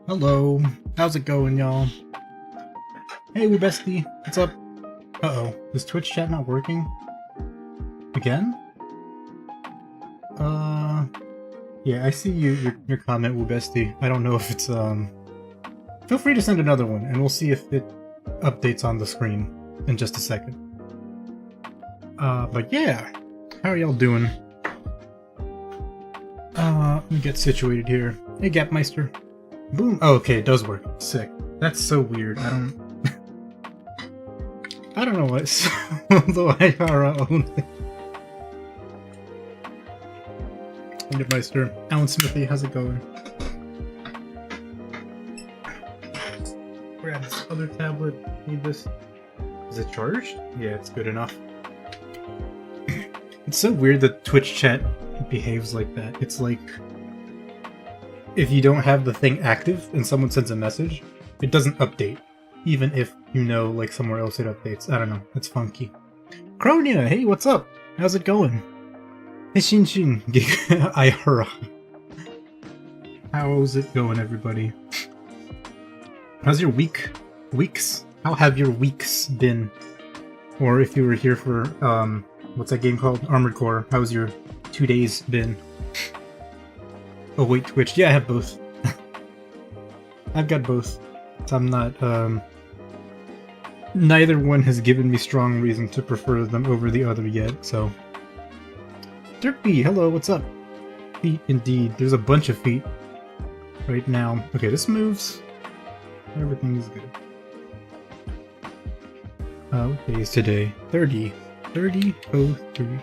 Hello, how's it going, y'all? Hey, we bestie, what's up? Uh-oh, is Twitch chat not working? Again? Yeah, I see your comment, Woo Bestie. I don't know if it's, Feel free to send another one, and we'll see if it updates on the screen in just a second. But yeah, how are y'all doing? Let me get situated here. Hey, Gapmeister. Boom. Oh, okay, it does work. Sick. That's so weird. I don't know what. The IRL only. Gapmeister. Alan Smithy, how's it going? Grab this other tablet. Need this. Is it charged? Yeah, it's good enough. It's so weird that Twitch chat behaves like that. It's like if you don't have the thing active and someone sends a message, it doesn't update. Even if you know, like, somewhere else it updates. I don't know. It's funky. Kronia, hey, what's up? How's it going? Hey, Shinshin. Ihura. How's it going, everybody? How's your weeks? How have your weeks been? Or if you were here for, what's that game called? Armored Core. How's your 2 days been? Oh wait, Twitch. Yeah, I have both. I've got both. So I'm not, neither one has given me strong reason to prefer them over the other yet, so. Dirkby, hello, what's up? Feet, indeed. There's a bunch of feet right now. Okay, this moves. Everything is good. What day is today? 30. 30, 03,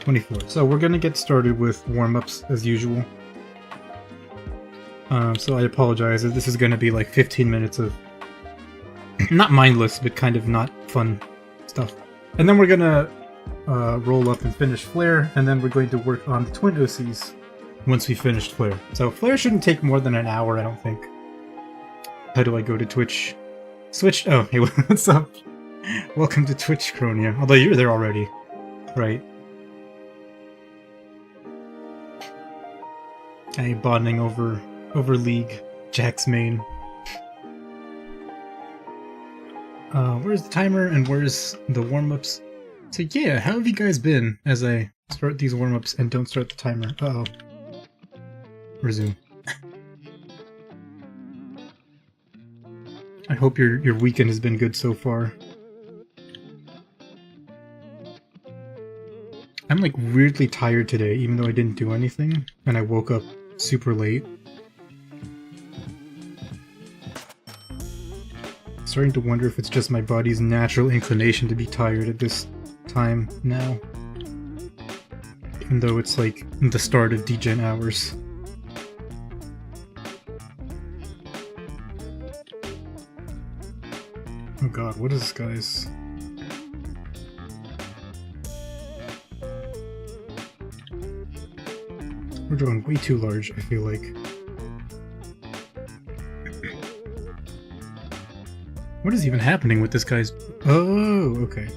24. So we're gonna get started with warm-ups as usual. So I apologize if this is gonna be like 15 minutes of not mindless, but kind of not fun stuff. And then we're gonna roll up and finish Flare, and then we're going to work on the Twin OCs once we finished Flare. So Flare shouldn't take more than an hour, I don't think. How do I go to Twitch? Switch. Oh, hey, what's up? Welcome to Twitch, Kronia. Although you're there already, right? Hey, bonding over League, Jack's main. Where's the timer and where's the warm-ups? So yeah, how have you guys been as I start these warm-ups and don't start the timer? Uh-oh. Resume. I hope your weekend has been good so far. I'm like weirdly tired today, even though I didn't do anything, and I woke up super late. Starting to wonder if it's just my body's natural inclination to be tired at this time now. Even though it's like the start of degen hours. Oh god, what is this, guys? We're drawing way too large, I feel like. What is even happening with this guy's... Oh, okay.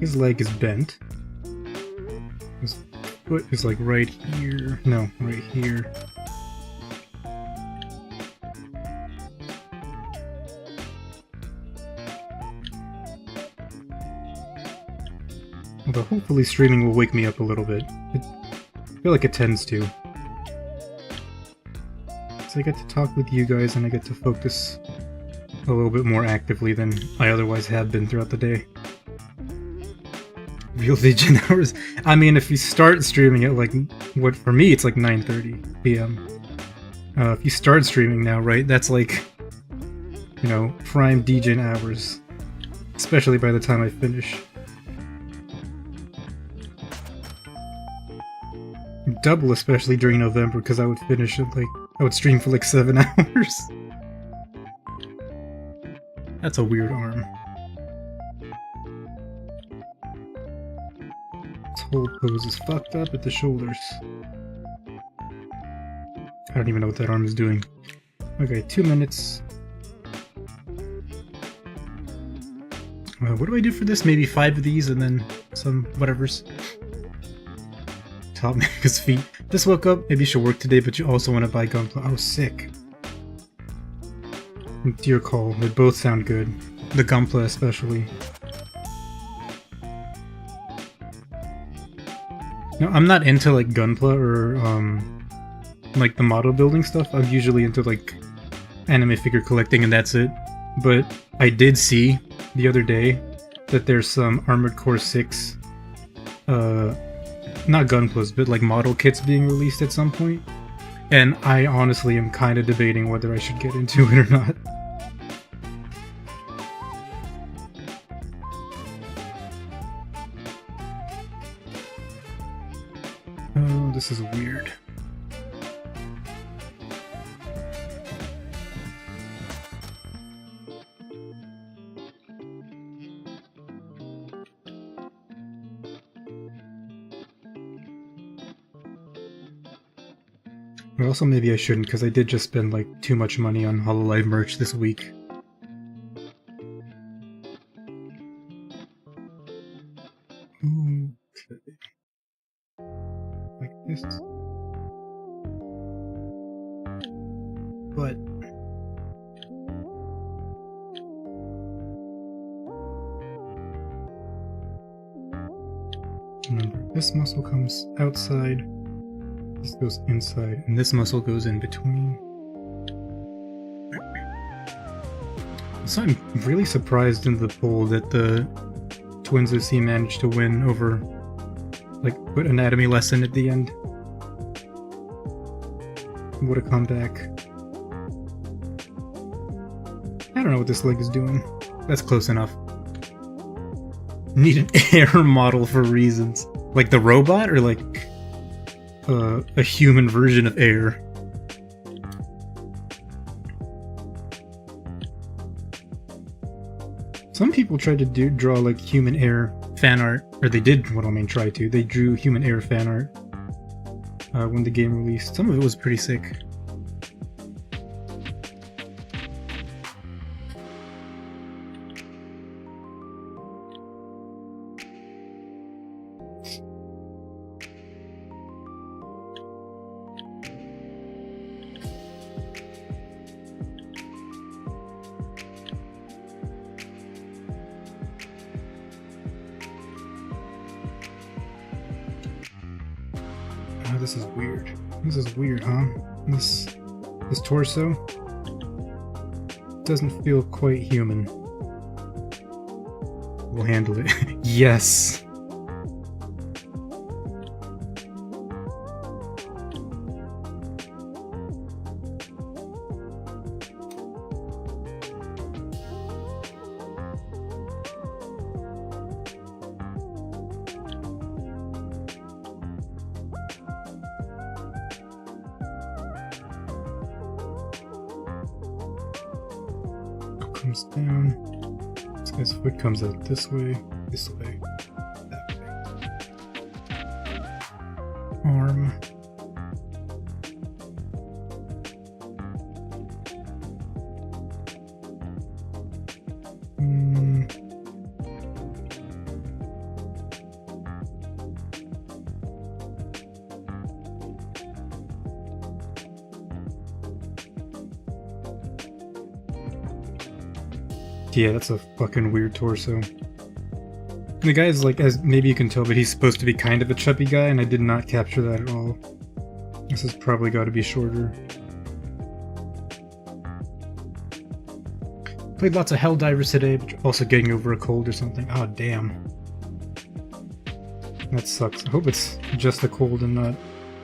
His leg is bent. His foot is like right here. No, right here. Although hopefully streaming will wake me up a little bit. I feel like it tends to. So I get to talk with you guys and I get to focus a little bit more actively than I otherwise have been throughout the day. Real degen hours. I mean, if you start streaming at like, what for me it's like 9:30 p.m. If you start streaming now, right, that's like, you know, prime degen hours. Especially by the time I finish. Double, especially during November, because I would finish at like, I would stream for like 7 hours. That's a weird arm. This whole pose is fucked up at the shoulders. I don't even know what that arm is doing. Okay, 2 minutes. What do I do for this? Maybe 5 of these and then some whatevers. Top Mega's feet. Just woke up, maybe you should work today, but you also want to buy Gunpla. Oh, sick. It's your call. They both sound good. The Gunpla especially. No, I'm not into like Gunpla or like the model building stuff. I'm usually into like anime figure collecting and that's it. But I did see the other day that there's some Armored Core 6 not Gunplas, but like model kits being released at some point. And I honestly am kind of debating whether I should get into it or not. Oh, this is weird. But also maybe I shouldn't, because I did just spend like too much money on HoloLive merch this week. Okay. Like this. But remember, this muscle comes outside, this goes inside, and this muscle goes in between. So I'm really surprised in the poll that the twins Oxsea managed to win over, like, what anatomy lesson at the end. What a comeback. I don't know what this leg is doing. That's close enough. Need an air model for reasons. Like the robot, or like a human version of air? Some people tried to draw like human air fan art, or they did, what I mean try to. They drew human air fan art when the game released. Some of it was pretty sick. Oh, this is weird. This is weird, huh? This torso doesn't feel quite human. We'll handle it. Yes! Comes down. This guy's foot comes out this way, that way. Arm. Yeah, that's a fucking weird torso. The guy's like, as maybe you can tell, but he's supposed to be kind of a chubby guy, and I did not capture that at all. This has probably got to be shorter. Played lots of Helldivers today, but also getting over a cold or something. Oh, damn. That sucks. I hope it's just a cold and not...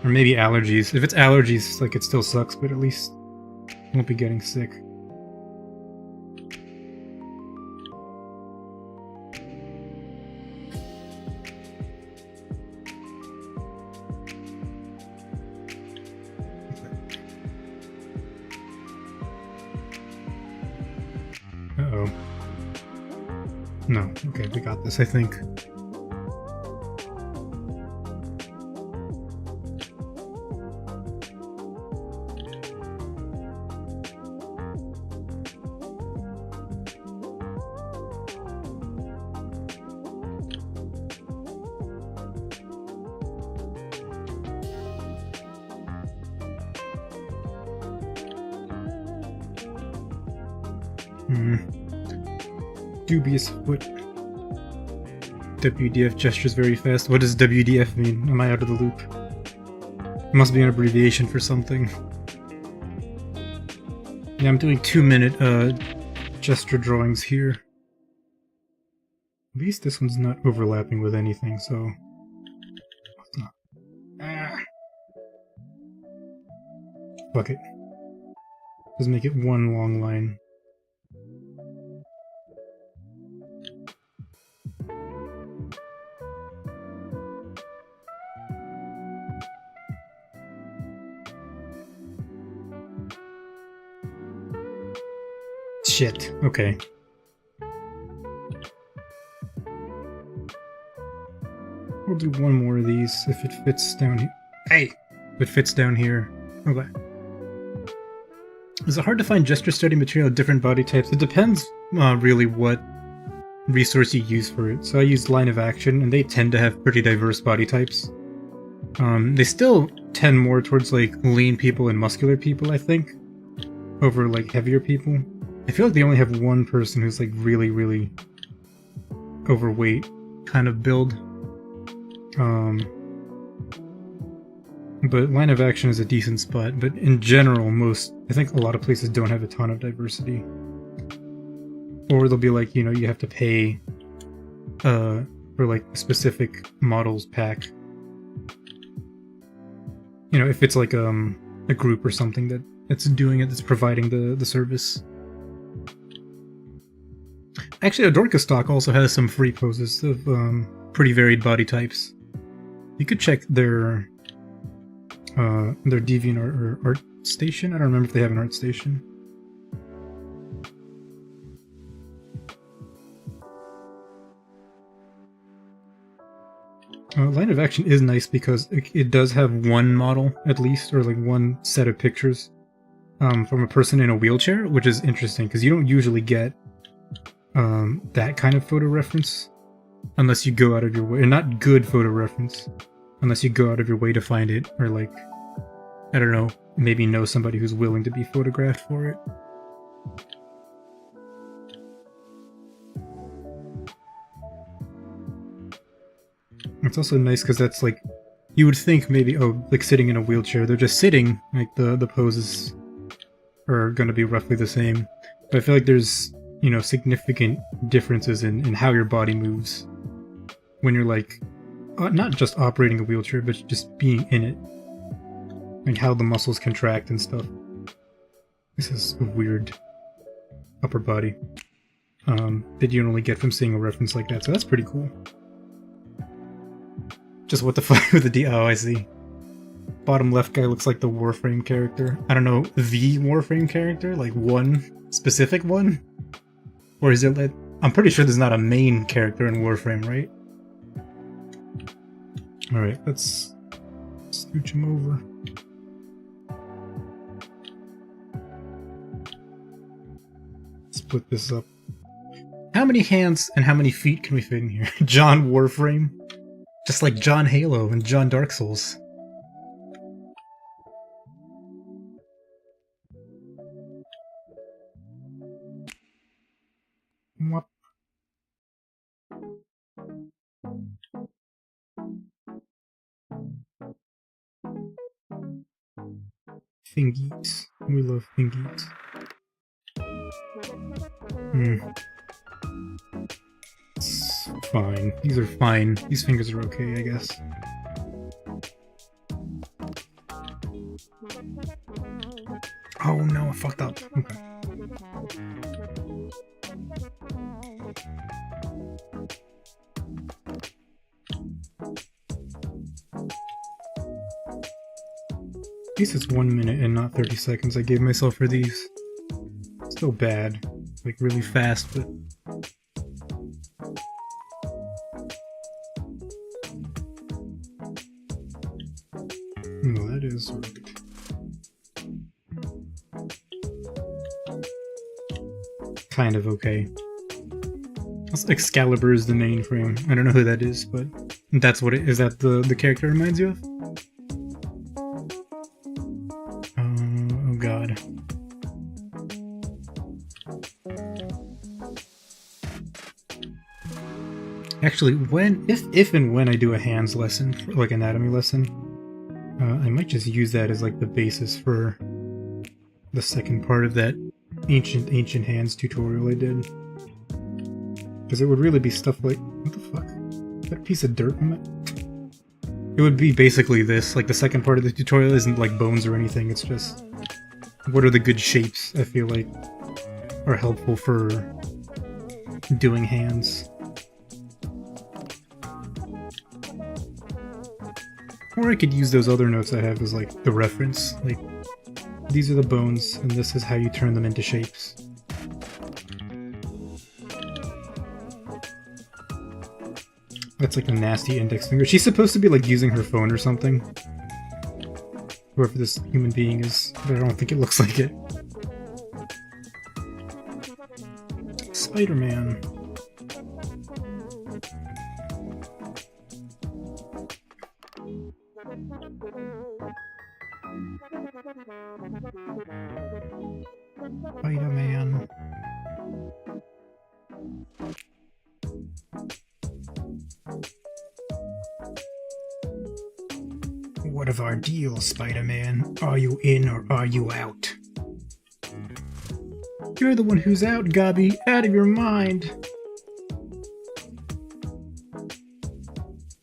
Or maybe allergies. If it's allergies, like, it still sucks, but at least I won't be getting sick. Uh-oh. No. Okay, we got this, I think. Dubious foot. WDF gestures very fast. What does WDF mean? Am I out of the loop? It must be an abbreviation for something. Yeah, I'm doing 2-minute gesture drawings here. At least this one's not overlapping with anything, so... Fuck it. Just make it one long line. Shit, okay. We'll do one more of these if it fits down here. Hey! If it fits down here. Okay. Is it hard to find gesture study material with different body types? It depends really what resource you use for it. So I used line of action, and they tend to have pretty diverse body types. They still tend more towards like lean people and muscular people, I think, over like heavier people. I feel like they only have one person who's like really, really overweight kind of build. But line of action is a decent spot, but in general, I think a lot of places don't have a ton of diversity. Or they'll be like, you know, you have to pay for like a specific models pack. You know, if it's like a group or something that's doing it, that's providing the service. Actually, Adorka stock also has some free poses of pretty varied body types. You could check their DeviantArt or Art Station. I don't remember if they have an Art Station. Line of action is nice because it does have one model at least, or like one set of pictures from a person in a wheelchair, which is interesting because you don't usually get that kind of photo reference unless you go out of your way, and not good photo reference unless you go out of your way to find it, or like, I don't know, maybe know somebody who's willing to be photographed for it. It's also nice because that's like, you would think maybe, oh, like sitting in a wheelchair, they're just sitting, like the poses are going to be roughly the same. But I feel like there's, you know, significant differences in how your body moves when you're like, not just operating a wheelchair, but just being in it. Like how the muscles contract and stuff. This is a weird upper body that you only get from seeing a reference like that, so that's pretty cool. Just what the fuck with the D? Oh, I see. Bottom left guy looks like the Warframe character. I don't know, the Warframe character? Like one specific one? Or is it like... I'm pretty sure there's not a main character in Warframe, right? Alright, let's scooch him over. Split this up. How many hands and how many feet can we fit in here? John Warframe? Just like John Halo and John Dark Souls. What? Fingies. We love fingies. It's fine. These are fine. These fingers are okay, I guess. Oh no, I fucked up. Okay. At least it's 1 minute and not 30 seconds I gave myself for these. Still bad. Like really fast, but... No, that is right. Kind of okay. Excalibur is the mainframe. I don't know who that is, but that's what it is. That the character reminds you of? Oh god. Actually, if and when I do a hands lesson, like anatomy lesson, I might just use that as like the basis for the second part of that ancient hands tutorial I did. Because it would really be stuff like, what the fuck? That piece of dirt on it? It would be basically this, like the second part of the tutorial isn't like bones or anything, it's just what are the good shapes I feel like are helpful for doing hands. Or I could use those other notes I have as like the reference, like these are the bones and this is how you turn them into shapes. That's like a nasty index finger. She's supposed to be like using her phone or something. Whoever this human being is, but I don't think it looks like it. Spider-Man. Spider-Man. What of our deal, Spider-Man? Are you in or are you out? You're the one who's out, Gobby. Out of your mind.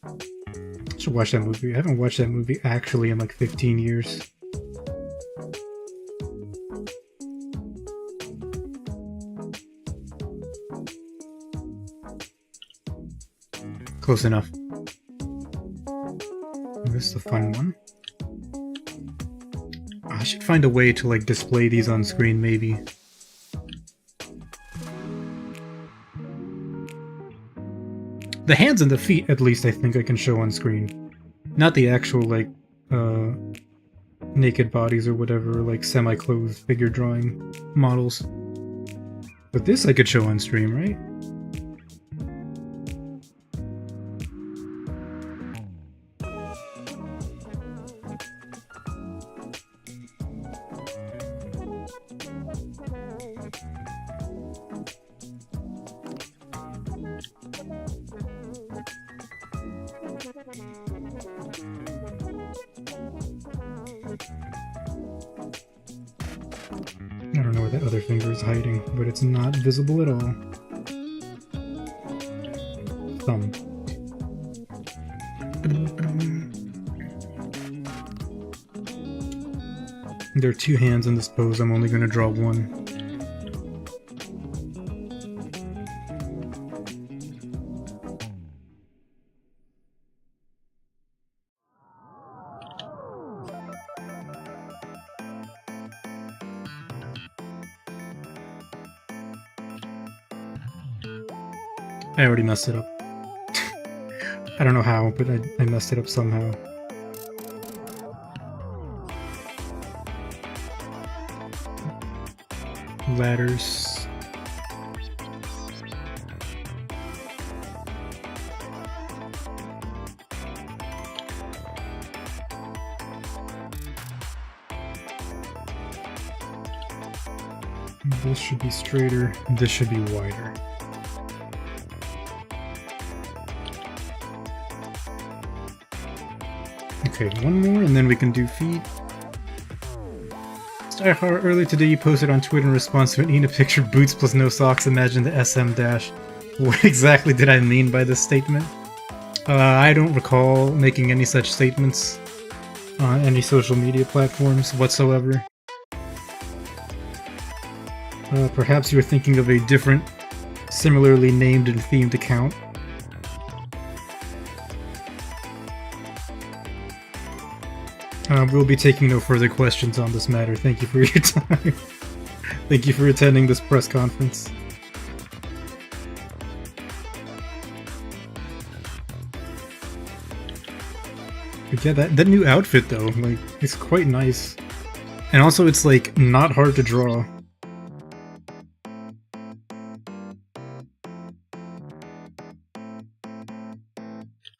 I should watch that movie. I haven't watched that movie actually in like 15 years. Close enough. This is the fun one. I should find a way to like display these on screen, maybe. The hands and the feet, at least, I think I can show on screen. Not the actual, like, naked bodies or whatever, like semi-clothed figure drawing models. But this I could show on stream, right? I don't know where that other finger is hiding, but it's not visible at all. Thumb. There are two hands in this pose, I'm only going to draw one. I already messed it up. I don't know how, but I messed it up somehow. Ladders. This should be straighter, this should be wider. Okay, one more and then we can do feet. Starhar, earlier today you posted on Twitter in response to an Ina picture, boots plus no socks, imagine the SM dash. What exactly did I mean by this statement? I don't recall making any such statements on any social media platforms whatsoever. Perhaps you're thinking of a different, similarly named and themed account. We'll be taking no further questions on this matter. Thank you for your time. Thank you for attending this press conference. But yeah, that new outfit though, like, it's quite nice. And also it's like not hard to draw.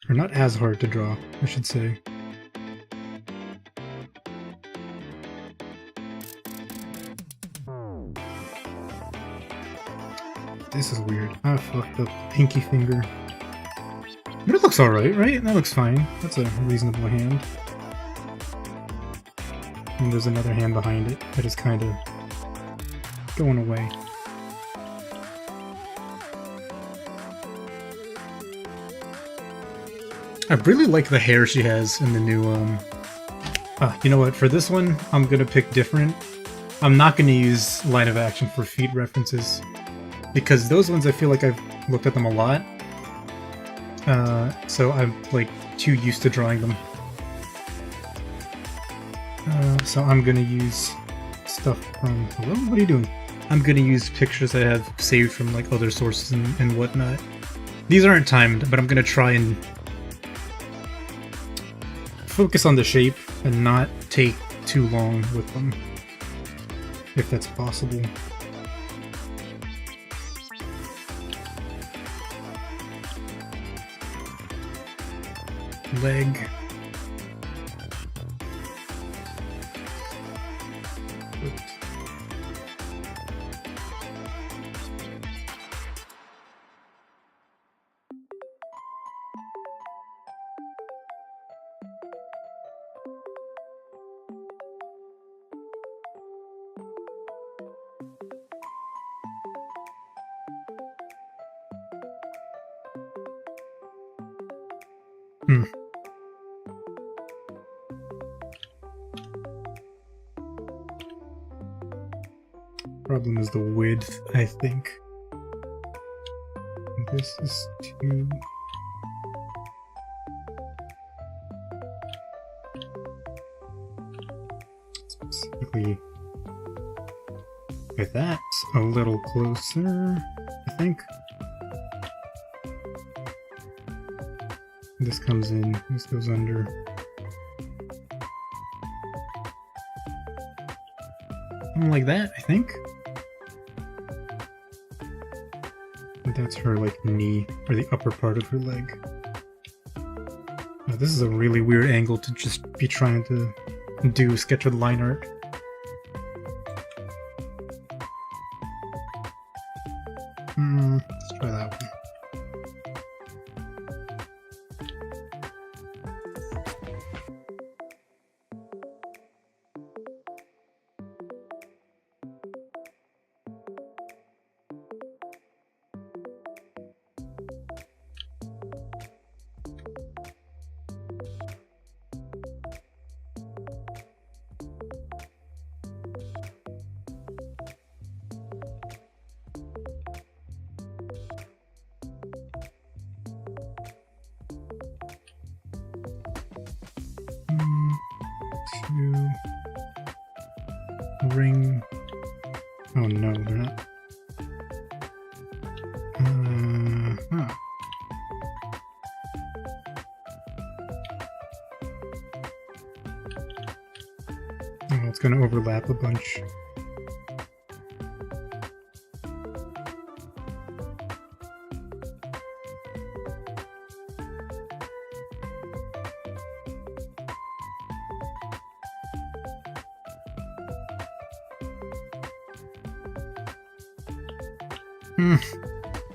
Or not as hard to draw, I should say. This is weird. Ah, fuck the pinky finger. But it looks alright, right? That looks fine. That's a reasonable hand. And there's another hand behind it that is kind of going away. I really like the hair she has in the new, you know what, for this one, I'm gonna pick different. I'm not gonna use line of action for feet references, because those ones I feel like I've looked at them a lot, so I'm, like, too used to drawing them. So I'm gonna use stuff from... Hello? What are you doing? I'm gonna use pictures I have saved from, like, other sources and whatnot. These aren't timed, but I'm gonna try and focus on the shape and not take too long with them, if that's possible. Leg. Oops. Problem is the width, I think. This is too... Specifically, with that a little closer, I think. This comes in, this goes under. Something like that, I think. And that's her, like, knee, or the upper part of her leg. Now, this is a really weird angle to just be trying to do sketch with line art. Let's try that one. Ring. Oh no, they're not. Huh. Oh, it's gonna overlap a bunch.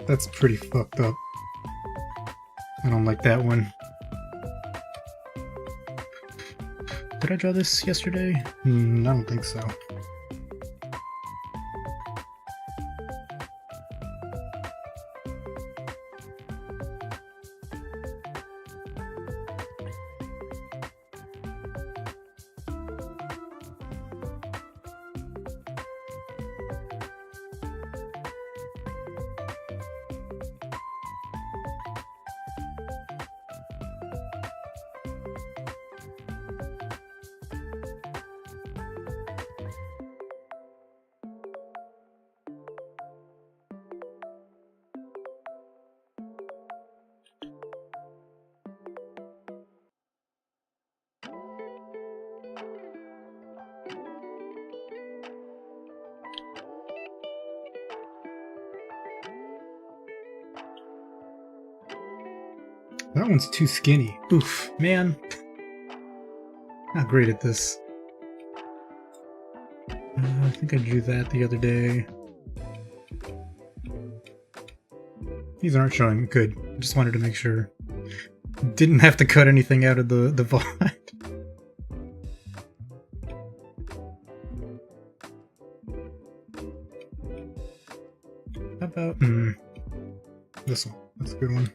That's pretty fucked up. I don't like that one. Did I draw this yesterday? I don't think so. That one's too skinny. Oof, man. Not great at this. I think I drew that the other day. These aren't showing good. I just wanted to make sure. Didn't have to cut anything out of the VOD. How about this one? That's a good one.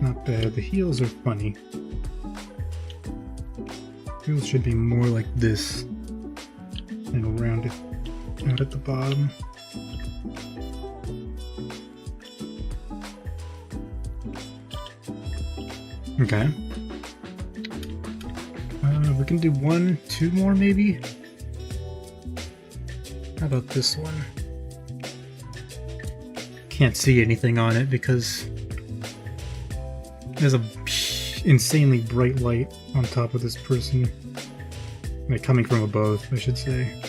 Not bad. The heels are funny. Heels should be more like this and rounded out at the bottom. Okay. We can do 1, 2 more maybe? How about this one? Can't see anything on it because there's a insanely bright light on top of this person. Like coming from above, I should say.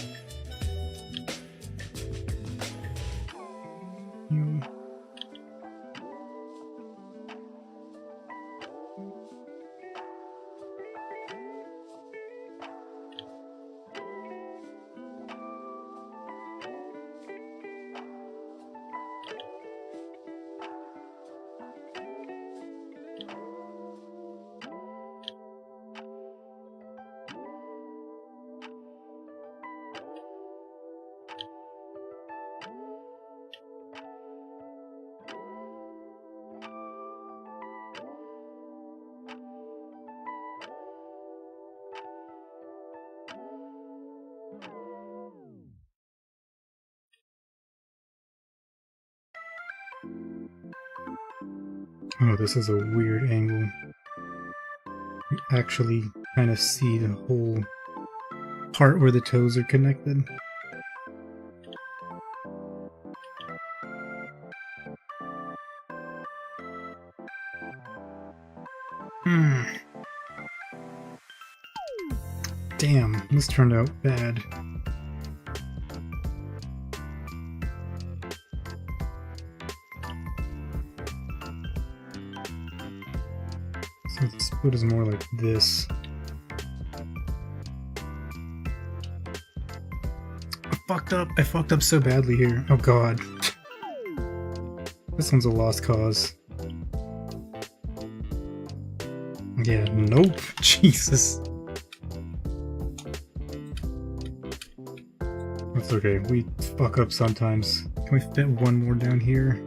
Oh, this is a weird angle. You actually kind of see the whole part where the toes are connected. Damn, this turned out bad. So the split is more like this. I fucked up so badly here. Oh god. This one's a lost cause. Yeah, nope. Jesus. That's okay. We fuck up sometimes. Can we fit one more down here?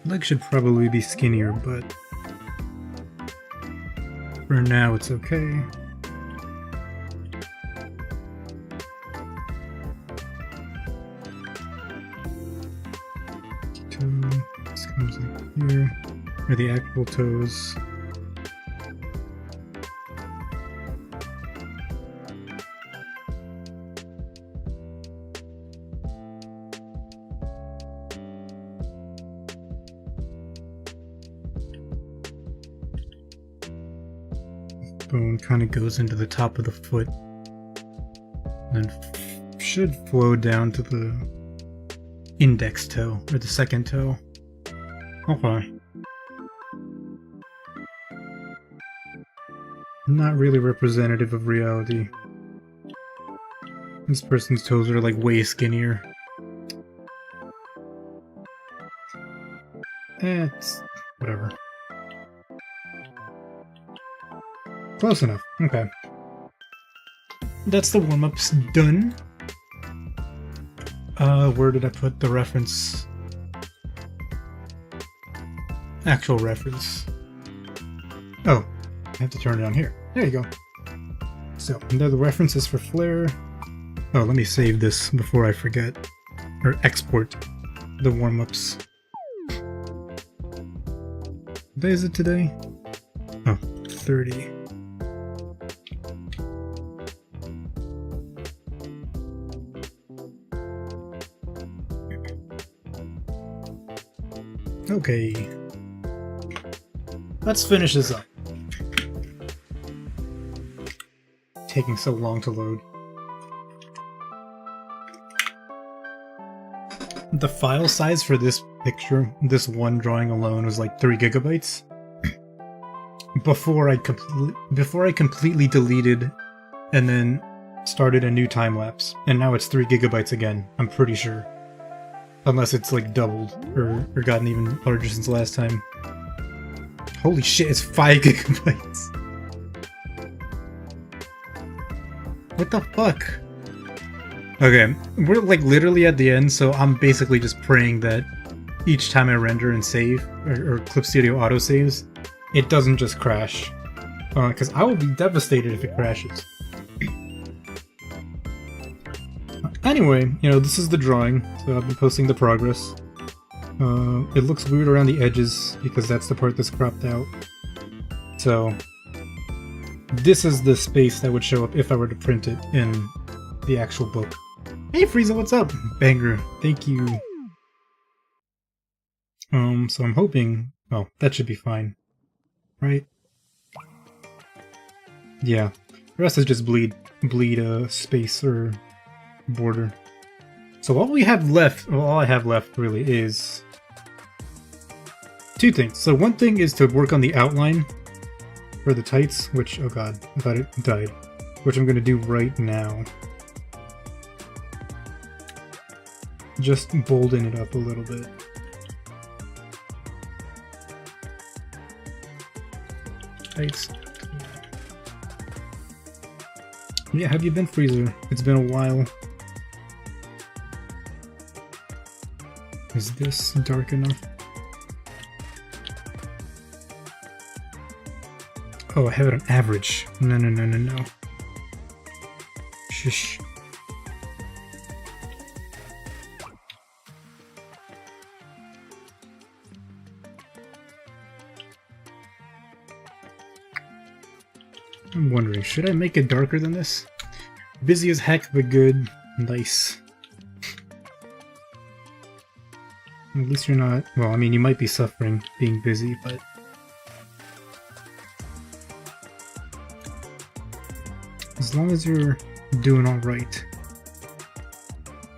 Leg should probably be skinnier, but for now it's okay. Toe, this comes like here, are the actual toes. Bone kind of goes into the top of the foot and should flow down to the index toe, or the second toe. Okay. Not really representative of reality. This person's toes are like way skinnier. It's whatever. Close enough. Okay. That's the warm-ups done. Where did I put the reference? Actual reference. Oh, I have to turn it on here. There you go. So, there are the references for Flare. Oh, let me save this before I forget. Or export the warm-ups. What day is it today? Oh, 30. Okay. Let's finish this up. Taking so long to load. The file size for this picture, this one drawing alone, was like 3 gigabytes. Before I completely deleted and then started a new time lapse, and now it's 3 gigabytes again. I'm pretty sure, unless it's like doubled or gotten even larger since last time. Holy shit! It's 5 gigabytes. What the fuck? Okay, we're like literally at the end, so I'm basically just praying that each time I render and save, or Clip Studio autosaves, it doesn't just crash. Because I will be devastated if it crashes. Anyway, you know, this is the drawing, so I've been posting the progress. It looks weird around the edges, because that's the part that's cropped out. So, this is the space that would show up if I were to print it in the actual book. Hey Frieza, what's up? Banger, thank you. So I'm hoping... Oh, that should be fine. Right? Yeah. The rest is just bleed space or border. So all we have left, well, all I have left really is... 2 things. So one thing is to work on the outline for the tights, which, oh god, I thought it died. Which I'm gonna do right now. Just bolden it up a little bit. Tights. Yeah, have you been, Freezer? It's been a while. Is this dark enough? Oh, I have it on average. No, no, no, no, no. Shush. I'm wondering, should I make it darker than this? Busy as heck, but good. Nice. At least you're not... Well, I mean, you might be suffering being busy, but... As long as you're doing alright.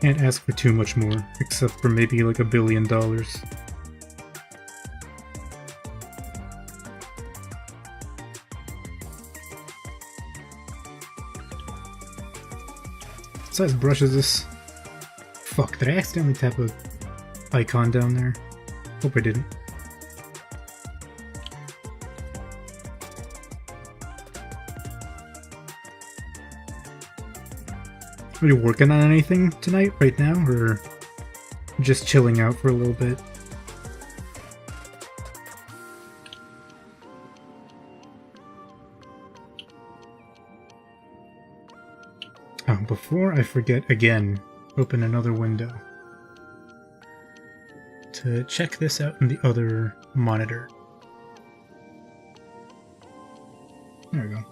Can't ask for too much more, except for maybe like $1 billion. What size brush is this? Fuck, did I accidentally tap a icon down there? Hope I didn't. Are you working on anything tonight, right now, or just chilling out for a little bit? Oh, before I forget again, open another window to check this out in the other monitor. There we go.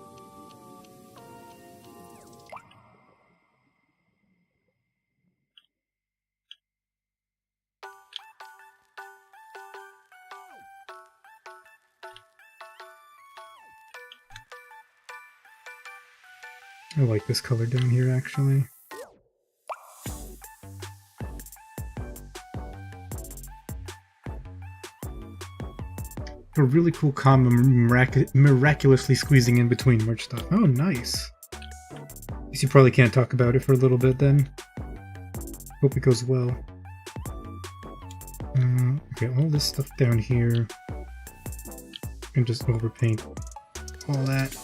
I like this color down here, actually. a really cool combo miraculously squeezing in between merch stuff. Oh, nice. Guess you probably can't talk about it for a little bit then. Hope it goes well. Okay, all this stuff down here. I can just overpaint all that.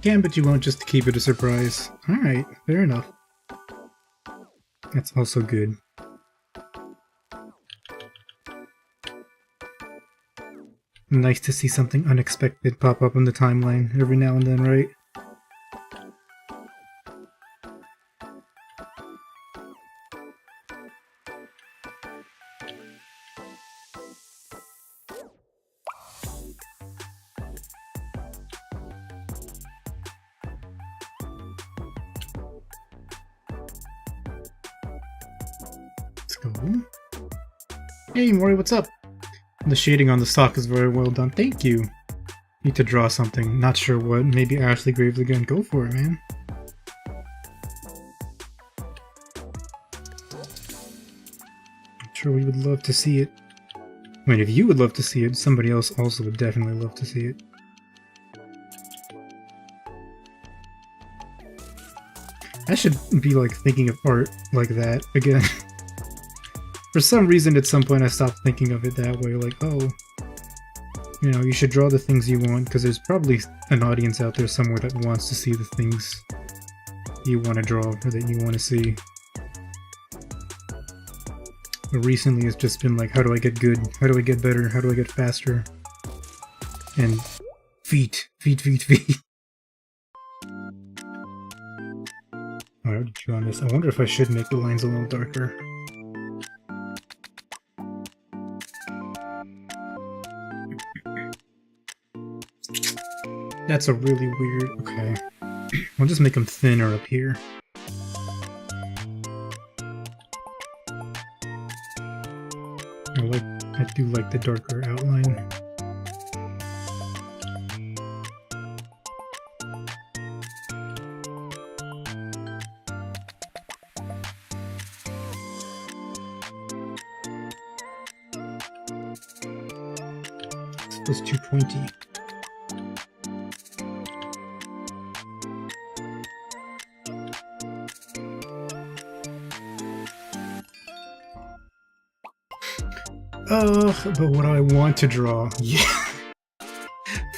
Can, but you won't, just to keep it a surprise. Alright, fair enough. That's also good. Nice to see something unexpected pop up on the timeline every now and then, right? Hey Mori, what's up? The shading on the sock is very well done. Thank you. Need to draw something. Not sure what. Maybe Ashley Graves again. Go for it, man. I'm sure we would love to see it. I mean, if you would love to see it, somebody else also would definitely love to see it. I should be like thinking of art like that again. For some reason, at some point, I stopped thinking of it that way. Like, oh, you know, you should draw the things you want, because there's probably an audience out there somewhere that wants to see the things you want to draw or that you want to see. But recently, it's just been like, how do I get good? How do I get better? How do I get faster? And feet. Alright, to be honest, I wonder if I should make the lines a little darker. That's a really weird... Okay. I'll just make them thinner up here. I do like the darker outline. This was too pointy. But what I want to draw, yeah.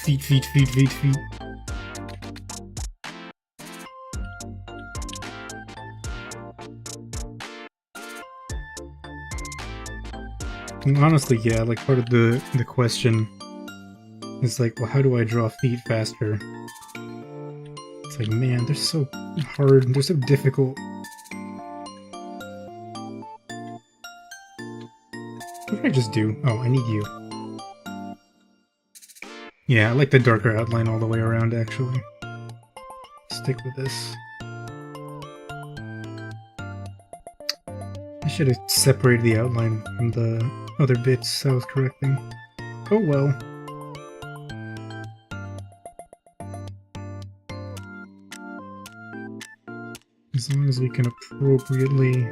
Feet. And honestly, yeah, like part of the question is like, well, how do I draw feet faster? It's like, man, they're so hard, they're so difficult. What did I just do? Oh, I need you. Yeah, I like the darker outline all the way around, actually. Stick with this. I should have separated the outline from the other bits I was correcting. Oh well. As long as we can appropriately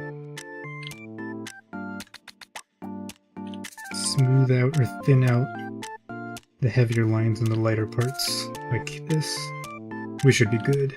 smooth out or thin out the heavier lines and the lighter parts like this, we should be good.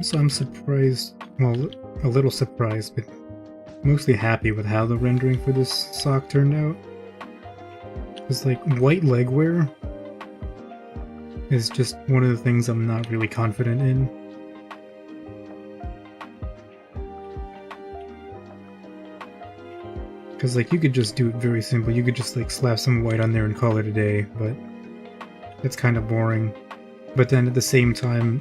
So I'm surprised, well, a little surprised, but mostly happy with how the rendering for this sock turned out. Because, like, white leg wear is just one of the things I'm not really confident in. Because, like, you could just do it very simple. You could just, like, slap some white on there and call it a day, but it's kind of boring. But then at the same time,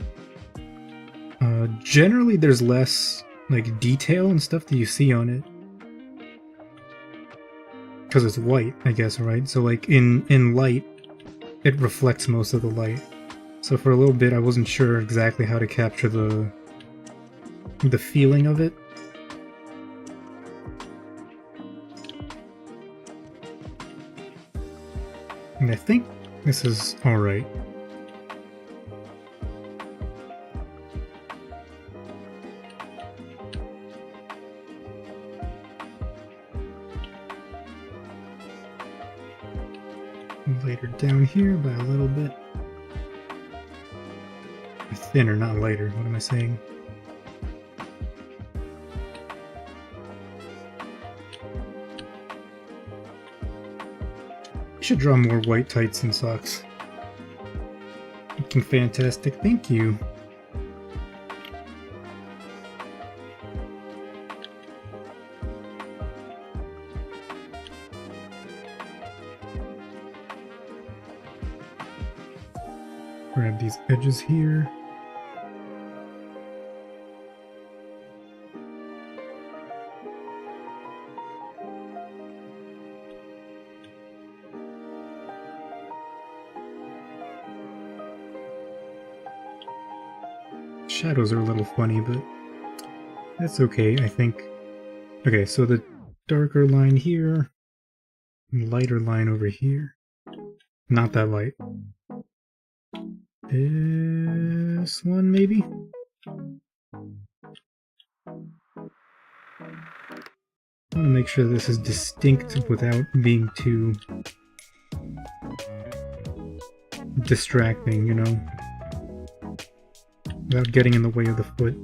generally there's less, like, detail and stuff that you see on it. Because it's white, I guess, right? So, like, in light, it reflects most of the light. So for a little bit, I wasn't sure exactly how to capture the feeling of it. And I think this is alright. Lighter down here by a little bit. Thinner, not lighter. What am I saying? I should draw more white tights and socks. Looking fantastic. Thank you. Grab these edges here. Shadows are a little funny, but that's okay, I think. Okay, so the darker line here, lighter line over here. Not that light. This one, maybe? I want to make sure this is distinct without being too distracting, you know? Without getting in the way of the foot.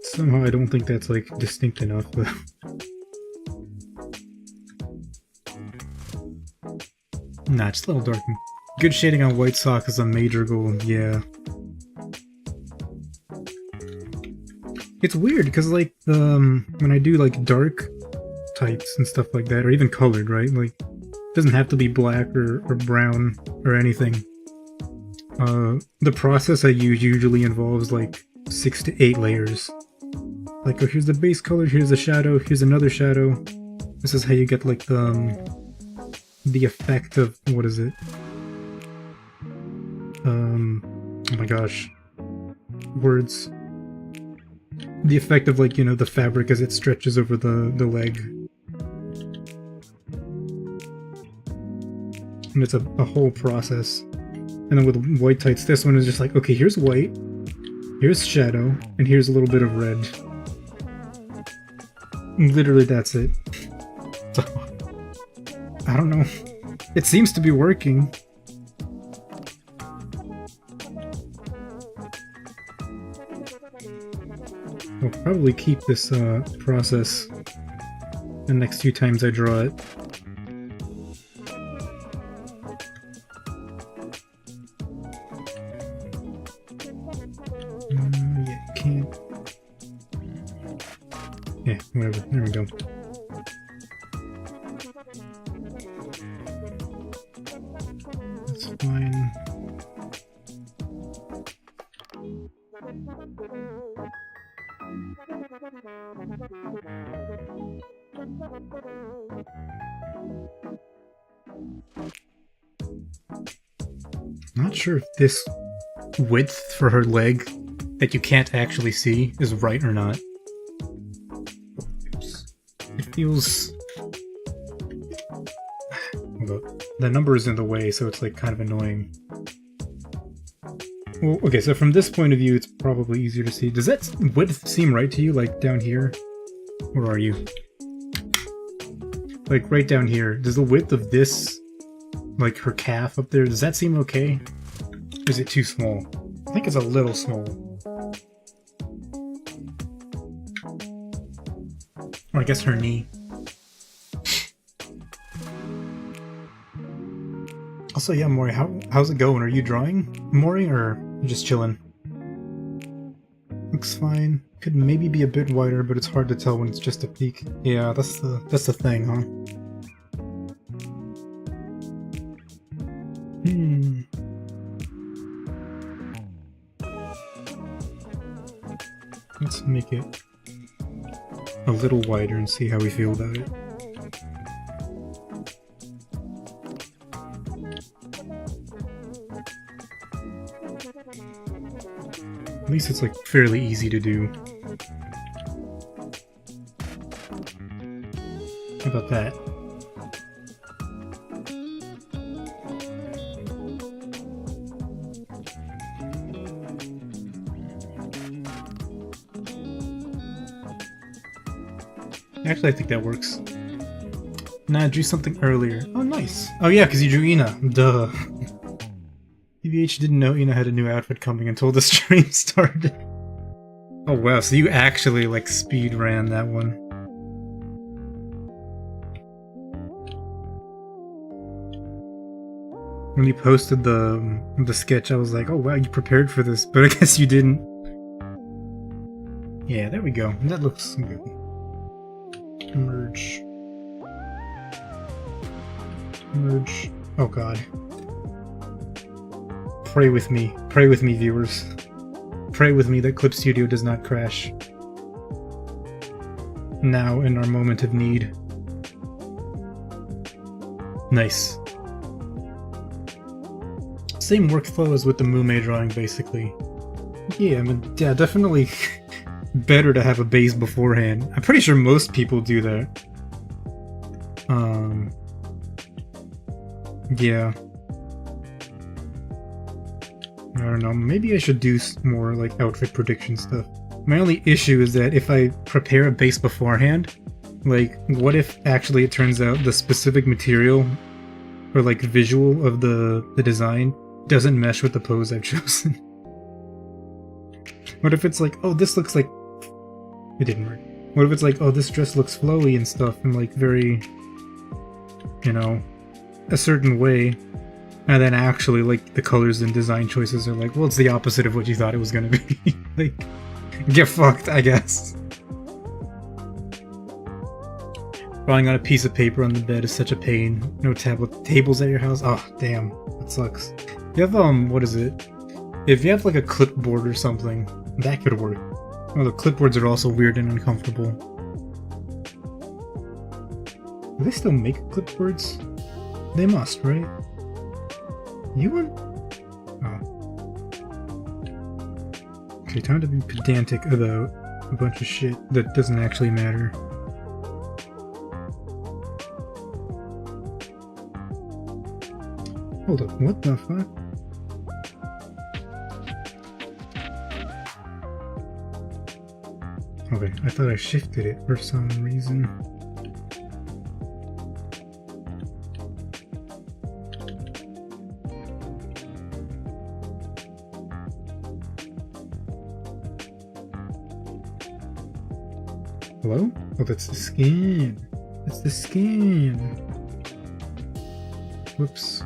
Somehow I don't think that's, like, distinct enough, but... Nah, just a little dark. Good shading on white sock is a major goal, yeah. It's weird, because, like, when I do, like, dark tights and stuff like that, or even colored, right? Like, it doesn't have to be black or brown or anything. The process I use usually involves, like, 6 to 8 layers. Like, oh, here's the base color, here's the shadow, here's another shadow. This is how you get, like, the effect of, what is it? Oh my gosh. Words. The effect of, like, you know, the fabric as it stretches over the leg. And it's a whole process. And then with white tights, this one is just like, okay, here's white, here's shadow, and here's a little bit of red. Literally, that's it. So, I don't know. It seems to be working. I'll probably keep this process the next few times I draw it. Yeah, can't. Yeah, whatever. There we go. That's fine. Not sure if this width for her leg that you can't actually see is right or not. Oops. It feels... Hold up. The number is in the way, so it's like kind of annoying. Well, okay, so from this point of view, it's probably easier to see. Does that width seem right to you, like down here? Where are you? Like right down here. Does the width of this, like her calf up there, does that seem okay? Or is it too small? I think it's a little small. Or I guess her knee. Also, yeah, Mori, how's it going? Are you drawing, Mori, or you just chilling? Looks fine. Could maybe be a bit wider, but it's hard to tell when it's just a peak. Yeah, that's the thing, huh? Let's make it a little wider and see how we feel about it. At least it's like fairly easy to do. How about that? Actually, I think that works. Nah, I drew something earlier. Oh, nice. Oh yeah, because you drew Ina. Duh. TBH didn't know Ina had a new outfit coming until the stream started. Oh wow, so you actually like speed ran that one. When you posted the sketch, I was like, oh wow, you prepared for this, but I guess you didn't. Yeah, there we go. That looks good. Merge. Merge. Oh god. Pray with me, viewers. Pray with me that Clip Studio does not crash. Now, in our moment of need. Nice. Same workflow as with the Mume drawing, basically. Yeah, I mean, yeah, definitely better to have a base beforehand. I'm pretty sure most people do that. Yeah. I don't know, maybe I should do more like outfit prediction stuff. My only issue is that if I prepare a base beforehand, like what if actually it turns out the specific material or like visual of the design doesn't mesh with the pose I've chosen? What if it's like, oh, this looks like... It didn't work. What if it's like, oh, this dress looks flowy and stuff and like very, you know, a certain way. And then actually, like, the colors and design choices are like, well, it's the opposite of what you thought it was gonna be. Like, get fucked, I guess. Drawing on a piece of paper on the bed is such a pain. No tables at your house? Oh, damn. That sucks. You have, what is it? If you have, like, a clipboard or something, that could work. Well, the clipboards are also weird and uncomfortable. Do they still make clipboards? They must, right? You want? Oh. Okay, time to be pedantic about a bunch of shit that doesn't actually matter. Hold up, what the fuck? Okay, I thought I shifted it for some reason. Hello? Oh, that's the skin. That's the skin. Whoops.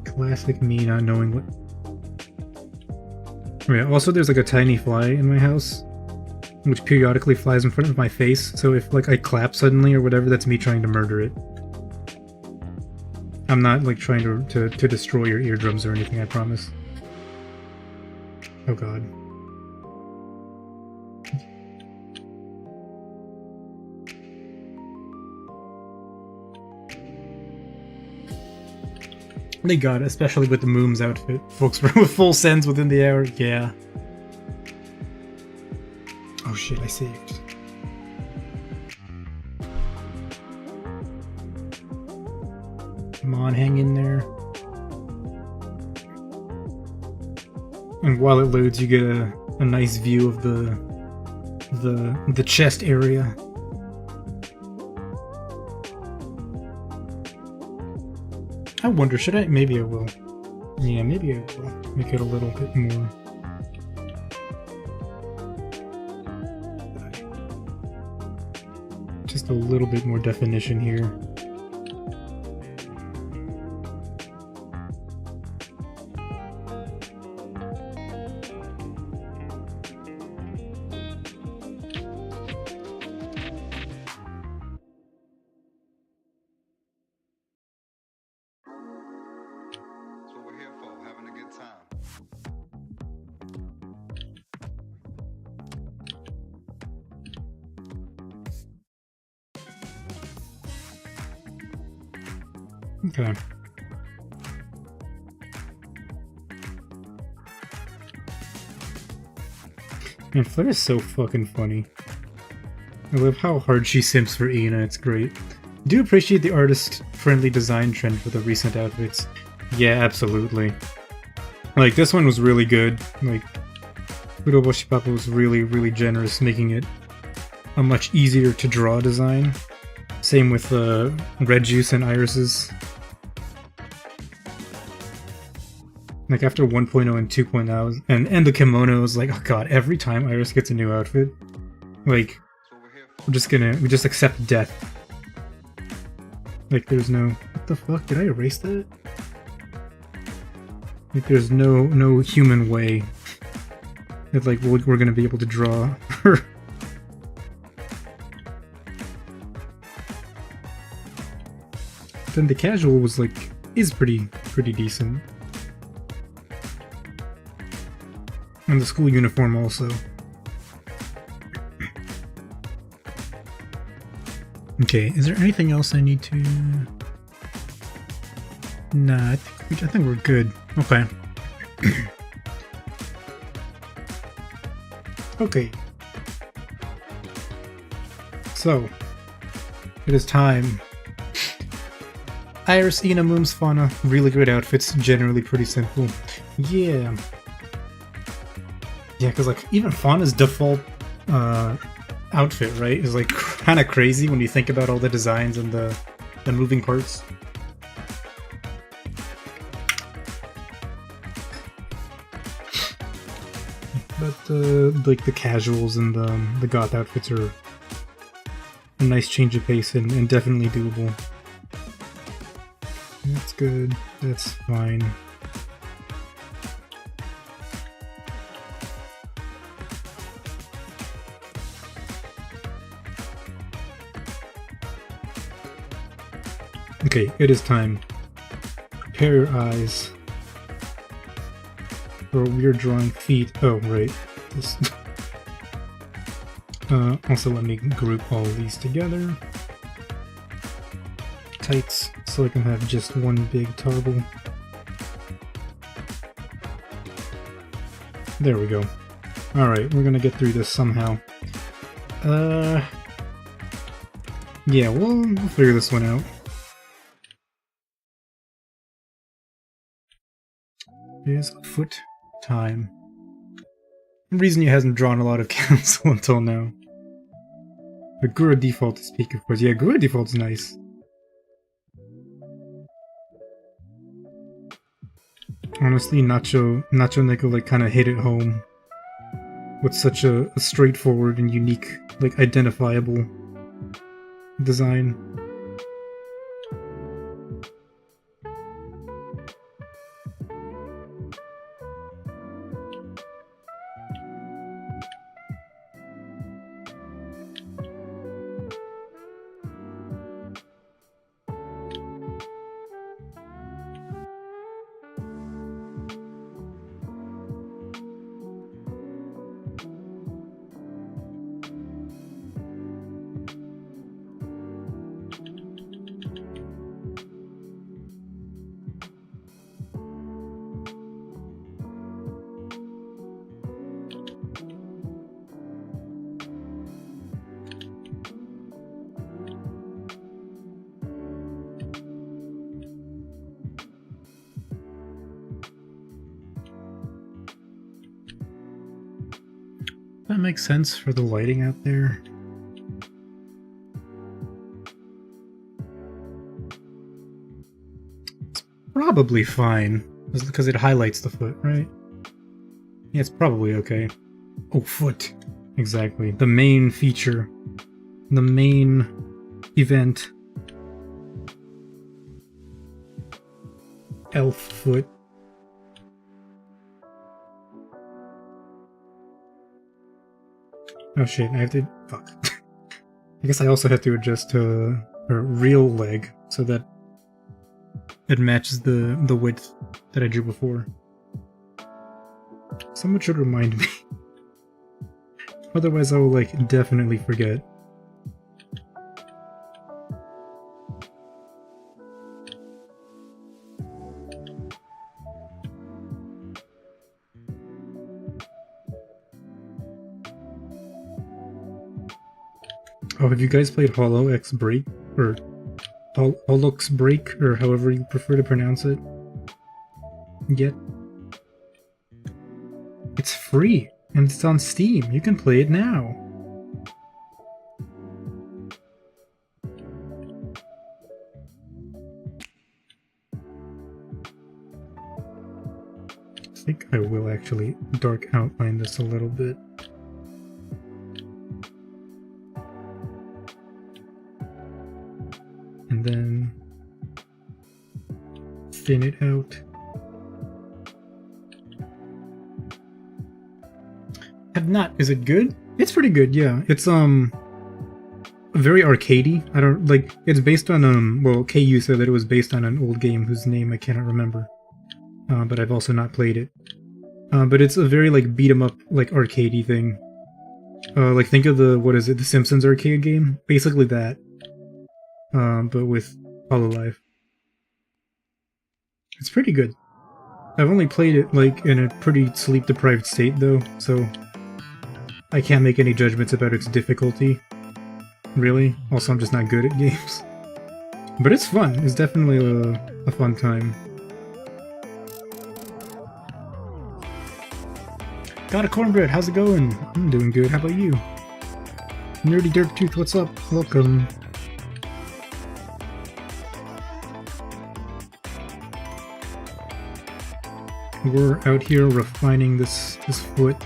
Classic me not knowing what... Oh yeah, also there's like a tiny fly in my house, which periodically flies in front of my face, so if like I clap suddenly or whatever, that's me trying to murder it. I'm not like trying to destroy your eardrums or anything, I promise. Oh god. Thank god, especially with the Moom's outfit. Folks were with full sends within the hour, yeah. Oh shit, I saved. Come on, hang in there. And while it loads, you get a nice view of the chest area. I wonder, should I? Maybe I will. Yeah, maybe I will make it a little bit more. Just a little bit more definition here. Okay. Man, Flair is so fucking funny. I love how hard she simps for Ina, it's great. I do appreciate the artist-friendly design trend for the recent outfits. Yeah, absolutely. Like, this one was really good. Like, Furoboshi Papa was really, really generous, making it a much easier to draw design. Same with Red Juice and Iris's. Like after 1.0 and 2.0 and the kimonos, like, oh god, every time Iris gets a new outfit, like, we just accept death. Like, there's no, what the fuck, did I erase that? Like, there's no human way that, like, we're gonna be able to draw her. Then the casual was, like, is pretty decent. And the school uniform also. Okay, is there anything else I need to... Nah, I think we're good. Okay. Okay. So, it is time. Iris, Ina, Mooms, Fauna, really great outfits, generally pretty simple. Yeah. Yeah, because like even Fauna's default outfit, right, is like kind of crazy when you think about all the designs and the moving parts. But like the casuals and the goth outfits are a nice change of pace and definitely doable. That's good. That's fine. Okay, it is time. Prepare your eyes for weird drawing feet. Oh, right. This. Also, let me group all these together. Tights, so I can have just one big toggle. There we go. Alright, we're gonna get through this somehow. Yeah, we'll figure this one out. It is foot time. The reason he hasn't drawn a lot of council until now. But Gura default to speak, of course. Yeah, Gura default's nice. Honestly, Nacho Neko like kind of hit it home with such a straightforward and unique, like identifiable design. that makes sense for the lighting out there. It's probably fine, because it highlights the foot, right? Yeah, it's probably okay. Oh, foot. Exactly. The main feature. The main event. Elf foot. Oh shit, I have to... Fuck. I guess I also have to adjust a real leg so that it matches the width that I drew before. Someone should remind me. Otherwise I will, like, definitely forget. Oh, have you guys played Hollow X Break? Or Hollox Break, or however you prefer to pronounce it? Yet? It's free, and it's on Steam. You can play it now. I think I will actually dark outline this a little bit. And then thin it out. Have not. Is it good? It's pretty good, yeah. It's very arcadey. I don't like. It's based on well, KU said that it was based on an old game whose name I cannot remember. But I've also not played it. But it's a very like beat 'em up like arcadey thing. Like think of the what is it? The Simpsons arcade game? Basically that. But with Hololive. It's pretty good. I've only played it like in a pretty sleep-deprived state though, so I can't make any judgments about its difficulty. Really. Also, I'm just not good at games. But it's fun. It's definitely a fun time. Got a cornbread. How's it going? I'm doing good. How about you? Nerdy Derp Tooth, what's up? Welcome. We're out here refining this foot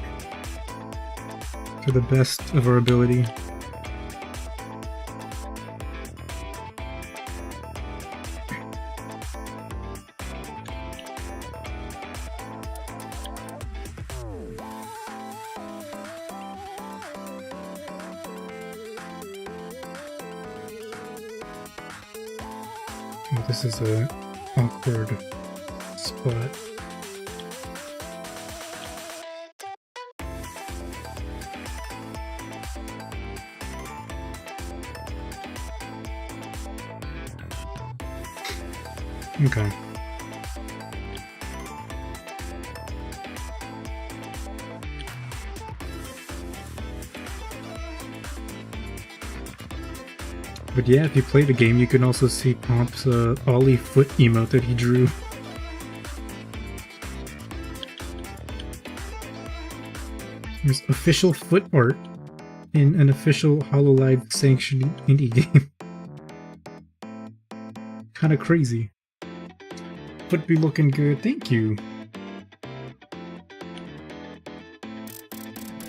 to the best of our ability. Oh, this is a awkward spot. Okay. But yeah, if you play the game, you can also see Pomp's Ollie foot emote that he drew. There's official foot art in an official Hololive sanctioned indie game. Kinda crazy. Foot be looking good, thank you.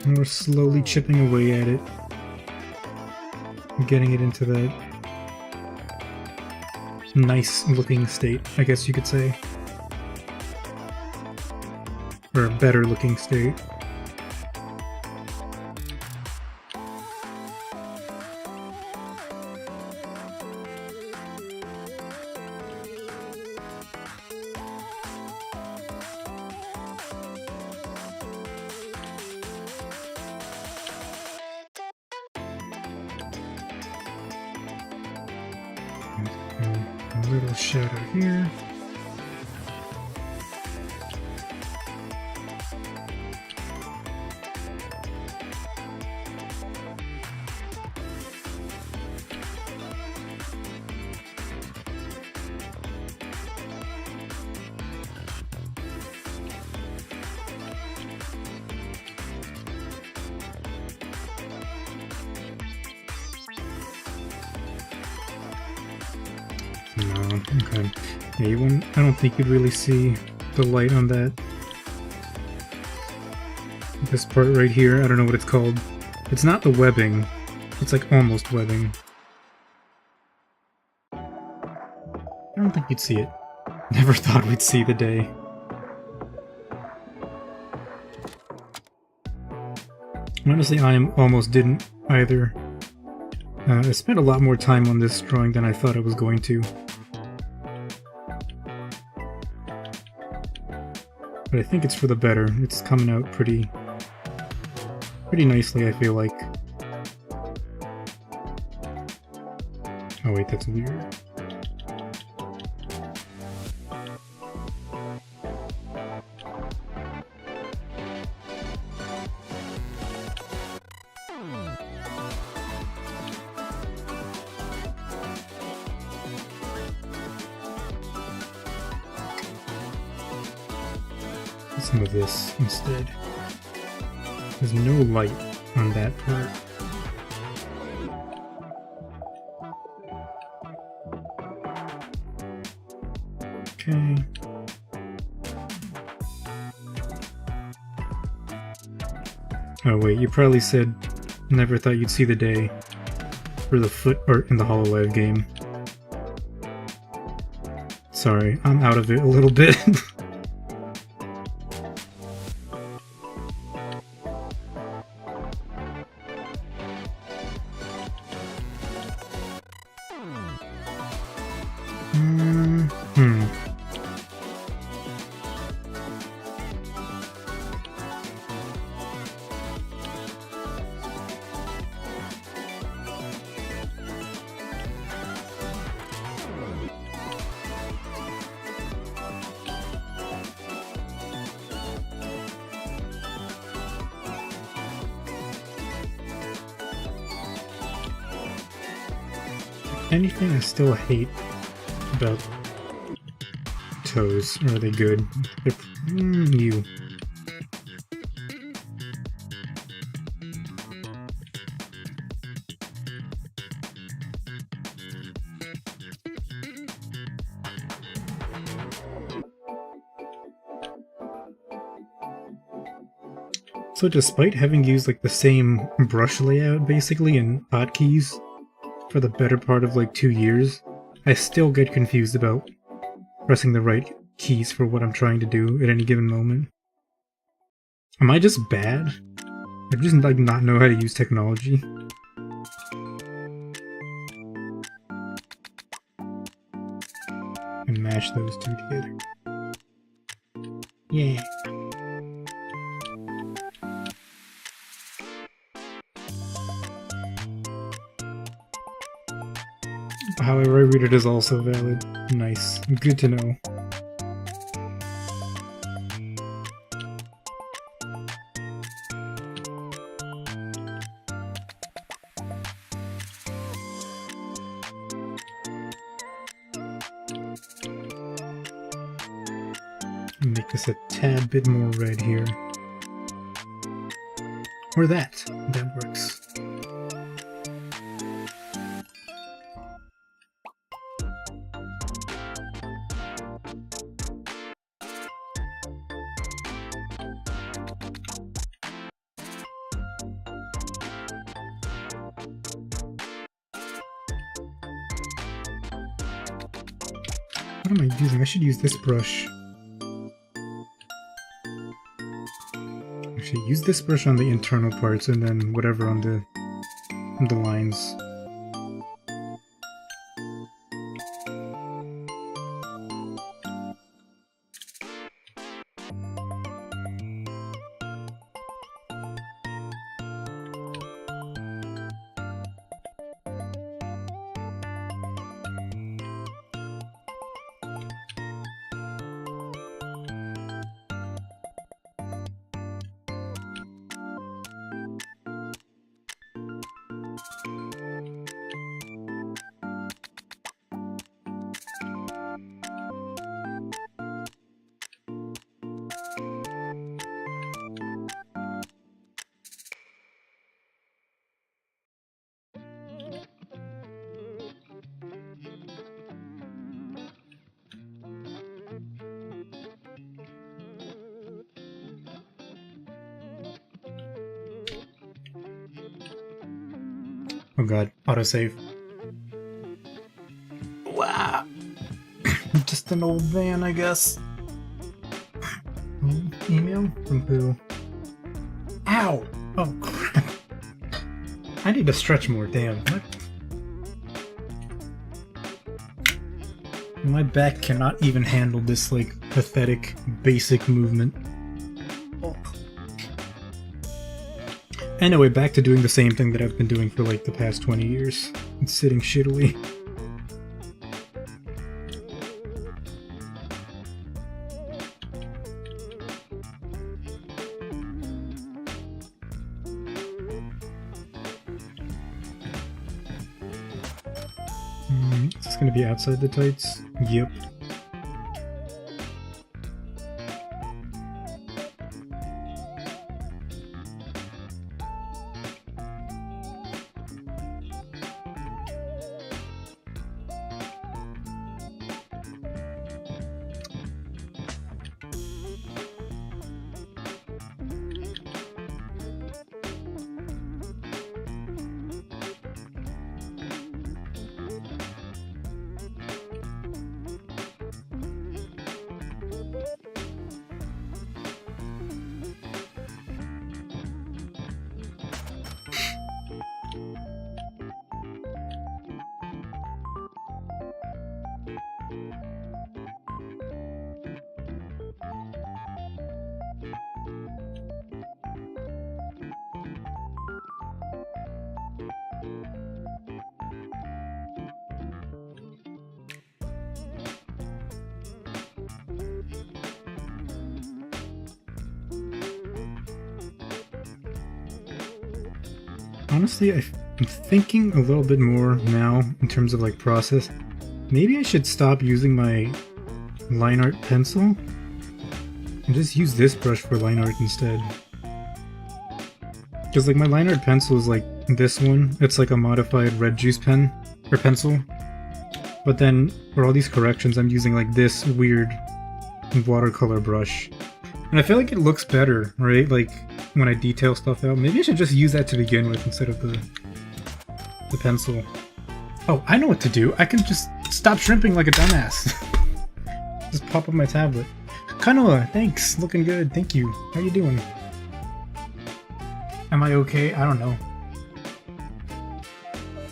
And we're slowly chipping away at it. Getting it into that nice looking state, I guess you could say. Or a better looking state. A little shadow here. Oh, okay. Yeah, you won't, I don't think you'd really see the light on that. This part right here, I don't know what it's called. It's not the webbing. It's like almost webbing. I don't think you'd see it. Never thought we'd see the day. Honestly, I almost didn't either. I spent a lot more time on this drawing than I thought I was going to. But I think it's for the better. It's coming out pretty nicely, I feel like. Oh wait, that's weird. Some of this instead. There's no light on that part. Okay. Oh wait, you probably said never thought you'd see the day for the foot art in the HoloLive game. Sorry, I'm out of it a little bit. Anything I still hate about toes, or are they good? They're, you. So despite having used like the same brush layout basically and hotkeys for the better part of like 2 years, I still get confused about pressing the right keys for what I'm trying to do at any given moment. Am I just bad? I just like not know how to use technology. And mash those two together. Yeah. However, I read it is also valid. Nice. Good to know. Make this a tad bit more red here. Or that. That works. What am I using? I should use this brush. Actually, use this brush on the internal parts and then whatever on the lines. Oh god, autosave. Wow. Just an old man, I guess. Email? From who? Ow! Oh crap. I need to stretch more, damn. What? My back cannot even handle this, like, pathetic, basic movement. Oh. Anyway, back to doing the same thing that I've been doing for, like, the past 20 years. It's sitting shittily. Is this gonna be outside the tights? Yep. Honestly, I'm thinking a little bit more now in terms of like process. Maybe I should stop using my line art pencil and just use this brush for line art instead. Because like my line art pencil is like this one. It's like a modified red juice pen or pencil. But then for all these corrections, I'm using like this weird watercolor brush. And I feel like it looks better, right? Like when I detail stuff out. Maybe I should just use that to begin with instead of the pencil. Oh, I know what to do. I can just stop shrimping like a dumbass. Just pop up my tablet. Kanoa, thanks. Looking good. Thank you. How you doing? Am I okay? I don't know.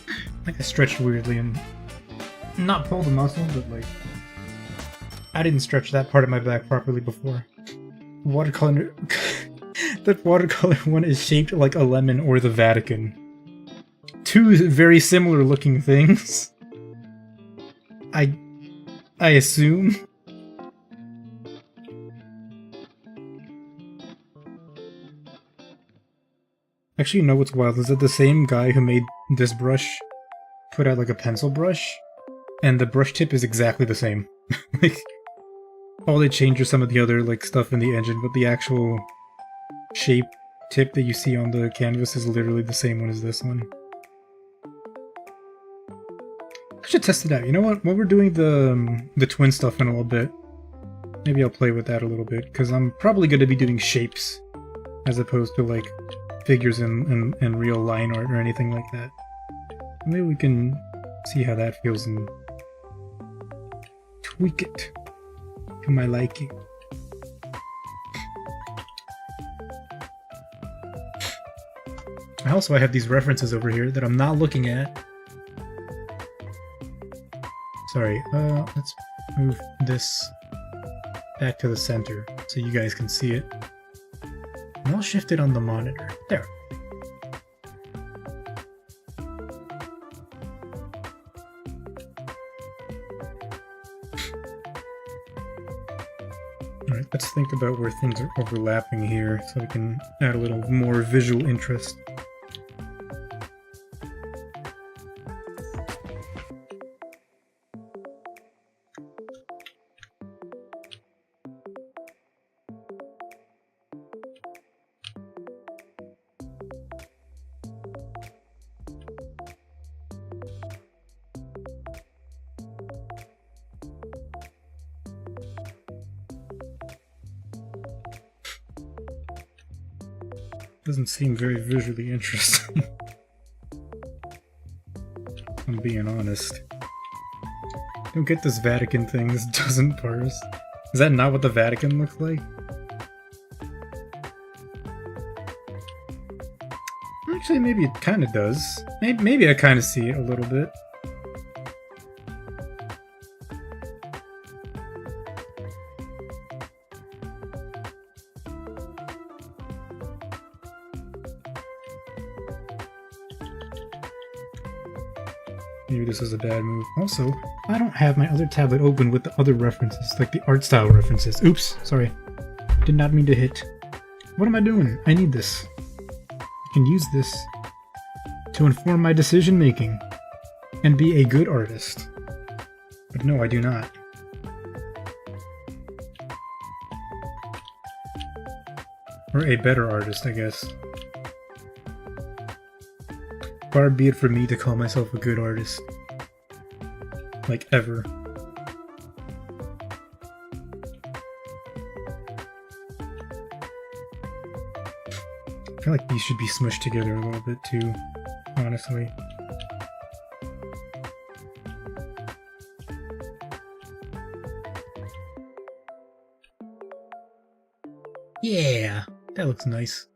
I think I stretched weirdly and not pulled a muscle, but like I didn't stretch that part of my back properly before. Watercolor. That watercolor one is shaped like a lemon or the Vatican. Two very similar looking things. I assume. Actually, you know what's wild is that the same guy who made this brush put out like a pencil brush, and the brush tip is exactly the same. Like, all they changed are some of the other like stuff in the engine, but the actual shape tip that you see on the canvas is literally the same one as this one. I should test it out. You know what? While we're doing the twin stuff in a little bit, maybe I'll play with that a little bit, because I'm probably going to be doing shapes as opposed to like figures in real line art or anything like that. Maybe we can see how that feels and tweak it to my liking. Also, I have these references over here that I'm not looking at. Sorry, let's move this back to the center so you guys can see it. And I'll shift it on the monitor. There. Alright, let's think about where things are overlapping here so we can add a little more visual interest. Doesn't seem very visually interesting. I'm being honest. Don't get this Vatican thing, this doesn't parse. Is that not what the Vatican looks like? Actually, maybe it kind of does. Maybe I kind of see it a little bit. Maybe this is a bad move. Also, I don't have my other tablet open with the other references, like the art style references. Oops, sorry. Did not mean to hit. What am I doing? I need this. I can use this to inform my decision making and be a good artist. But no, I do not. Or a better artist, I guess. Far be it for me to call myself a good artist. Like, ever. I feel like these should be smushed together a little bit too, honestly. Yeah, that looks nice.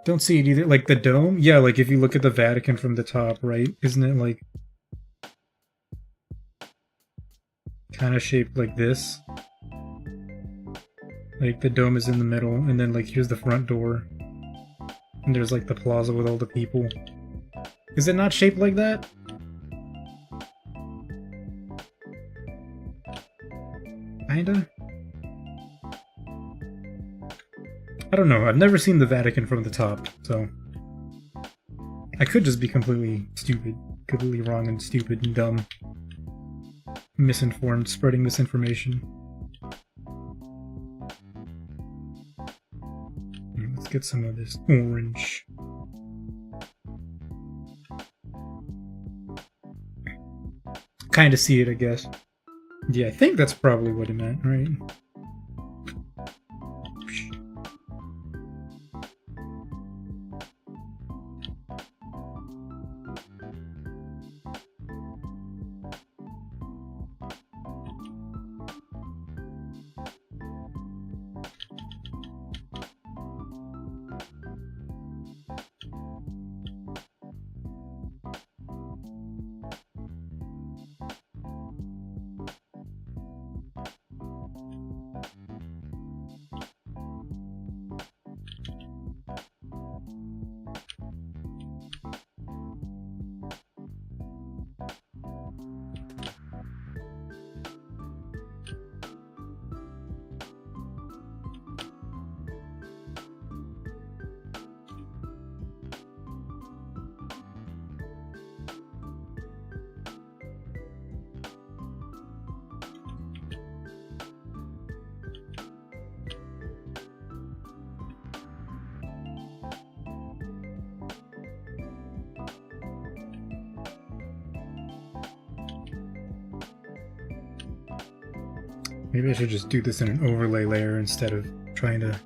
Don't see it either. Like the dome? Yeah, like if you look at the Vatican from the top, right? Isn't it like kind of shaped like this? Like the dome is in the middle, and then like here's the front door. And there's like the plaza with all the people. Is it not shaped like that? Kinda? I don't know, I've never seen the Vatican from the top, so... I could just be completely stupid. Completely wrong and stupid and dumb. Misinformed, spreading misinformation. Let's get some of this orange. Kinda see it, I guess. Yeah, I think that's probably what it meant, right? Maybe I should just do this in an overlay layer instead of trying to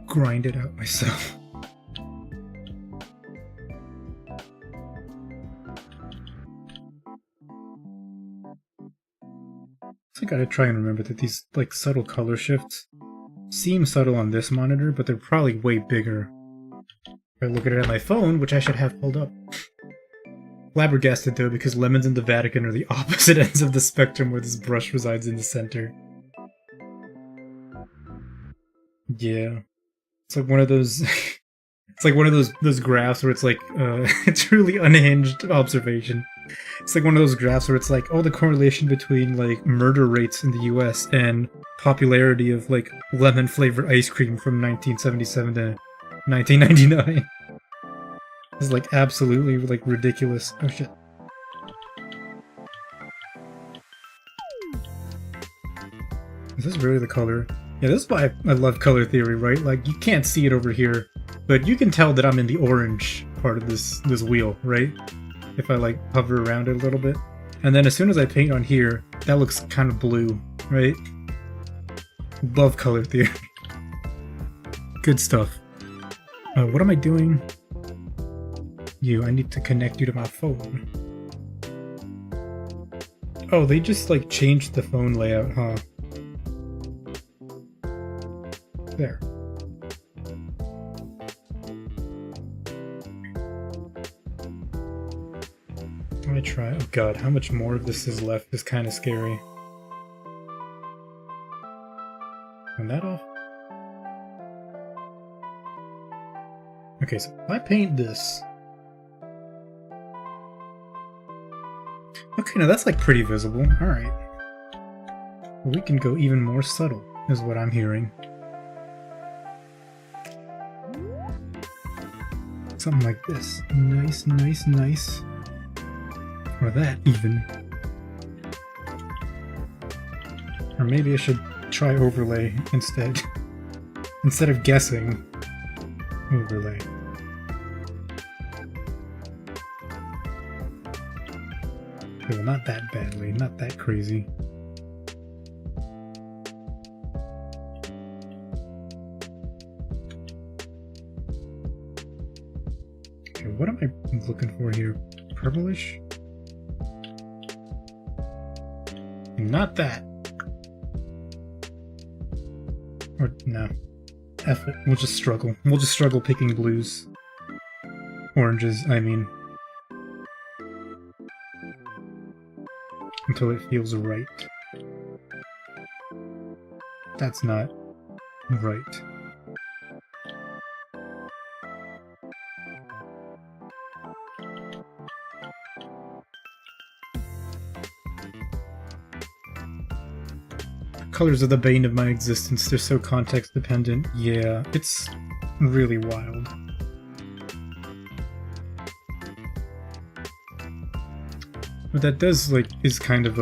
grind it out myself. So I gotta try and remember that these like subtle color shifts seem subtle on this monitor, but they're probably way bigger if I look at it on my phone, which I should have pulled up. Flabbergasted though, because lemons and the Vatican are the opposite ends of the spectrum where this brush resides in the center. Yeah. It's like one of those it's like one of those graphs where it's like a truly unhinged observation. It's like one of those graphs where it's like, oh, the correlation between like murder rates in the US and popularity of like lemon flavored ice cream from 1977 to 1999. It's like absolutely like ridiculous. Oh shit. Is this really the color? Yeah, this is why I love color theory, right? Like you can't see it over here, but you can tell that I'm in the orange part of this wheel, right? If I like hover around it a little bit. And then as soon as I paint on here, that looks kind of blue, right? Love color theory. Good stuff. What am I doing? You, I need to connect you to my phone. Oh, they just like changed the phone layout, huh? There. Let me try. Oh god, how much more of this is left is kind of scary. Turn that off. Okay, so if I paint this... Okay, now that's like pretty visible. Alright. Well, we can go even more subtle, is what I'm hearing. Something like this. Nice, nice, nice. Or that, even. Or maybe I should try overlay instead. Instead of guessing. Overlay. Well, not that badly, not that crazy. Okay, what am I looking for here? Purplish? Not that. Or, no. F it. We'll just struggle. We'll just struggle picking blues. Oranges, I mean. Until it feels right. That's not right. Colors are the bane of my existence. They're so context dependent. Yeah, it's really wild. What that does, like, is kind of,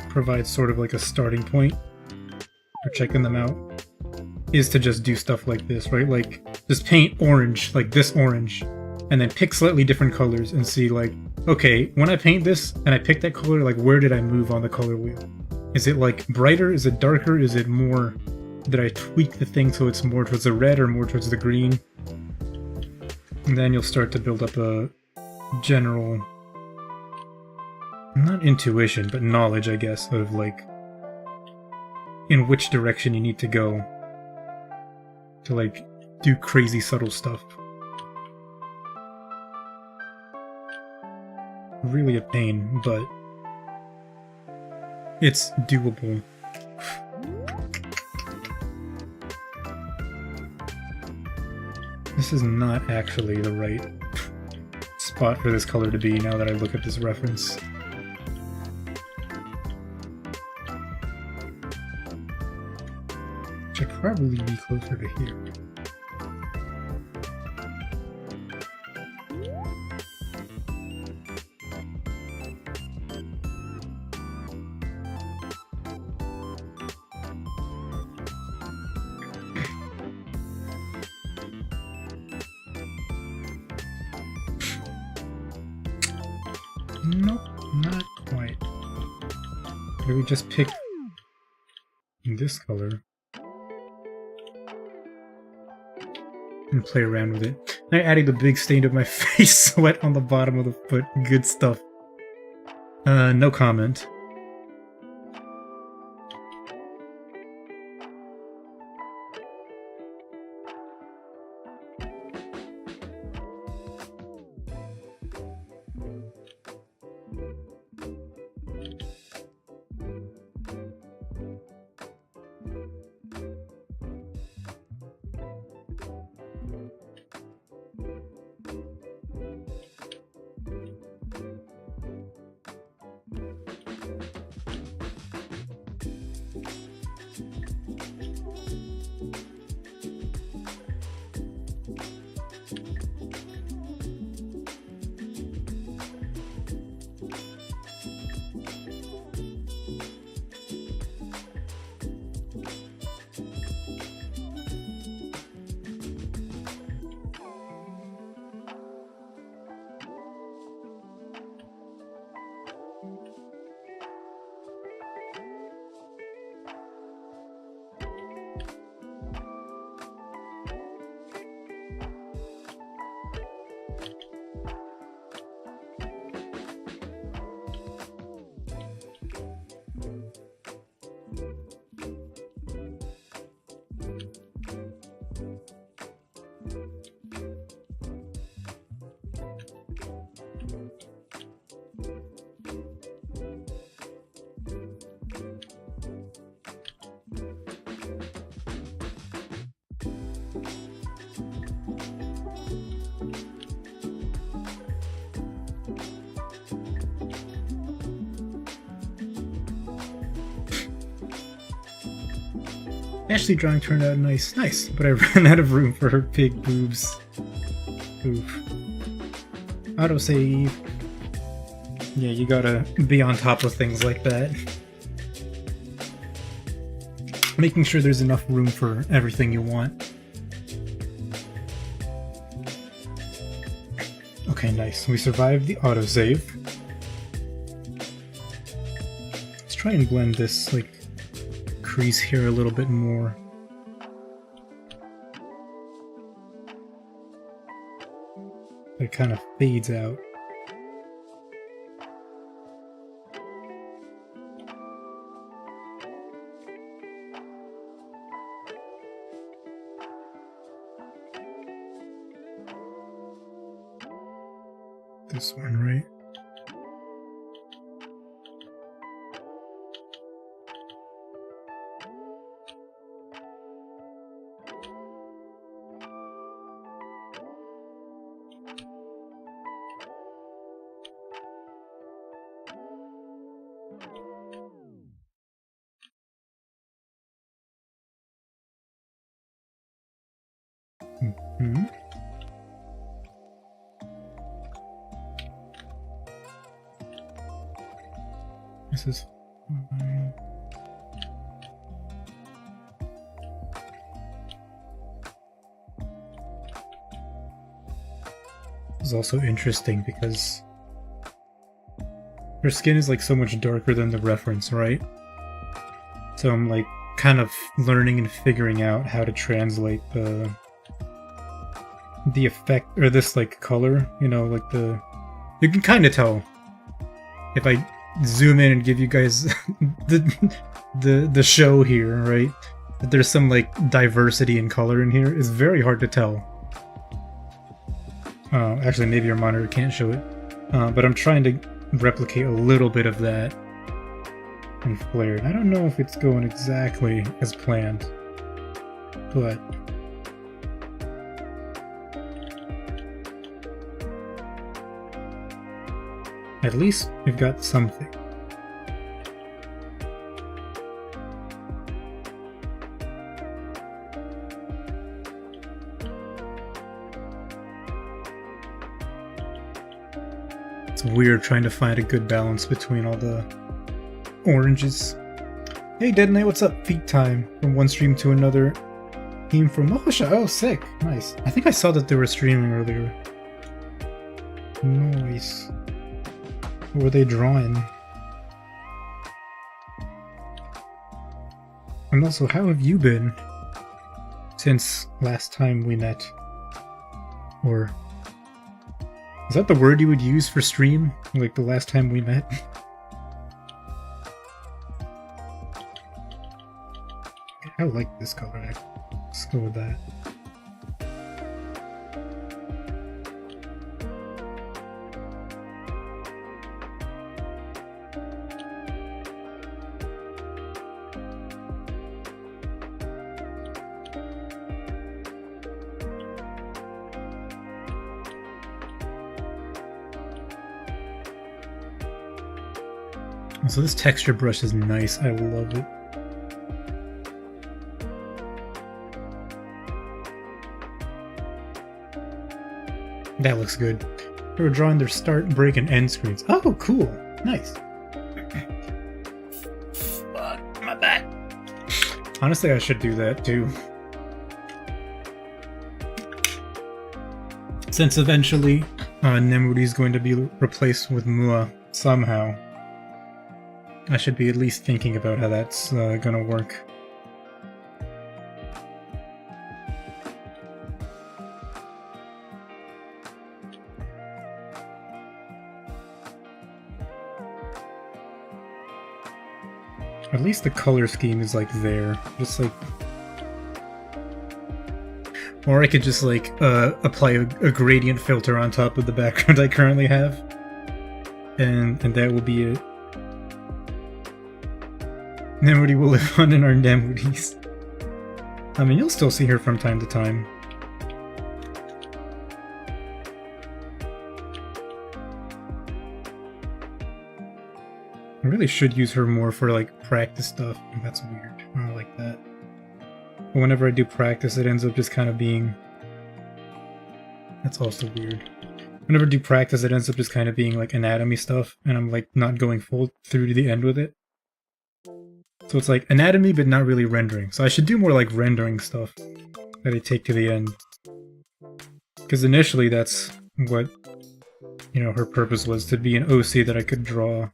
provides sort of like a starting point for checking them out, is to just do stuff like this, right? Like, just paint orange, like this orange, and then pick slightly different colors and see, like, okay, when I paint this and I pick that color, like, where did I move on the color wheel? Is it, like, brighter? Is it darker? Is it more... Did I tweak the thing so it's more towards the red or more towards the green? And then you'll start to build up a general... not intuition, but knowledge, I guess, of, like, in which direction you need to go to, like, do crazy subtle stuff. Really a pain, but it's doable. This is not actually the right spot for this color to be now that I look at this reference. Should probably be closer to here. Nope, not quite. Maybe we just pick this color and play around with it. I added the big stain of my face sweat on the bottom of the foot. Good stuff. No comment. Ashley drawing turned out nice. Nice, but I ran out of room for her big boobs. Oof. Autosave. Yeah, you gotta be on top of things like that. Making sure there's enough room for everything you want. Okay, nice. We survived the autosave. Let's try and blend this, like, crease here a little bit more. It kind of fades out. This one, right? Mm-hmm. This is fine. This is also interesting because her skin is like so much darker than the reference, right? So I'm like kind of learning and figuring out how to translate the effect, or this like color, you know, like you can kind of tell if I zoom in and give you guys the show here, right? That there's some like diversity in color in here. It's very hard to tell. Actually, maybe your monitor can't show it, but I'm trying to replicate a little bit of that in Flare. I don't know if it's going exactly as planned, but at least we've got something. It's weird trying to find a good balance between all the oranges. Hey Dead Knight, what's up? Feet time. From one stream to another. Team from Mahosha. Oh, sick. Nice. I think I saw that they were streaming earlier. Nice. What were they drawing? And also, how have you been since last time we met? Or is that the word you would use for stream? Like the last time we met? I like this color. Let's go with that. So this texture brush is nice. I love it. That looks good. They were drawing their start, break, and end screens. Oh, cool. Nice. Fuck, my back. Honestly, I should do that too. Since eventually Nemuri is going to be replaced with Mua somehow, I should be at least thinking about how that's gonna work. At least the color scheme is like there, just like, or I could just like apply a gradient filter on top of the background I currently have, and that will be it. Nemuri will live on in our Nemuris. I mean, you'll still see her from time to time. I really should use her more for like practice stuff. That's weird. I don't like that. But whenever I do practice, it ends up just kind of being... That's also weird. Whenever I do practice, it ends up just kind of being like anatomy stuff, and I'm like not going full through to the end with it. So it's like anatomy, but not really rendering. So I should do more like rendering stuff that I take to the end. Because initially that's what, you know, her purpose was, to be an OC that I could draw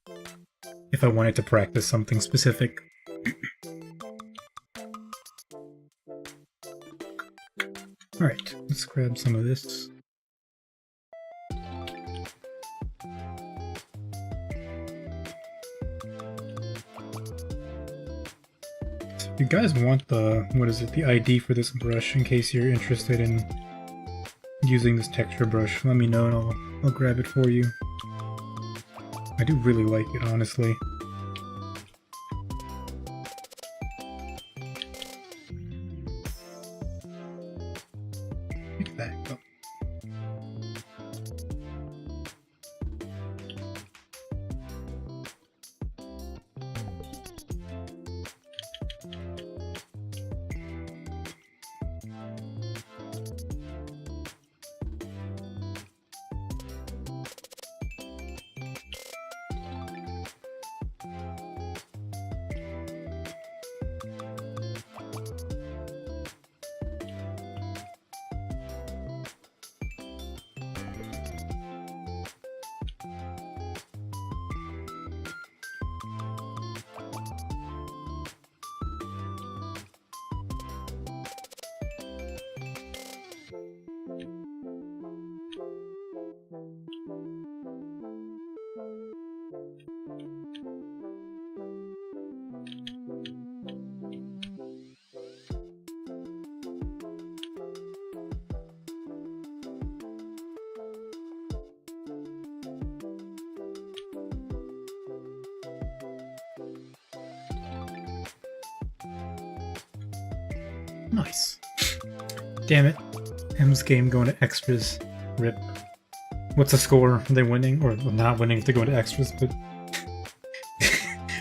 if I wanted to practice something specific. Alright, let's grab some of this. If you guys want the, what is it, the ID for this brush, in case you're interested in using this texture brush, let me know and I'll grab it for you. I do really like it, honestly. Pick that up. Nice. Damn it. M's game going to extras. Rip. What's the score? Are they winning? Or not winning if they're going to extras, but...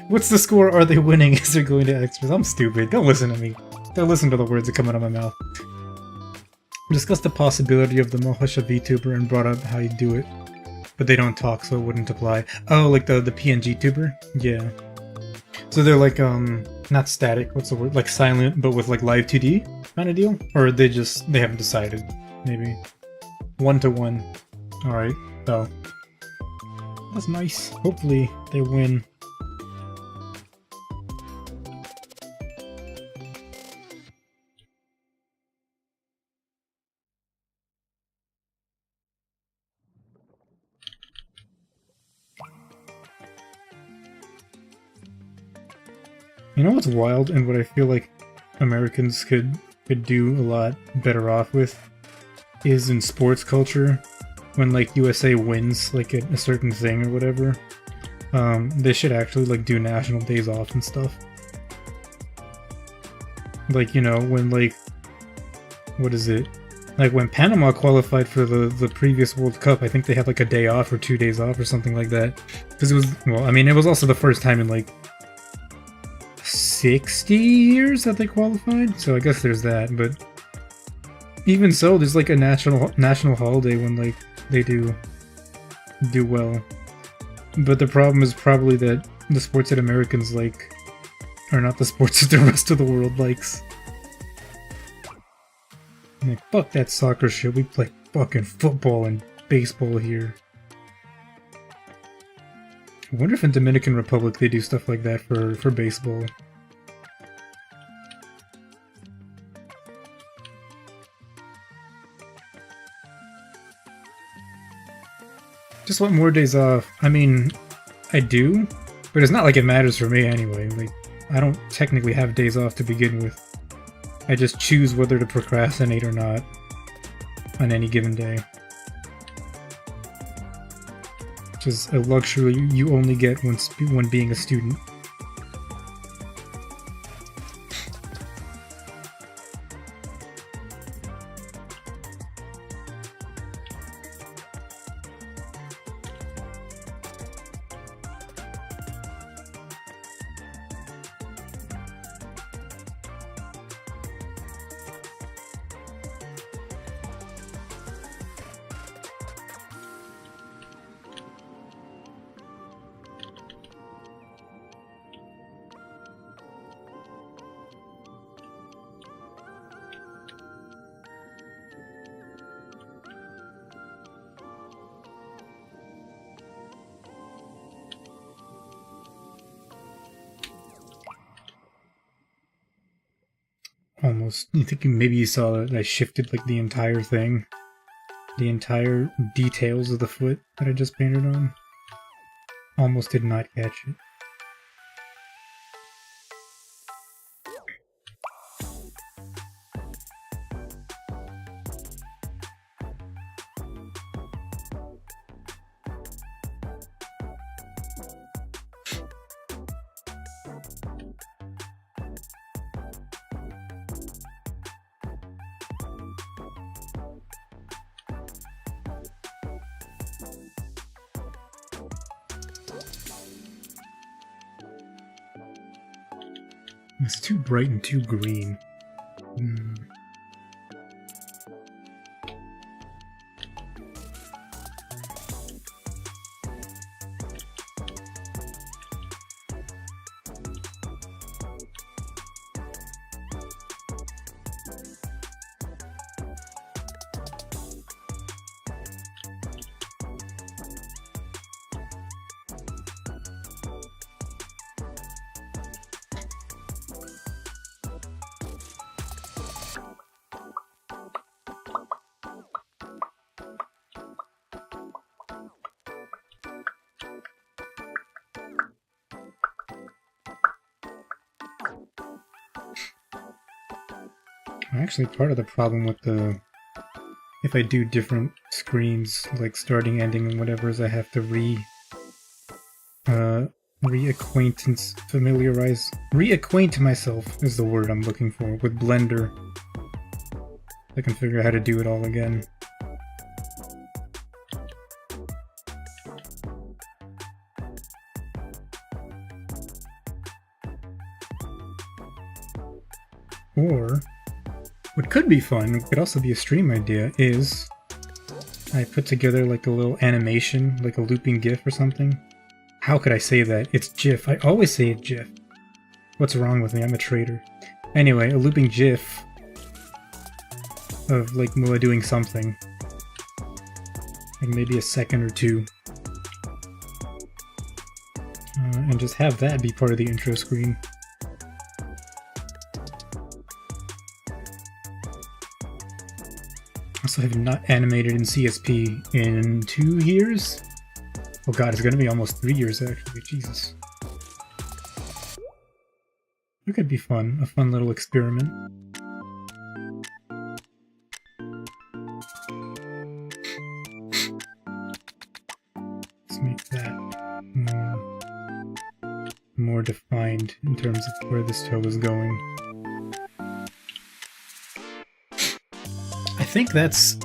What's the score? Are they winning as they're going to extras? I'm stupid. Don't listen to me. Don't listen to the words that come out of my mouth. Discussed the possibility of the Mohasha VTuber and brought up how you do it. But they don't talk, so it wouldn't apply. Oh, like the PNG tuber? Yeah. So they're like, not static, what's the word? Like silent, but with like live 2D kind of deal? Or they haven't decided, maybe. 1-to-1. Alright, so. That's nice. Hopefully they win. You know what's wild and what I feel like Americans could do a lot better off with is in sports culture, when like USA wins like a certain thing or whatever, they should actually like do national days off and stuff. Like, you know, when like, what is it? Like when Panama qualified for the previous World Cup, I think they had like a day off or 2 days off or something like that. Because it was, well, I mean, it was also the first time in like 60 years that they qualified, so I guess there's that. But even so, there's like a national holiday when like they do well. But the problem is probably that the sports that Americans like are not the sports that the rest of the world likes. Like, fuck that soccer shit, we play fucking football and baseball here. I wonder if in Dominican Republic they do stuff like that for baseball. Just want more days off. I mean, I do, but it's not like it matters for me anyway. Like, I don't technically have days off to begin with. I just choose whether to procrastinate or not on any given day. Which is a luxury you only get when being a student. almost. You think maybe you saw that I shifted like the entire thing? The entire details of the foot that I just painted on? Almost did not catch it. It's too bright and too green. Actually, part of the problem with if I do different screens, like starting, ending, and whatever, is I have to reacquaint myself is the word I'm looking for, with Blender. I can figure out how to do it all again. Or, what could be fun, it could also be a stream idea, is I put together like a little animation, like a looping GIF or something. How could I say that? It's GIF. I always say it GIF. What's wrong with me? I'm a traitor. Anyway, a looping GIF of like Moa doing something. Like maybe a second or two. And just have that be part of the intro screen. Also, have not animated in CSP in 2 years? Oh god, it's gonna be almost 3 years actually, Jesus. It could be fun, a fun little experiment. Let's make that more defined in terms of where this toe is going. I think that's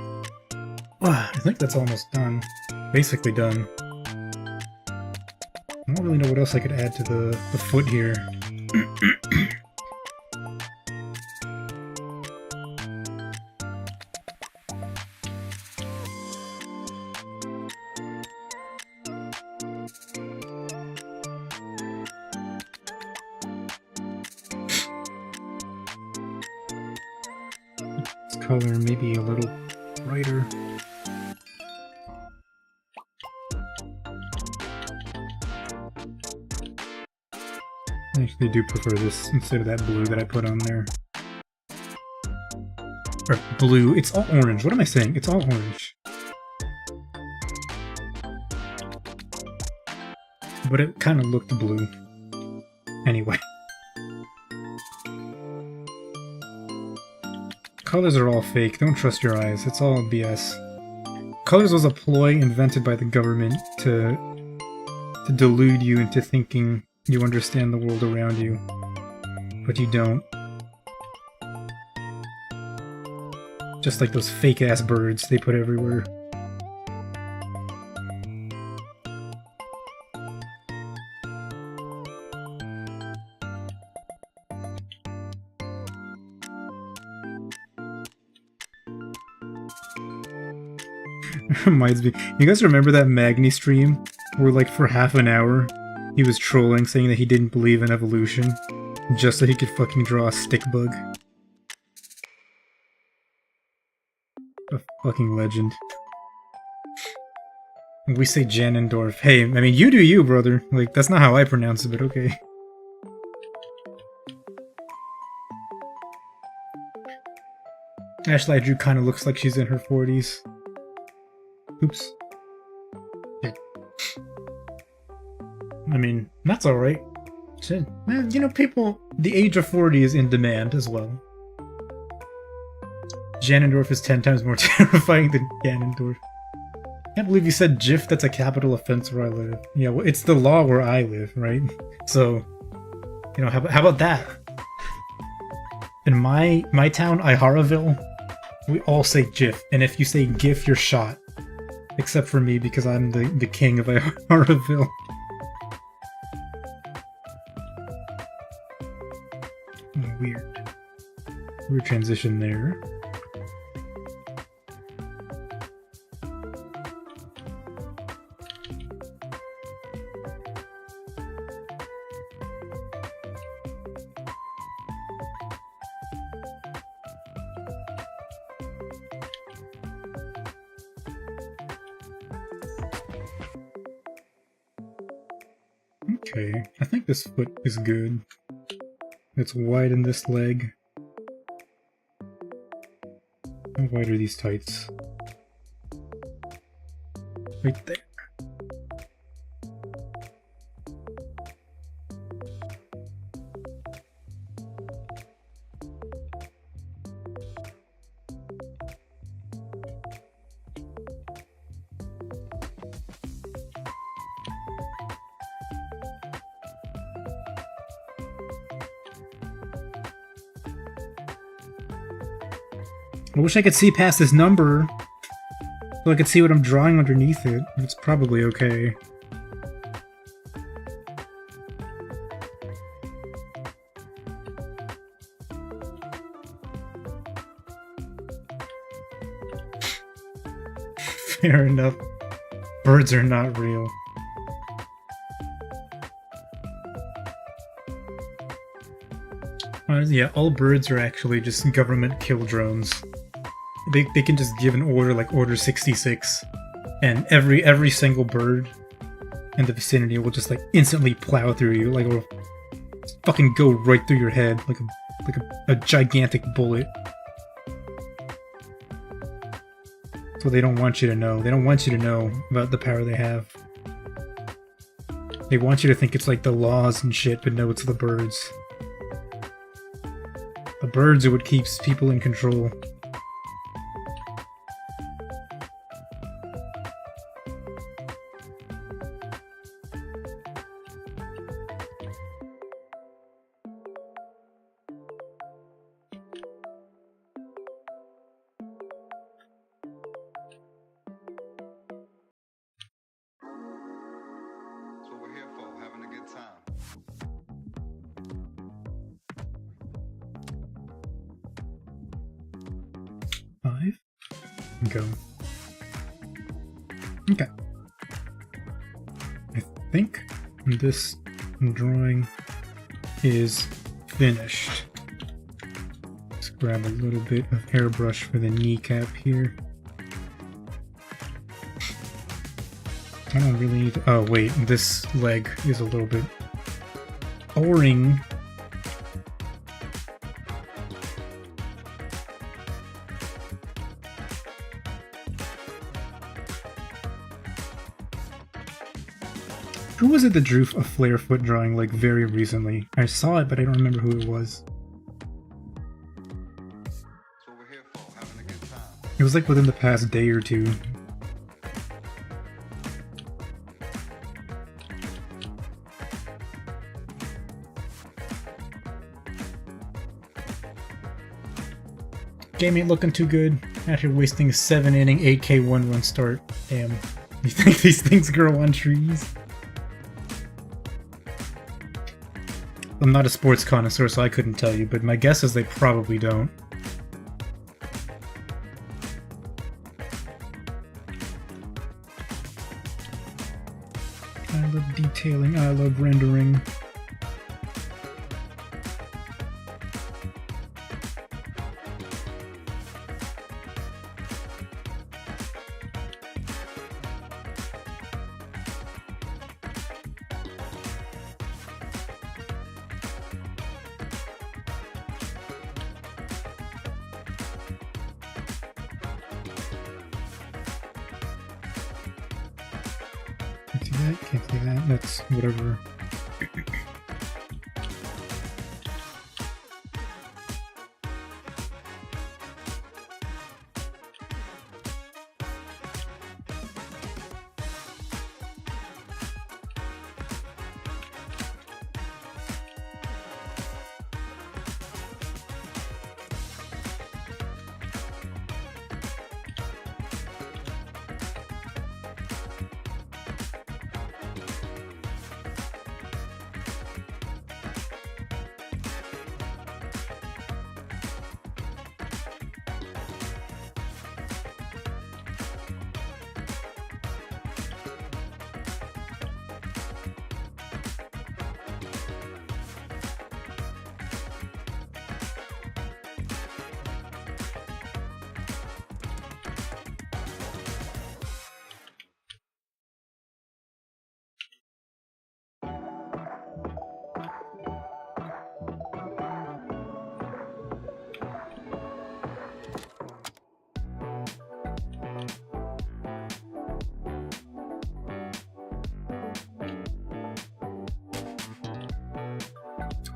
almost done. Basically done. I don't really know what else I could add to the foot here. Color maybe a little brighter. I actually do prefer this instead of that blue that I put on there. Or blue, it's all orange. What am I saying? It's all orange. But it kind of looked blue. Anyway. Colors are all fake, don't trust your eyes, it's all BS. Colors was a ploy invented by the government to delude you into thinking you understand the world around you, but you don't. Just like those fake-ass birds they put everywhere. Reminds me, you guys remember that Magni stream where like for half an hour he was trolling saying that he didn't believe in evolution just so he could fucking draw a stick bug? A fucking legend. We say Janendorf. Hey, I mean, you do you, brother. Like, that's not how I pronounce it, but okay. Ashley Drew kind of looks like she's in her 40s. Oops. Yeah. I mean, that's alright. Shit. You know, people, the age of 40 is in demand as well. Ganondorf is 10 times more terrifying than Ganondorf. Can't believe you said GIF, that's a capital offense where I live. Yeah, well, it's the law where I live, right? So, you know, how about that? In my town, Iharaville, we all say GIF, and if you say GIF, you're shot. Except for me, because I'm the king of Iharaville. Weird. Weird transition there. Okay, I think this foot is good. Let's widen this leg. How wide are these tights? Right there. I wish I could see past this number, so I could see what I'm drawing underneath it. It's probably okay. Fair enough. Birds are not real. Yeah, all birds are actually just government kill drones. They can just give an order like Order 66, and every single bird in the vicinity will just like instantly plow through you, like it'll fucking go right through your head like a gigantic bullet. So they don't want you to know. They don't want you to know about the power they have. They want you to think it's like the laws and shit, but no, it's the birds. The birds are what keeps people in control. That's what we're here for, having a good time. Five. Go. Okay. I think this drawing is finished. Let's grab a little bit of airbrush for the kneecap here. I don't really need to, oh wait, this leg is a little bit boring. Who was it that drew a flare foot drawing like very recently? I saw it, but I don't remember who it was. That's what we're here for, having a good time. It was like within the past day or two. Game ain't looking too good. After wasting a 7-inning 8K 1-run start. Damn. You think these things grow on trees? I'm not a sports connoisseur, so I couldn't tell you, but my guess is they probably don't. I love detailing, I love rendering. that, can't say that, that's whatever.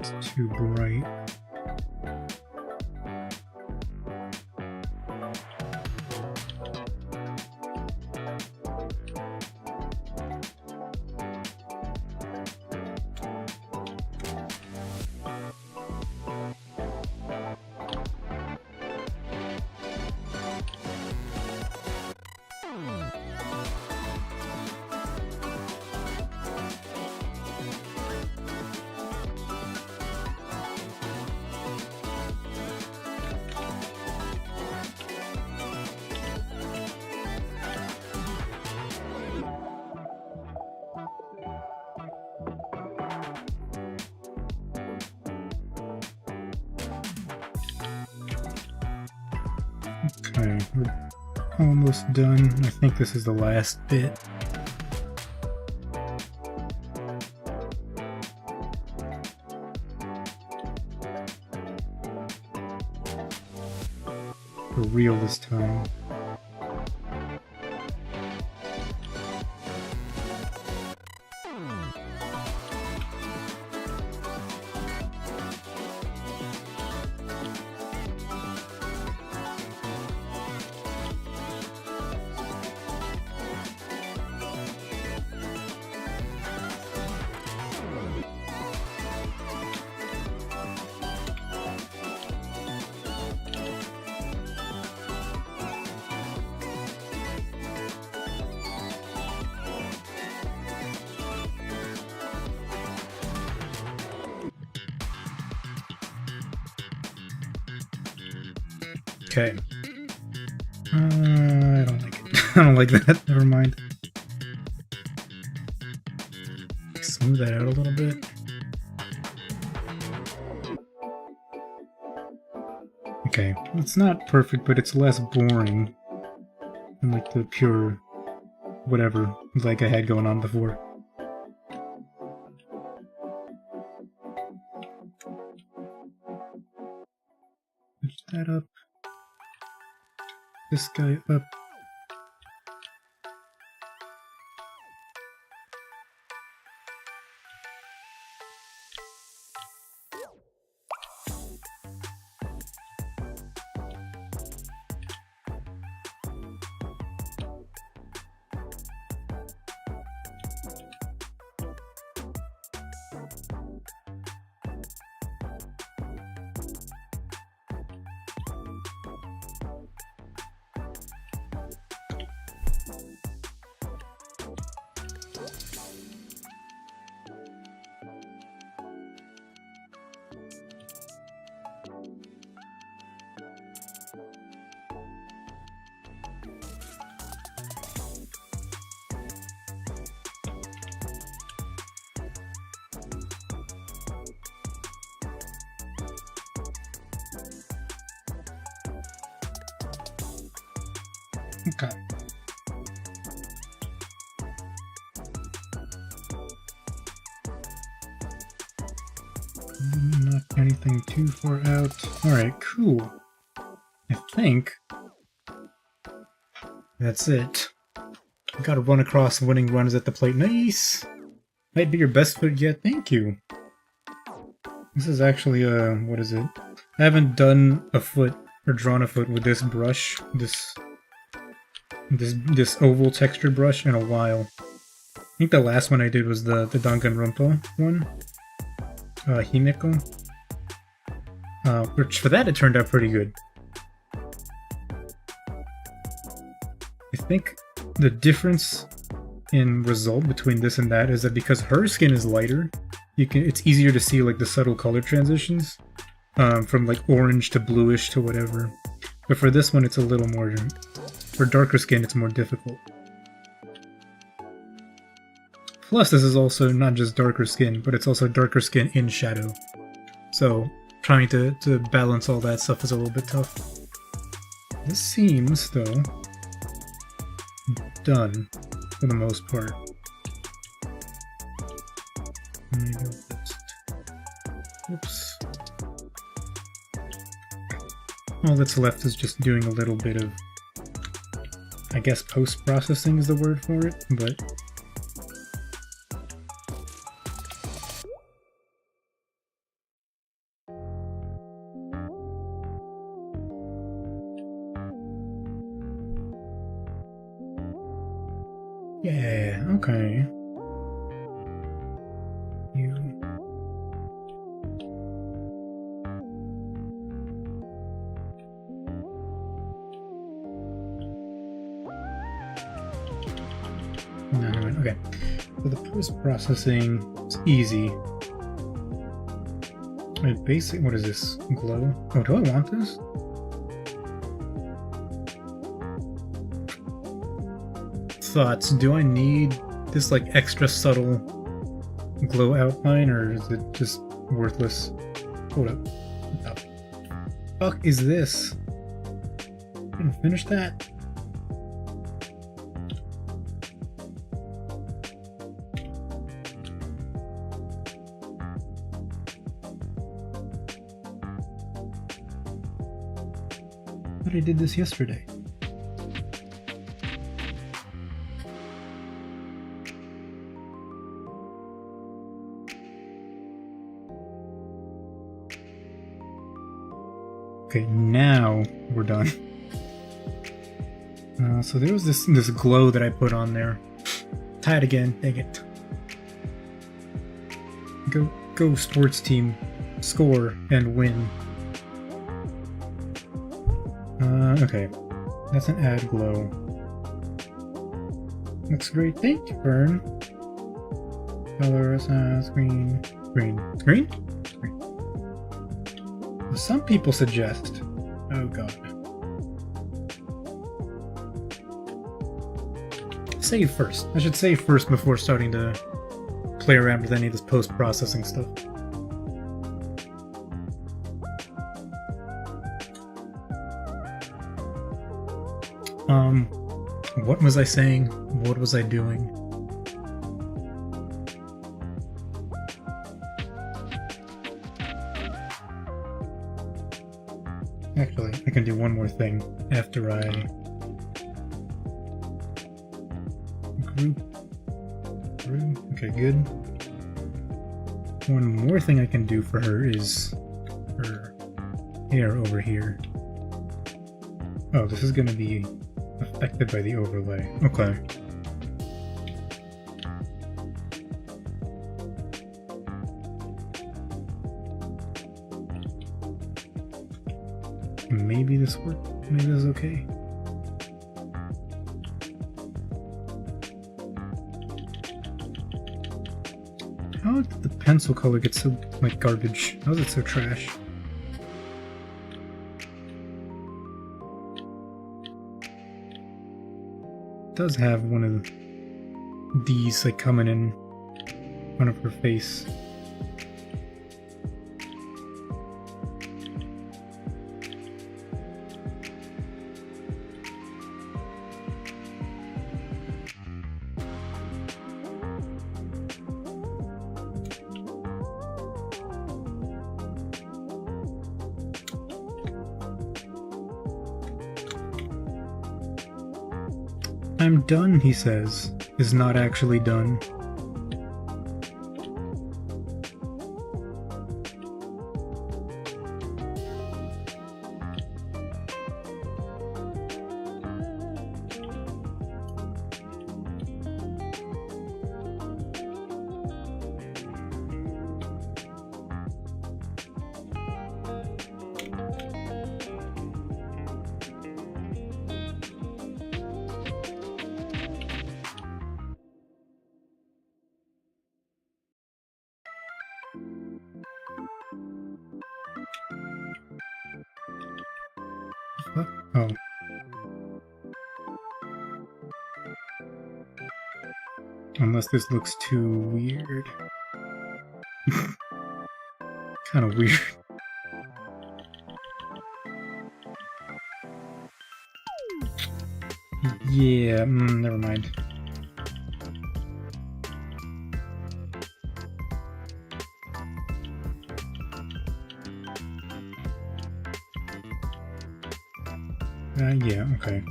It's too bright. Okay, we're almost done. I think this is the last bit. For real this time. Okay. I don't like it. I don't like that. Never mind. Smooth that out a little bit. Okay, it's not perfect, but it's less boring than like the pure whatever like I had going on before. Push that up. This guy up. Okay. Not anything too far out. Alright, cool. I think that's it. Gotta run across winning runs at the plate. Nice! Might be your best foot yet. Thank you. This is actually what is it? I haven't done a foot or drawn a foot with this brush, this oval texture brush in a while. I think the last one I did was the Danganronpa one, Himeko. Which for that it turned out pretty good. I think the difference in result between this and that is that because her skin is lighter, it's easier to see like the subtle color transitions from like orange to bluish to whatever. But for this one, it's a little more. For darker skin, it's more difficult. Plus, this is also not just darker skin, but it's also darker skin in shadow. So trying to balance all that stuff is a little bit tough. This seems, though, done for the most part. Maybe I'll just... Oops. All that's left is just doing a little bit of, I guess post-processing is the word for it, but... Yeah, okay. You... No, okay. So the post-processing is easy. And basic, what is this? Glow? Oh, do I want this? Thoughts, do I need this like extra subtle glow outline, or is it just worthless? Hold up. What the fuck is this? Didn't finish that? I thought I did this yesterday. Okay, now we're done. So there was this glow that I put on there. Tied again, dang it. Go sports team, score and win. Okay, that's an add glow. Looks great, thank you, Fern. Colors, screen. Screen? Some people suggest... Oh god. Save first. I should save first before starting to play around with any of this post-processing stuff. What was I saying? What was I doing? Actually, I can do one more thing after I group. Okay, good. One more thing I can do for her is her hair over here. Oh, this is gonna be affected by the overlay. Okay. Maybe this worked. Maybe this is okay. How did the pencil color get so, like, garbage? How is it so trash? It does have one of these, like, coming in front of her face. I'm done, he says, is not actually done. What? Oh. Unless this looks too weird. Kind of weird. Yeah, never mind. Yeah, okay.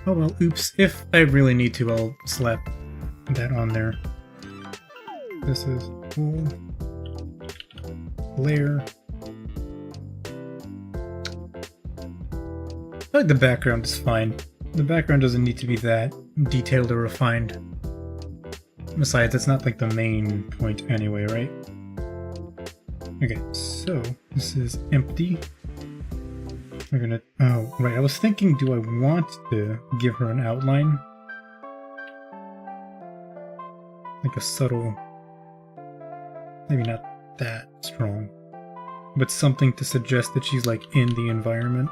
Oh well, oops. If I really need to, I'll slap that on there. This is full layer. I like the background is fine. The background doesn't need to be that detailed or refined. Besides, it's not like the main point anyway, right? Okay, so this is empty. We're gonna... Oh, right, I was thinking, do I want to give her an outline? Like a subtle... Maybe not that strong. But something to suggest that she's, like, in the environment.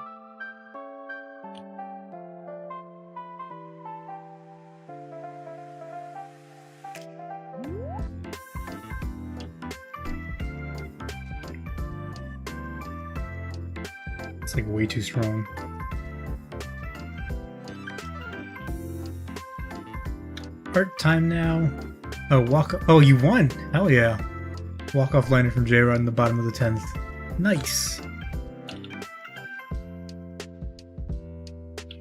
It's like way too strong. Art time now. Oh, oh, you won! Hell yeah. Walk-off liner from J-Rod in the bottom of the 10th. Nice!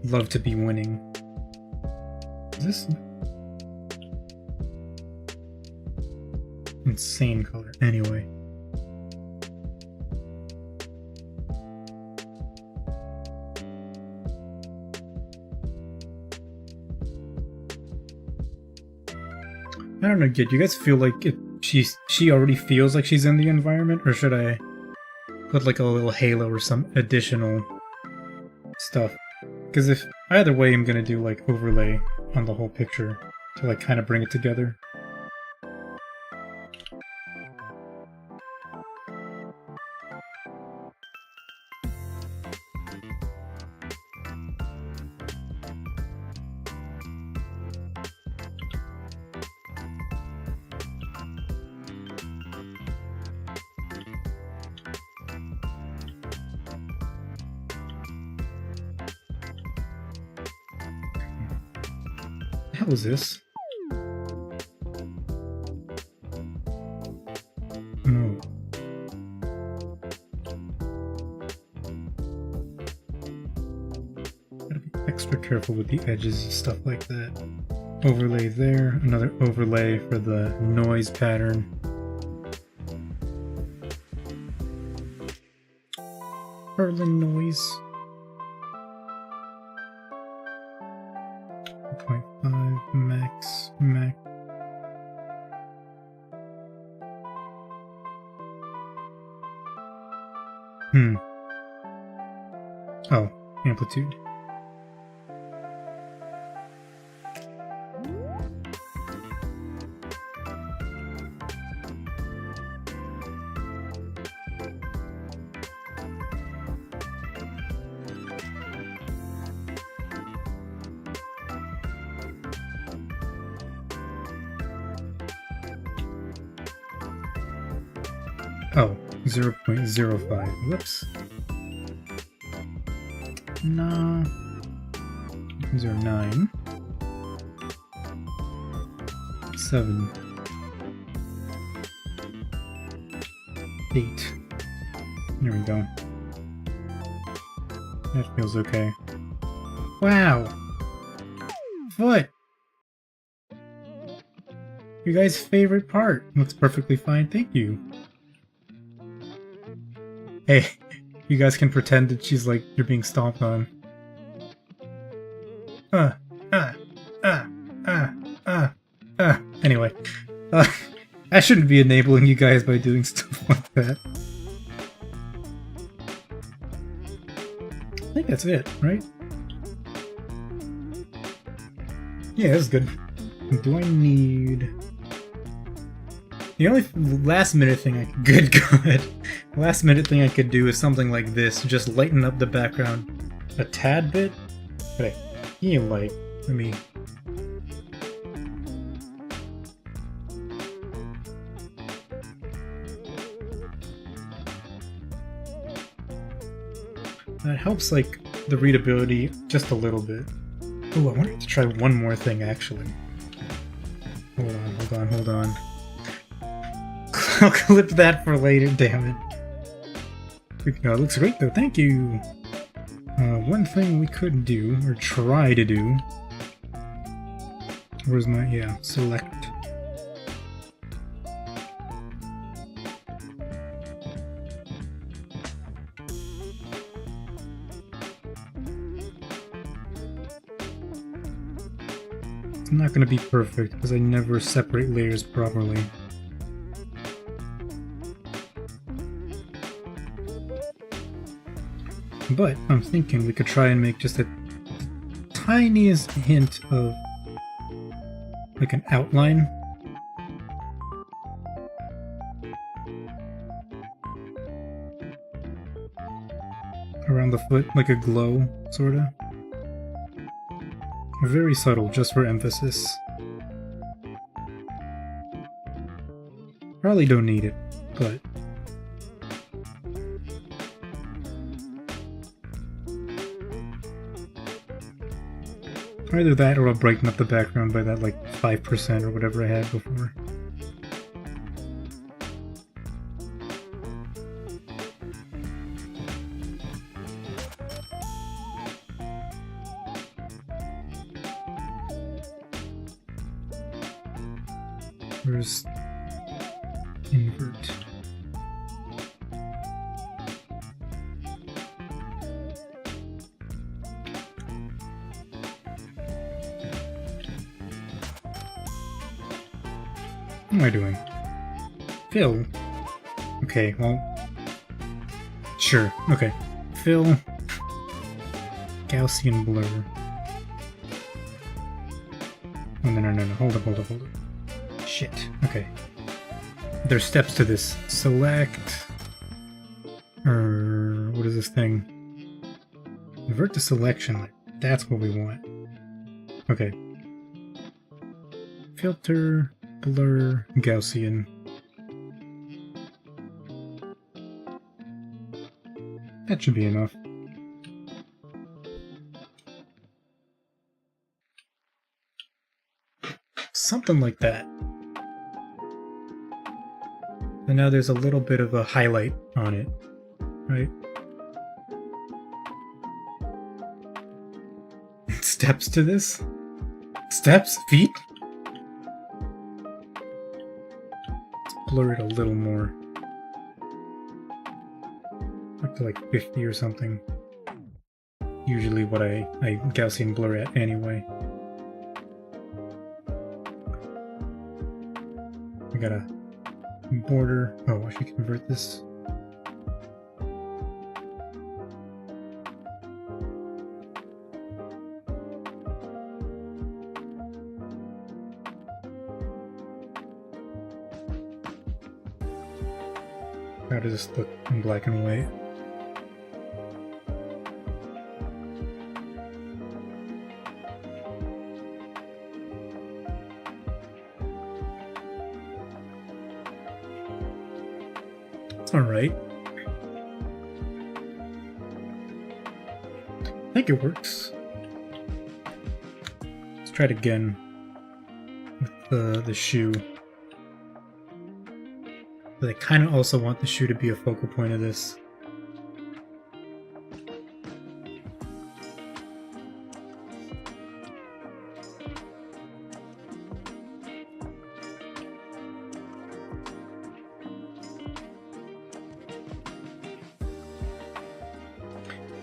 Love to be winning. Is this... insane color. Anyway. I don't know, do you guys feel like she already feels like she's in the environment, or should I put like a little halo or some additional stuff? Because if either way, I'm gonna do like overlay on the whole picture to like kind of bring it together. What was this? No. Gotta be extra careful with the edges and stuff like that. Overlay there, another overlay for the noise pattern. Hurling noise. 0.5 max. Oh, amplitude. Oh, 0.05. Whoops. Nah. 0.09. 7. 8. There we go. That feels okay. Wow! foot! You guys' favorite part. Looks perfectly fine, thank you. Hey, you guys can pretend that she's like, you're being stomped on. Anyway. I shouldn't be enabling you guys by doing stuff like that. I think that's it, right? Yeah, that's good. Do I need... The only last minute thing I could... Good. Last minute thing I could do is something like this. Just lighten up the background a tad bit. But I feel like... Let me... That helps, like, the readability just a little bit. Oh, I wanted to try one more thing, actually. Hold on. I'll clip that for later, damn it. It looks great, though, thank you! One thing we could do, or try to do... Where's my... yeah, select. It's not going to be perfect because I never separate layers properly. But I'm thinking we could try and make just a tiniest hint of like an outline. Around the foot, like a glow, sorta. Very subtle, just for emphasis. Probably don't need it, but... Either that or I'll brighten up the background by that like 5% or whatever I had before. Where's invert? What am I doing? Fill. Okay, well... Sure, okay. Fill. Gaussian blur. Oh, no, hold up. Shit, okay. There's steps to this. Select... what is this thing? Invert to selection, like, that's what we want. Okay. Filter... Blur, Gaussian. That should be enough. Something like that. And now there's a little bit of a highlight on it, right? Steps to this? Steps? Feet? Blur it a little more. Up to like 50 or something. Usually what I Gaussian blur at anyway. I got a border. Oh, I should convert this. How does this look in black and white? It's alright. I think it works. Let's try it again with the shoe. But I kind of also want the shoe to be a focal point of this.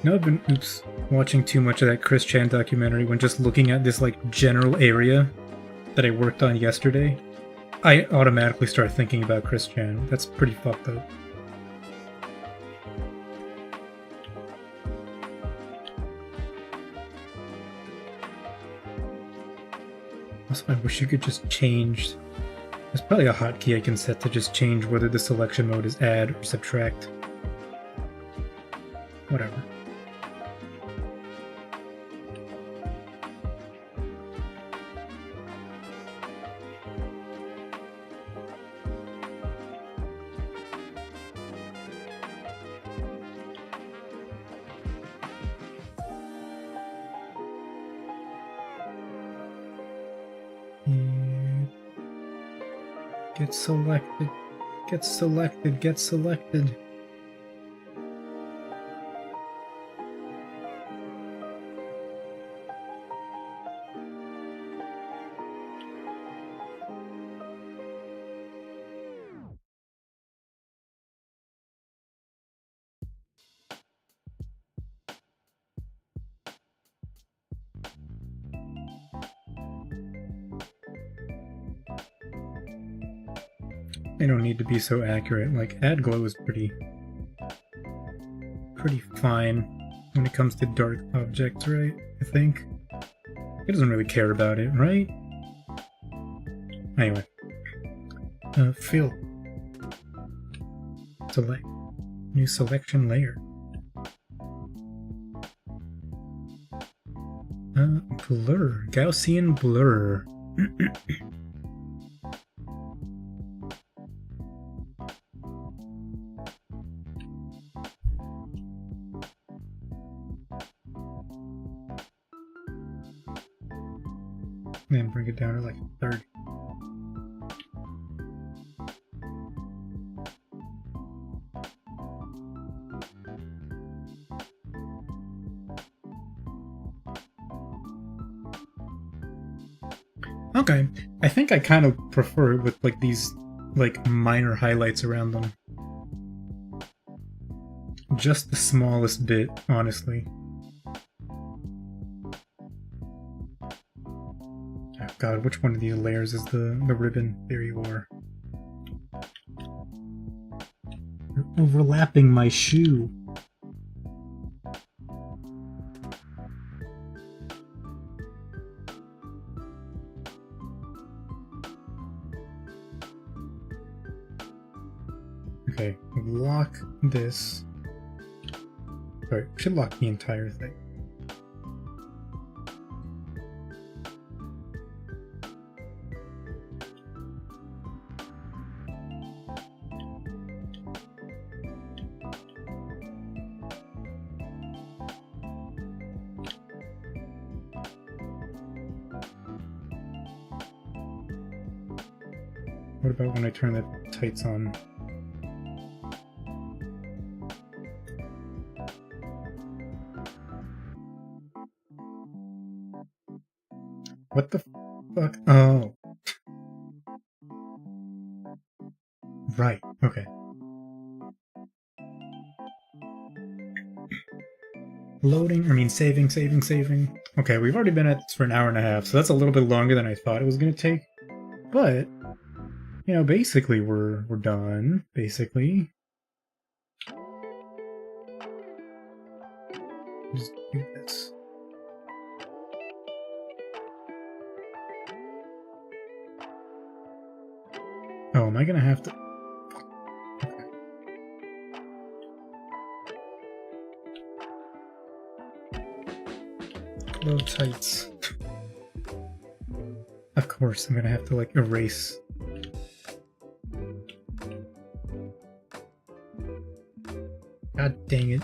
know, I've been watching too much of that Chris Chan documentary when just looking at this like general area that I worked on yesterday, I automatically start thinking about Chris Chan. That's pretty fucked up. Also, I wish you could just change. There's probably a hotkey I can set to just change whether the selection mode is add or subtract. Whatever. Get selected. Get selected. Get selected. They don't need to be so accurate. Like, add glow is pretty fine when it comes to dark objects, right? I think. It doesn't really care about it, right? Anyway. Fill. Select. New selection layer. Blur. Gaussian blur. And bring it down to like 30. Okay, I think I kind of prefer it with like these like minor highlights around them. Just the smallest bit, honestly. Oh god, which one of these layers is the ribbon? There you are. You're overlapping my shoe. Okay, lock this. Sorry, we should lock the entire thing. What about when I turn the tights on? What the fuck? Oh. Right, okay. Loading, I mean saving. Okay, we've already been at this for an hour and a half, so that's a little bit longer than I thought it was going to take. But, you know, basically we're done, basically. Just do this. Oh, am I gonna have to... Okay. Low tights. Of course, I'm gonna have to, like, erase. God dang it.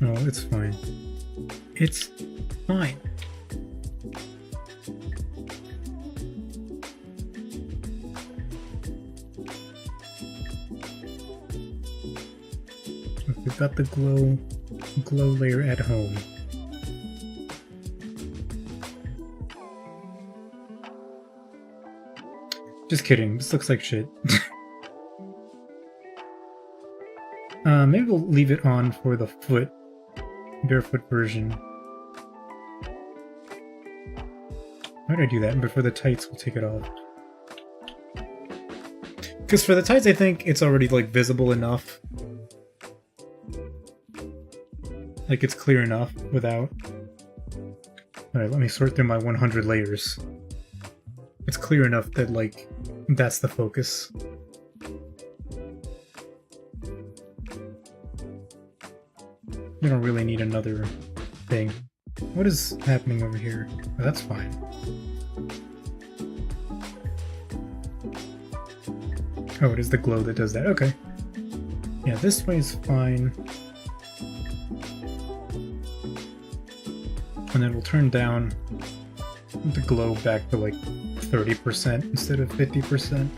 No, it's fine. It's fine. We've got the glow layer at home. Just kidding, this looks like shit. Maybe we'll leave it on for the barefoot version. Why did I do that? But for the tights, we'll take it off. Because for the tights, I think it's already, like, visible enough. Like, it's clear enough without... Alright, let me sort through my 100 layers. It's clear enough that, like, that's the focus. You don't really need another thing. What is happening over here? Oh, that's fine. Oh, it is the glow that does that. Okay. Yeah, this way is fine. And then we'll turn down the glow back to like 30% instead of 50%.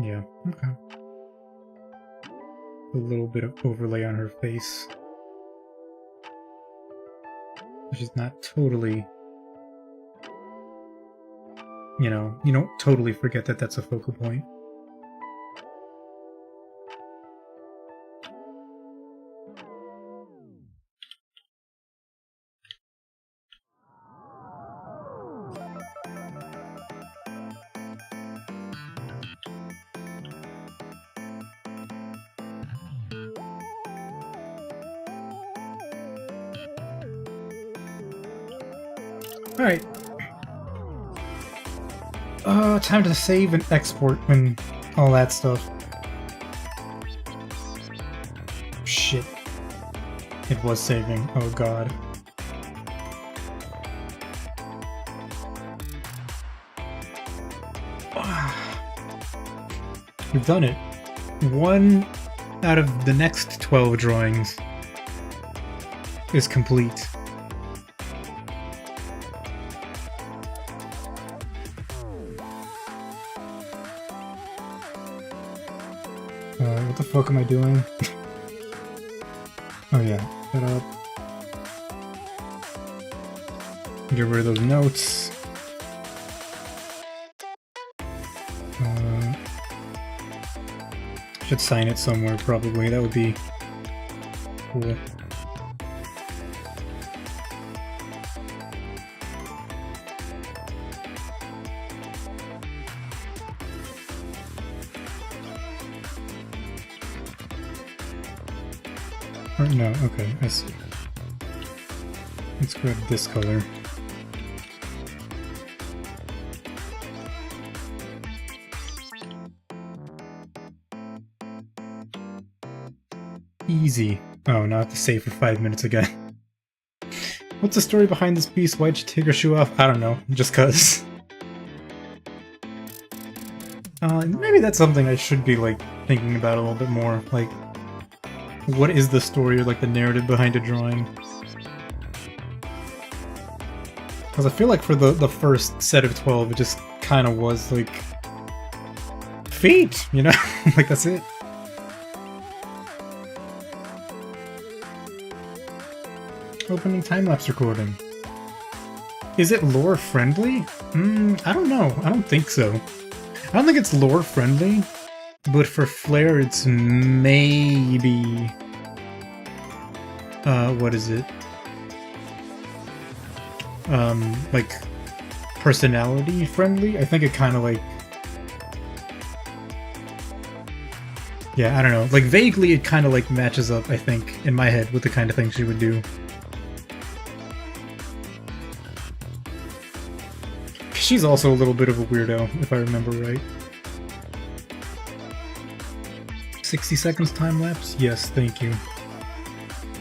Yeah, okay. A little bit of overlay on her face. She's not totally... You know, you don't totally forget that that's a focal point. Alright. Time to save and export and all that stuff. Shit. It was saving. Oh god. We've done it. 1 out of the next 12 drawings is complete. What the fuck am I doing? Oh yeah, shut up. Get rid of those notes. Should sign it somewhere probably, that would be cool. Or no, okay, I see. Let's grab this color. Easy. Oh, now I have to save for 5 minutes again. What's the story behind this piece? Why'd you take her shoe off? I don't know, just cuz. Maybe that's something I should be, like, thinking about a little bit more. Like, what is the story or, like, the narrative behind a drawing? Because I feel like for the first set of 12, it just kind of was, like, feet, you know? Like, that's it. Opening time-lapse recording. Is it lore-friendly? I don't know. I don't think so. I don't think it's lore-friendly, but for Flare it's maybe... what is it? Like, personality-friendly? I think it kind of, like... Yeah, I don't know. Like, vaguely it kind of, like, matches up, I think, in my head with the kind of thing she would do. She's also a little bit of a weirdo, if I remember right. 60 seconds time lapse? Yes, thank you.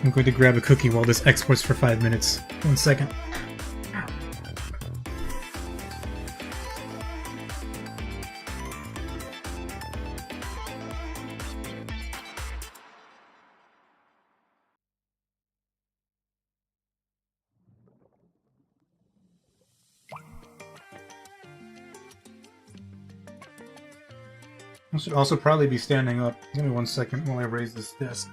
I'm going to grab a cookie while this exports for 5 minutes. 1 second. I should also probably be standing up. Give me 1 second while I raise this desk.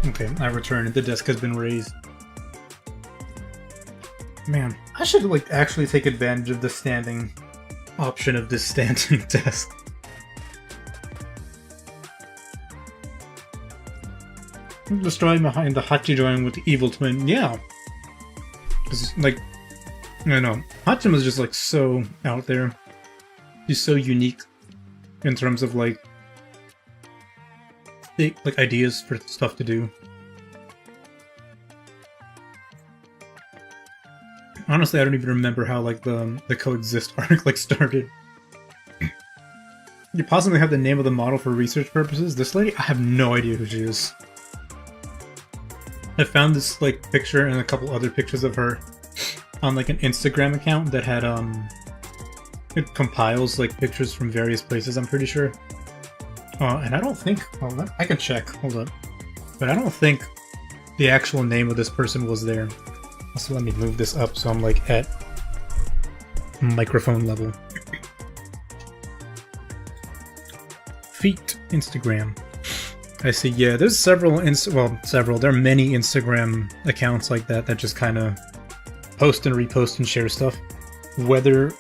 Okay, I returned. The desk has been raised. Man, I should like actually take advantage of the standing option of this standing desk. I'm just drawing behind the Hachi drawing with the evil twin. Yeah. Cause like, I don't know, Hachim is just like so out there. He's so unique in terms of like ideas for stuff to do. Honestly, I don't even remember how like the coexist arc like started. You possibly have the name of the model for research purposes? This lady? I have no idea who she is. I found this like picture and a couple other pictures of her on like an Instagram account that had it compiles like pictures from various places, I'm pretty sure. And I don't think, well, I can check, hold up. But I don't think the actual name of this person was there. So let me move this up so I'm like at microphone level. Feet, Instagram. I see, yeah, there's several, there are many Instagram accounts like that that just kind of post and repost and share stuff. Whether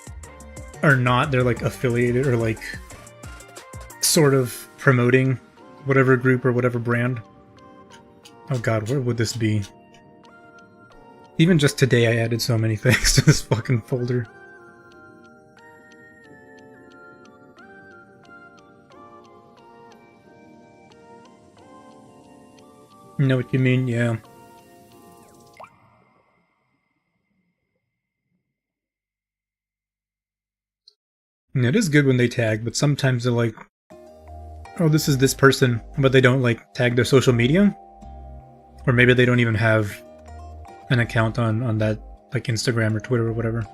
or not they're like affiliated or like sort of promoting whatever group or whatever brand. Oh god, where would this be? Even just today I added so many things to this fucking folder. You know what you mean? Yeah. And it is good when they tag, but sometimes they're like, oh, this is this person, but they don't like tag their social media? Or maybe they don't even have an account on that, like Instagram or Twitter or whatever.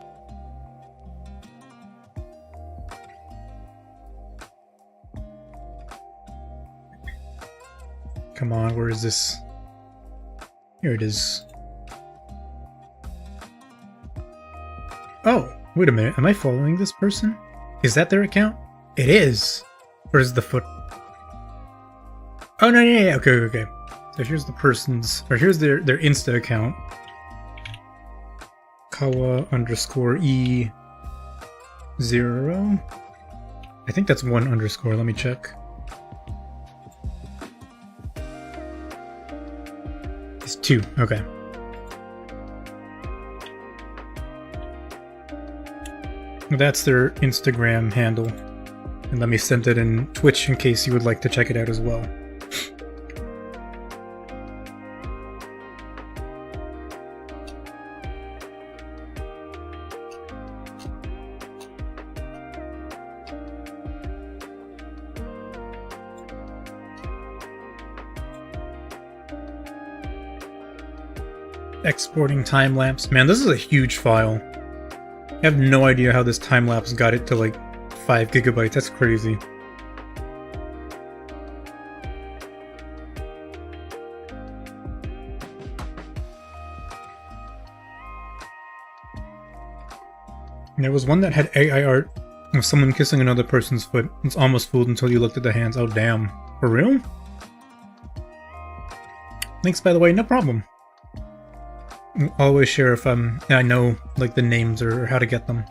Come on, where is this? Here it is. Oh, wait a minute, am I following this person? Is that their account? It is! Where's the foot? Oh, no, yeah, okay. So here's the person's, or here's their Insta account. Kawa_E0. I think that's 1 underscore, let me check. It's 2, okay. That's their Instagram handle. And let me send it in Twitch in case you would like to check it out as well. Exporting time-lapse. Man, this is a huge file. I have no idea how this time-lapse got it to like 5 gigabytes. That's crazy. And there was one that had AI art of someone kissing another person's foot. It's almost fooled until you looked at the hands. Oh damn. For real? Thanks, by the way, no problem. Always share if I know like the names or how to get them,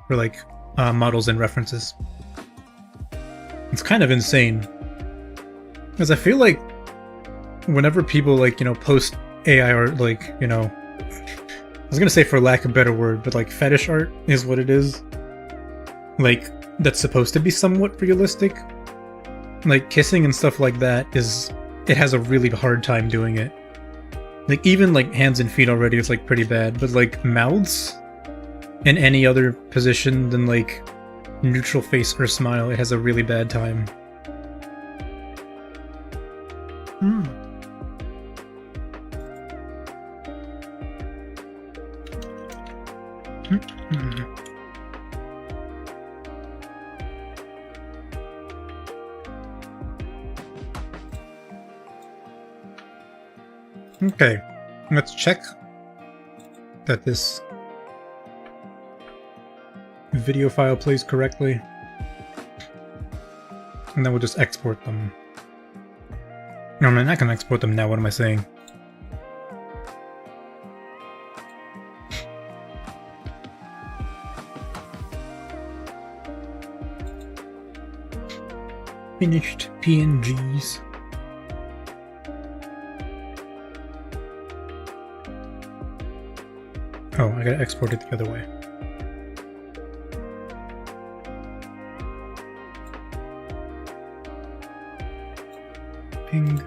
or like models and references. It's kind of insane because I feel like whenever people like post AI art, like was gonna say for lack of a better word, but like fetish art is what it is. Like, that's supposed to be somewhat realistic. Like, kissing and stuff like that it has a really hard time doing it. Like, even like hands and feet already is like pretty bad, but like mouths in any other position than like neutral face or smile, it has a really bad time. Okay, let's check that this video file plays correctly, and then we'll just export them. No, I'm not gonna export them now, what am I saying? Finished PNGs. Oh, I gotta export it the other way. Ping.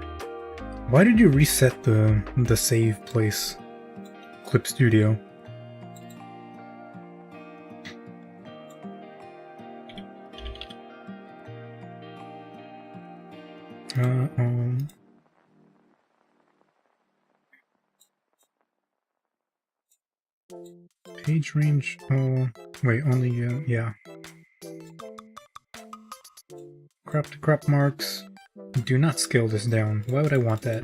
Why did you reset the save place? Clip Studio. Page range, oh, wait, only, yeah. Crop to crop marks. Do not scale this down. Why would I want that?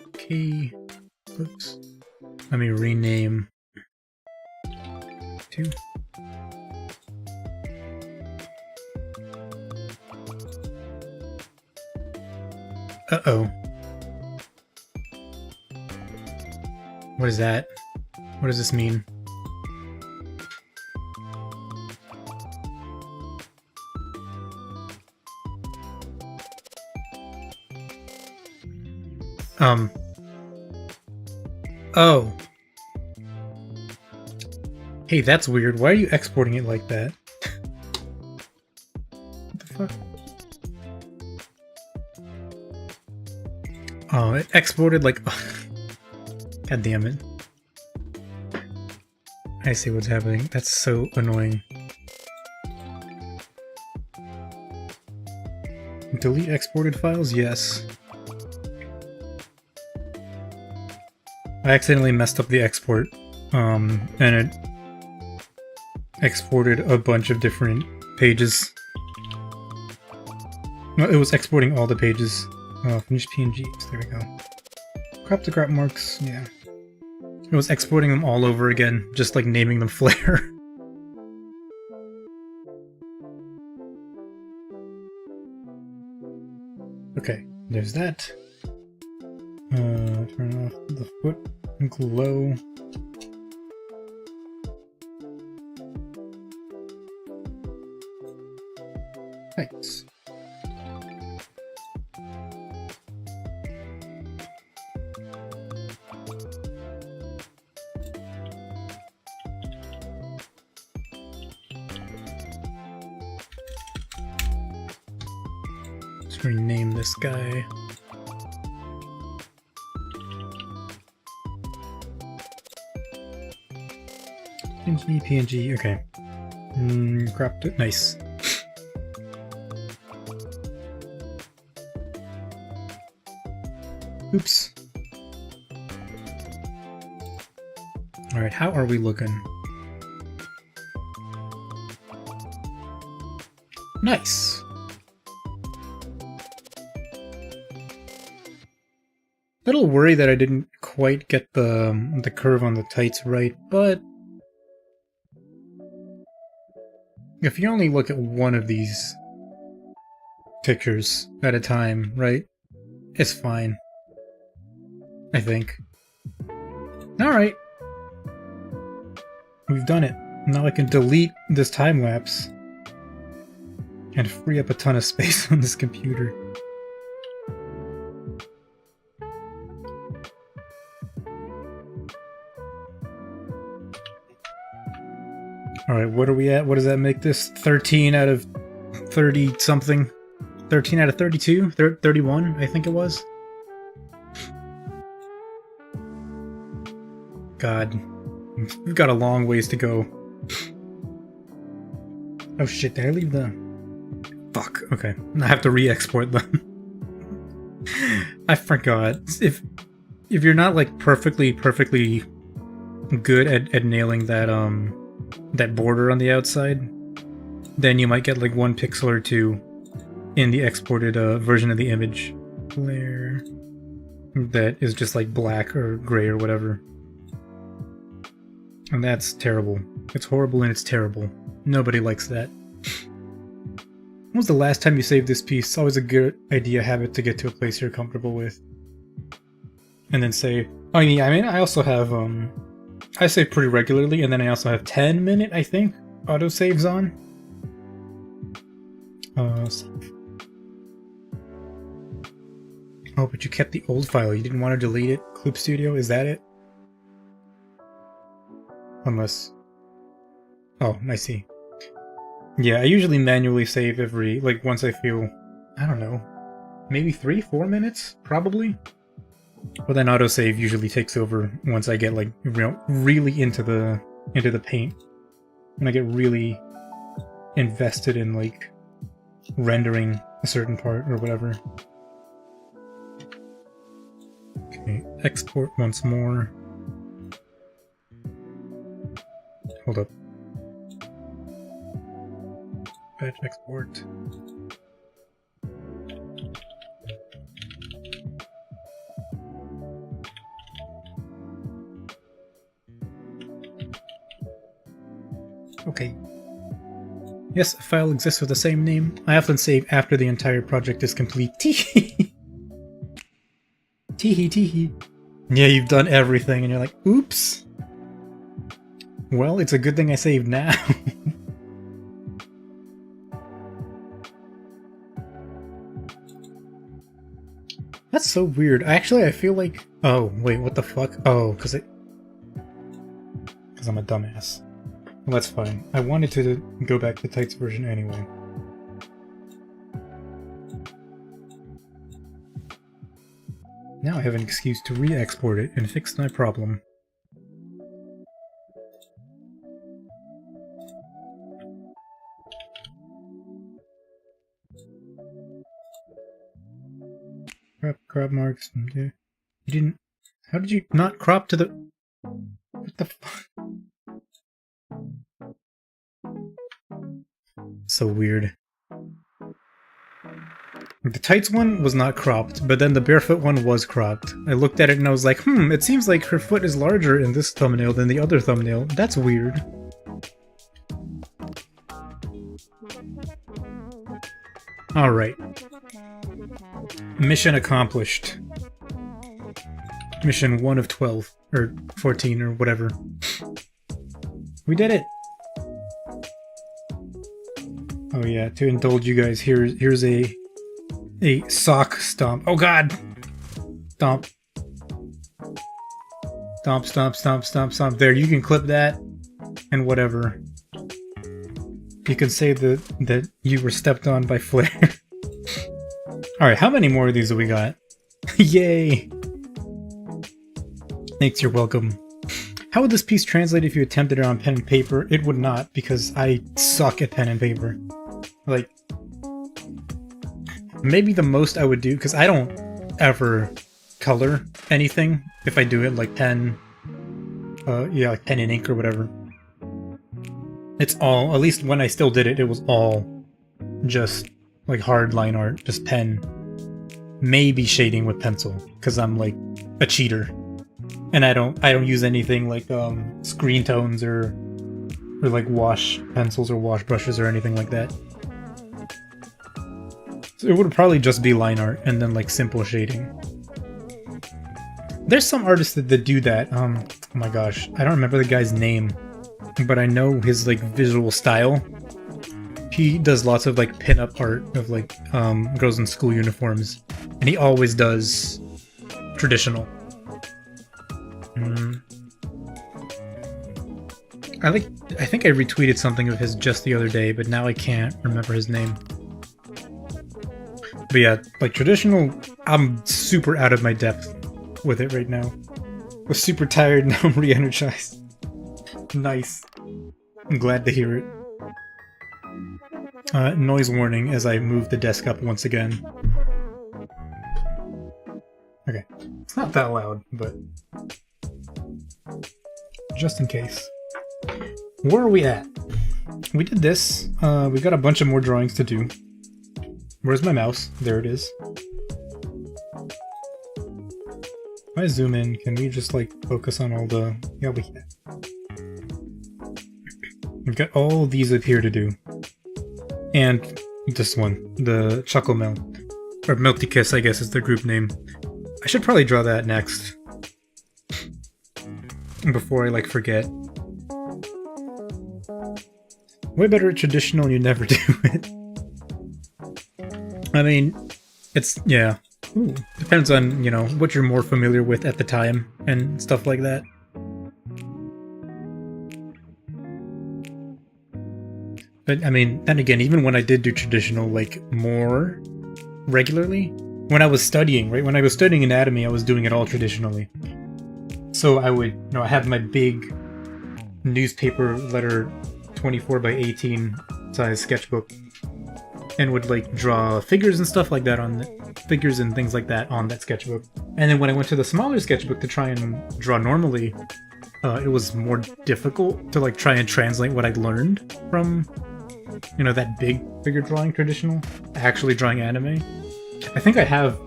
Okay, oops. Let me rename to uh-oh. What is that? What does this mean? Oh. Hey, that's weird. Why are you exporting it like that? What the fuck? Oh, it exported like... God damn it. I see what's happening. That's so annoying. Delete exported files? Yes. I accidentally messed up the export, and it exported a bunch of different pages. No, it was exporting all the pages. Finish PNGs, there we go. Crop to crop marks, yeah. It was exporting them all over again, just like naming them Flare. Okay, there's that. Turn off the foot glow. Thanks. Let's rename this guy. PNG, okay. Cropped it, nice. Oops. Alright, how are we looking? Nice! Little worried that I didn't quite get the curve on the tights right, but if you only look at one of these pictures at a time, right? It's fine. I think. Alright. We've done it. Now I can delete this time lapse. and free up a ton of space on this computer. Alright, what are we at? What does that make this? 13 out of 30 something? 13 out of 32? 31, I think it was? God. We've got a long ways to go. Oh shit, did I leave the... Fuck, okay. I have to re-export them. I forgot. If you're not like perfectly good at nailing that that border on the outside, then you might get like 1 pixel or 2 in the exported version of the image layer that is just like black or gray or whatever. And that's terrible. It's horrible and it's terrible. Nobody likes that. When was the last time you saved this piece? It's always a good idea, have it to get to a place you're comfortable with. And then save. I mean, I also have, I save pretty regularly, and then I also have 10-minute, I think, autosaves on. Save. Oh, but you kept the old file. You didn't want to delete it? Clip Studio, is that it? Unless... Oh, I see. Yeah, I usually manually save every, like, once I feel, I don't know, maybe 3-4 minutes, probably? But then autosave usually takes over once I get, like, really into the paint. When I get really invested in, like, rendering a certain part or whatever. Okay, export once more. Hold up. Batch export. Okay. Yes, a file exists with the same name. I often save after the entire project is complete. Teehee. Teehee teehee. Yeah, you've done everything and you're like, oops. Well, it's a good thing I saved now. That's so weird. Actually, I feel like... Oh, wait, what the fuck? Oh, because I'm a dumbass. Well, that's fine. I wanted to go back to Tights version anyway. Now I have an excuse to re-export it and fix my problem. Crop marks. Okay. You didn't... How did you not crop to the... What the fuck? So weird. The tights one was not cropped, but then the barefoot one was cropped. I looked at it and I was like, it seems like her foot is larger in this thumbnail than the other thumbnail. That's weird. Alright. Mission accomplished. Mission 1 of 12, or 14, or whatever. We did it! Oh yeah, to indulge you guys, here's a sock stomp. Oh god! Stomp. Stomp, stomp, stomp, stomp, stomp. There, you can clip that, and whatever. You can say that you were stepped on by Flare. Alright, how many more of these do we got? Yay! Thanks, you're welcome. How would this piece translate if you attempted it on pen and paper? It would not, because I suck at pen and paper. Like, maybe the most I would do, because I don't ever color anything if I do it like pen, yeah, like pen and ink or whatever. It's all, at least when I still did it, it was all just like hard line art, just pen. Maybe shading with pencil, because I'm like a cheater. And I don't use anything like screen tones or like wash pencils or wash brushes or anything like that. So it would probably just be line art and then like simple shading. There's some artists that do that. Oh my gosh, I don't remember the guy's name, but I know his like visual style. He does lots of like pin-up art of like girls in school uniforms, and he always does traditional. I think I retweeted something of his just the other day, but now I can't remember his name. But yeah, like traditional, I'm super out of my depth with it right now. I was super tired, now I'm re-energized. Nice. I'm glad to hear it. Noise warning as I move the desk up once again. Okay, it's not that loud, but just in case. Where are we at? We did this. We got a bunch of more drawings to do. Where's my mouse? There it is. If I zoom in, can we just like focus on all the... Yeah, we can. We've got all these up here to do. And this one, the Chuckle Melt. Or Melty Kiss, I guess is the group name. I should probably draw that next. Before I like forget. Way better at traditional and you never do it. I mean, it's, yeah. Ooh, depends on, you know, what you're more familiar with at the time and stuff like that. But, I mean, then again, even when I did do traditional, like, more regularly, when I was studying, right? When I was studying anatomy, I was doing it all traditionally. So I would, you know, I had my big newspaper letter 24 by 18 size sketchbook and would like draw figures and stuff like that on the figures and things like that on that sketchbook. And then when I went to the smaller sketchbook to try and draw normally, it was more difficult to like try and translate what I'd learned from, you know, that big figure drawing traditional, actually drawing anime. I think I have,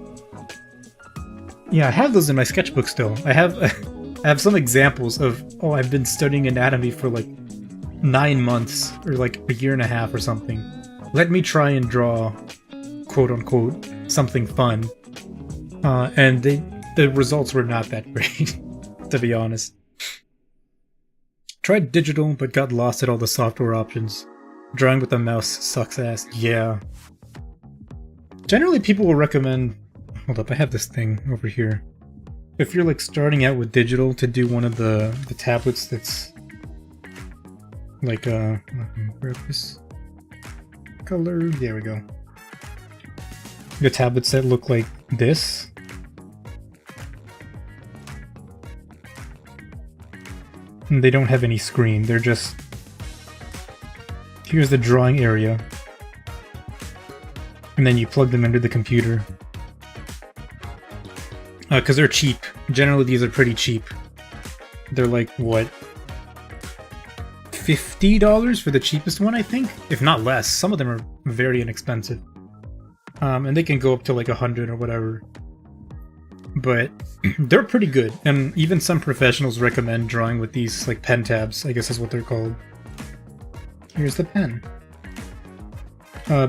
yeah, I have those in my sketchbook still. I have some examples of, oh, I've been studying anatomy for like 9 months or like a year and a half or something. Let me try and draw, quote unquote, something fun. And the results were not that great, to be honest. Tried digital, but got lost at all the software options. Drawing with a mouse sucks ass. Yeah. Generally, people will recommend... Hold up, I have this thing over here. If you're like starting out with digital, to do one of the tablets that's like grab this color. There we go. The tablets that look like this. And they don't have any screen. They're just... Here's the drawing area. And then you plug them into the computer. Because they're cheap. Generally, these are pretty cheap. They're like, what? $50 for the cheapest one, I think? If not less. Some of them are very inexpensive. And they can go up to like 100 or whatever. But they're pretty good. And even some professionals recommend drawing with these like pen tabs, I guess is what they're called. Here's the pen.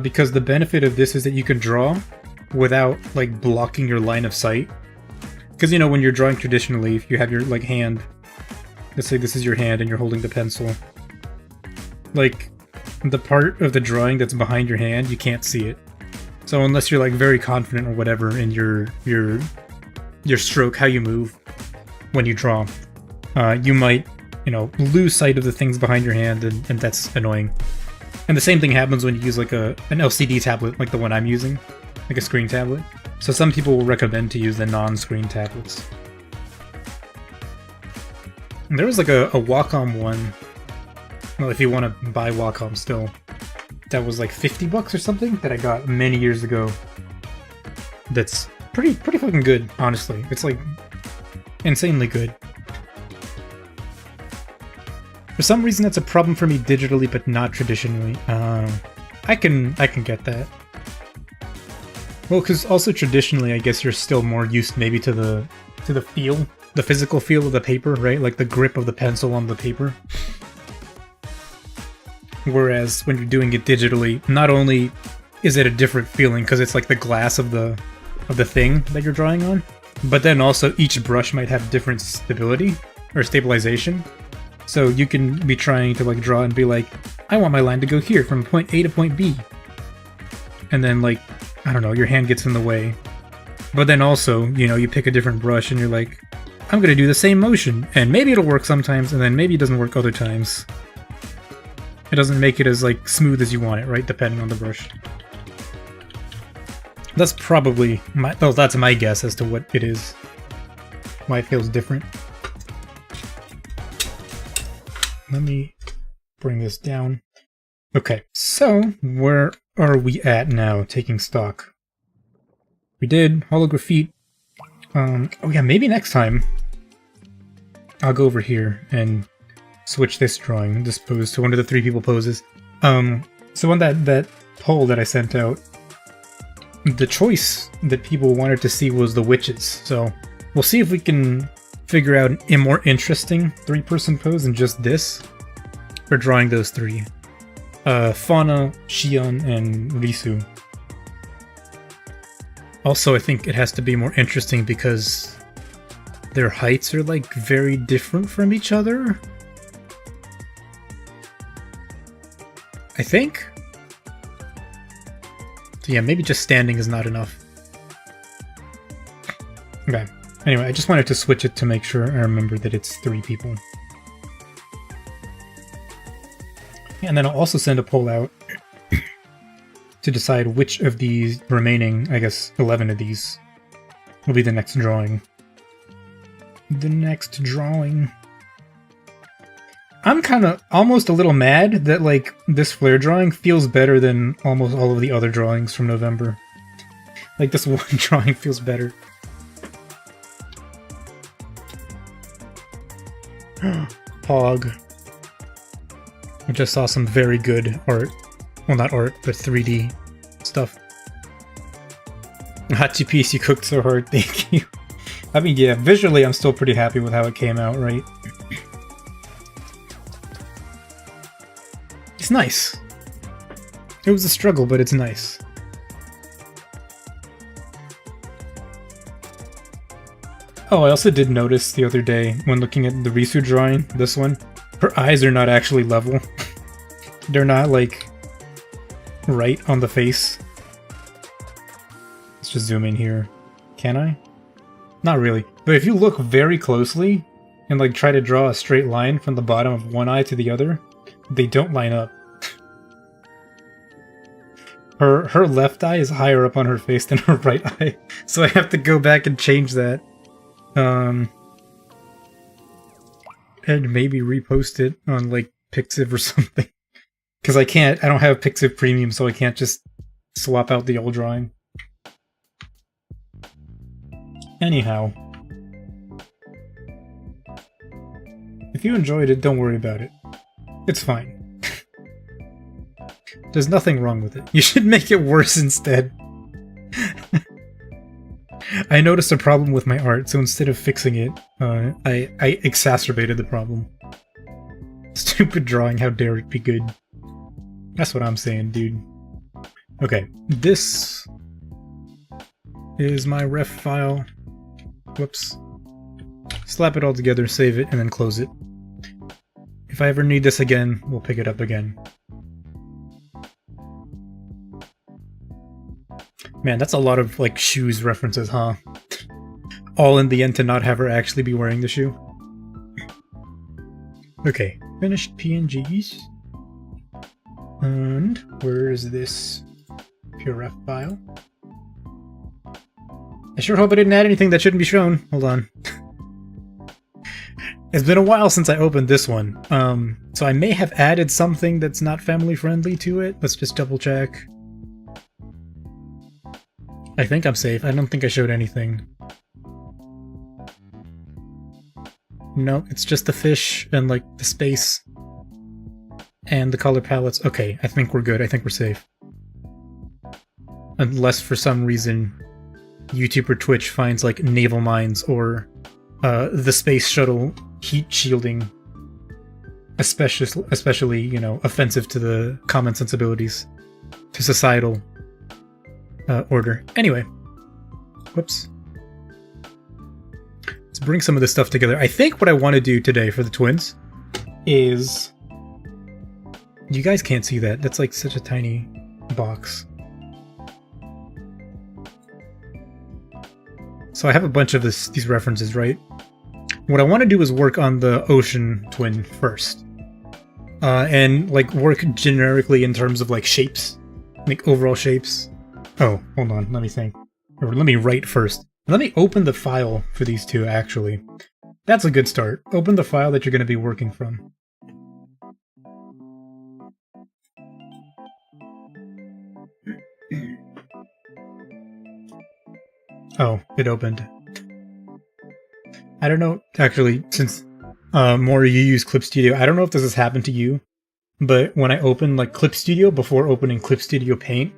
Because the benefit of this is that you can draw without like blocking your line of sight. Because, you know, when you're drawing traditionally, if you have your like hand, let's say this is your hand and you're holding the pencil, like the part of the drawing that's behind your hand, you can't see it. So unless you're like very confident or whatever in your stroke, how you move when you draw, you might, you know, lose sight of the things behind your hand, and that's annoying. And the same thing happens when you use like an LCD tablet, like the one I'm using, like a screen tablet. So some people will recommend to use the non-screen tablets. And there was like a Wacom one, well, if you want to buy Wacom still, that was like $50 or something that I got many years ago. That's pretty fucking good, honestly. It's like insanely good. For some reason, that's a problem for me digitally, but not traditionally. I can get that. Well, because also traditionally, I guess you're still more used maybe to the feel, the physical feel of the paper, right? Like the grip of the pencil on the paper. Whereas when you're doing it digitally, not only is it a different feeling because it's like the glass of the thing that you're drawing on, but then also each brush might have different stability or stabilization. So you can be trying to like draw and be like, I want my line to go here from point A to point B. And then like, I don't know, your hand gets in the way. But then also, you know, you pick a different brush and you're like, I'm gonna do the same motion. And maybe it'll work sometimes, and then maybe it doesn't work other times. It doesn't make it as like smooth as you want it, right? Depending on the brush. That's probably my, well, that's my guess as to what it is. Why it feels different. Let me bring this down. Okay, so where are we at now, taking stock? We did holography. Oh yeah, maybe next time I'll go over here and switch this drawing, this pose, to one of the 3 people poses. So on that poll that I sent out, the choice that people wanted to see was the witches. So we'll see if we can figure out a more interesting 3-person pose than just this for drawing those 3. Fauna, Shion, and Risu. Also, I think it has to be more interesting because their heights are like very different from each other. I think? So yeah, maybe just standing is not enough. Okay. Anyway, I just wanted to switch it to make sure I remember that it's 3 people. And then I'll also send a poll out to decide which of these remaining, I guess 11 of these, will be the next drawing. The next drawing. I'm kind of almost a little mad that like this flare drawing feels better than almost all of the other drawings from November. Like this one drawing feels better. Pog. I just saw some very good art. Well, not art, but 3D stuff. Hachi piece, you cooked so hard, thank you. I mean, yeah, visually I'm still pretty happy with how it came out, right? It's nice. It was a struggle, but it's nice. Oh, I also did notice the other day, when looking at the Risu drawing, this one, her eyes are not actually level. They're not, like, right on the face. Let's just zoom in here. Can I? Not really. But if you look very closely, and, like, try to draw a straight line from the bottom of one eye to the other, they don't line up. Her left eye is higher up on her face than her right eye, so I have to go back and change that. And maybe repost it on, like, Pixiv or something. Because I don't have Pixiv Premium, so I can't just swap out the old drawing. Anyhow. If you enjoyed it, don't worry about it. It's fine. There's nothing wrong with it. You should make it worse instead. I noticed a problem with my art, so instead of fixing it, I exacerbated the problem. Stupid drawing, how dare it be good. That's what I'm saying, dude. Okay, this is my ref file. Whoops. Slap it all together, save it, and then close it. If I ever need this again, we'll pick it up again. Man, that's a lot of, like, shoes references, huh? All in the end to not have her actually be wearing the shoe. Okay, finished PNGs. And where is this PureRef file? I sure hope I didn't add anything that shouldn't be shown. Hold on. It's been a while since I opened this one, so I may have added something that's not family friendly to it. Let's just double check. I think I'm safe. I don't think I showed anything. No, it's just the fish and, like, the space. And the color palettes. Okay, I think we're good. I think we're safe. Unless, for some reason, YouTube or Twitch finds, like, naval mines or the space shuttle heat shielding especially, you know, offensive to the common sensibilities, to societal order. Anyway. Whoops. Let's bring some of this stuff together. I think what I want to do today for the twins is... You guys can't see that. That's like such a tiny box. So I have a bunch of these references, right? What I want to do is work on the ocean twin first. And like work generically in terms of like shapes. Like overall shapes. Oh, hold on, let me think. Or let me write first. Let me open the file for these two, actually. That's a good start. Open the file that you're going to be working from. Oh, it opened. I don't know, actually, since more you use Clip Studio, I don't know if this has happened to you, but when I open like Clip Studio before opening Clip Studio Paint,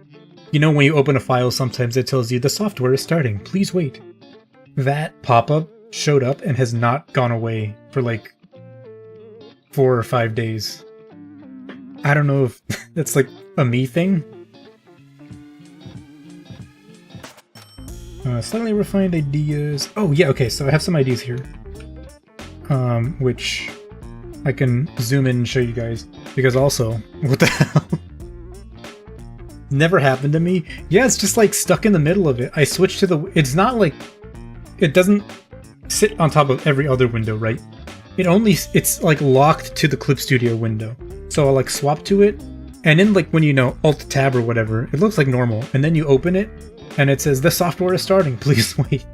you know when you open a file sometimes it tells you the software is starting, please wait. That pop-up showed up and has not gone away for like 4 or 5 days. I don't know if that's like a me thing. Slightly refined ideas. Oh yeah, okay, so I have some ideas here. Which I can zoom in and show you guys. Because also, what the hell? Never happened to me. Yeah, it's just like stuck in the middle of it. I switched to the... It's not like... It doesn't sit on top of every other window, right? It's like locked to the Clip Studio window. So I'll like swap to it, and then like when you know Alt-Tab or whatever, it looks like normal. And then you open it, and it says, the software is starting, please wait.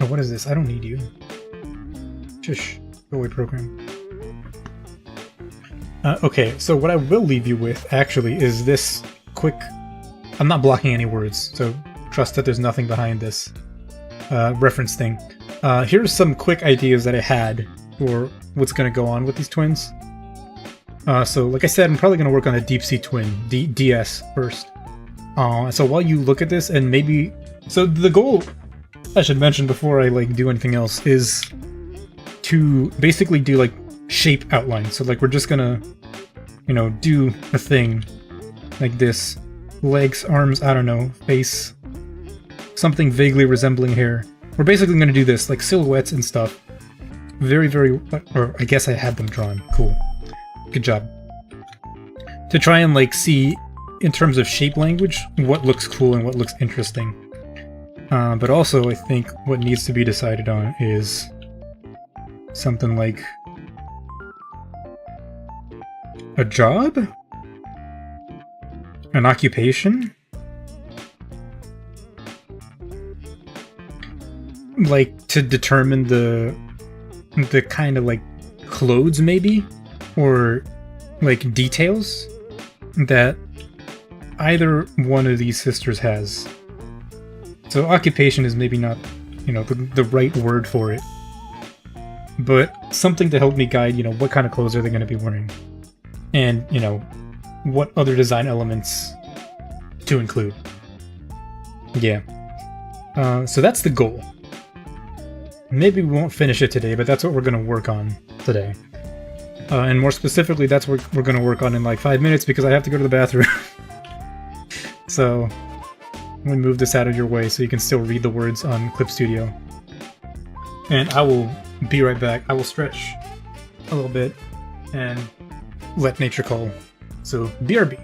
Oh, what is this? I don't need you. Shush. Go away, program. Okay, so what I will leave you with, actually, is this quick... I'm not blocking any words, so trust that there's nothing behind this reference thing. Here's some quick ideas that I had for what's going to go on with these twins. So, like I said, I'm probably going to work on a Deep Sea Twin, DS, first. So while you look at this, and maybe... So the goal, I should mention before I like do anything else, is to basically do like shape outlines. So like we're just gonna, you know, do a thing like this. Legs, arms, I don't know, face, something vaguely resembling hair. We're basically gonna do this, like silhouettes and stuff. Very, very... Or I guess I had them drawn. Cool. Good job. To try and like see, in terms of shape language, what looks cool and what looks interesting. But also, I think what needs to be decided on is something like a job? An occupation? Like, to determine the kind of like clothes, maybe? Or like details that either one of these sisters has. So occupation is maybe not, you know, the right word for it. But something to help me guide, you know, what kind of clothes are they going to be wearing. And, you know, what other design elements to include. Yeah. So that's the goal. Maybe we won't finish it today, but that's what we're going to work on today. And more specifically, that's what we're going to work on in like 5 minutes because I have to go to the bathroom. So, let me move this out of your way so you can still read the words on Clip Studio. And I will be right back. I will stretch a little bit and let nature call. So, BRB.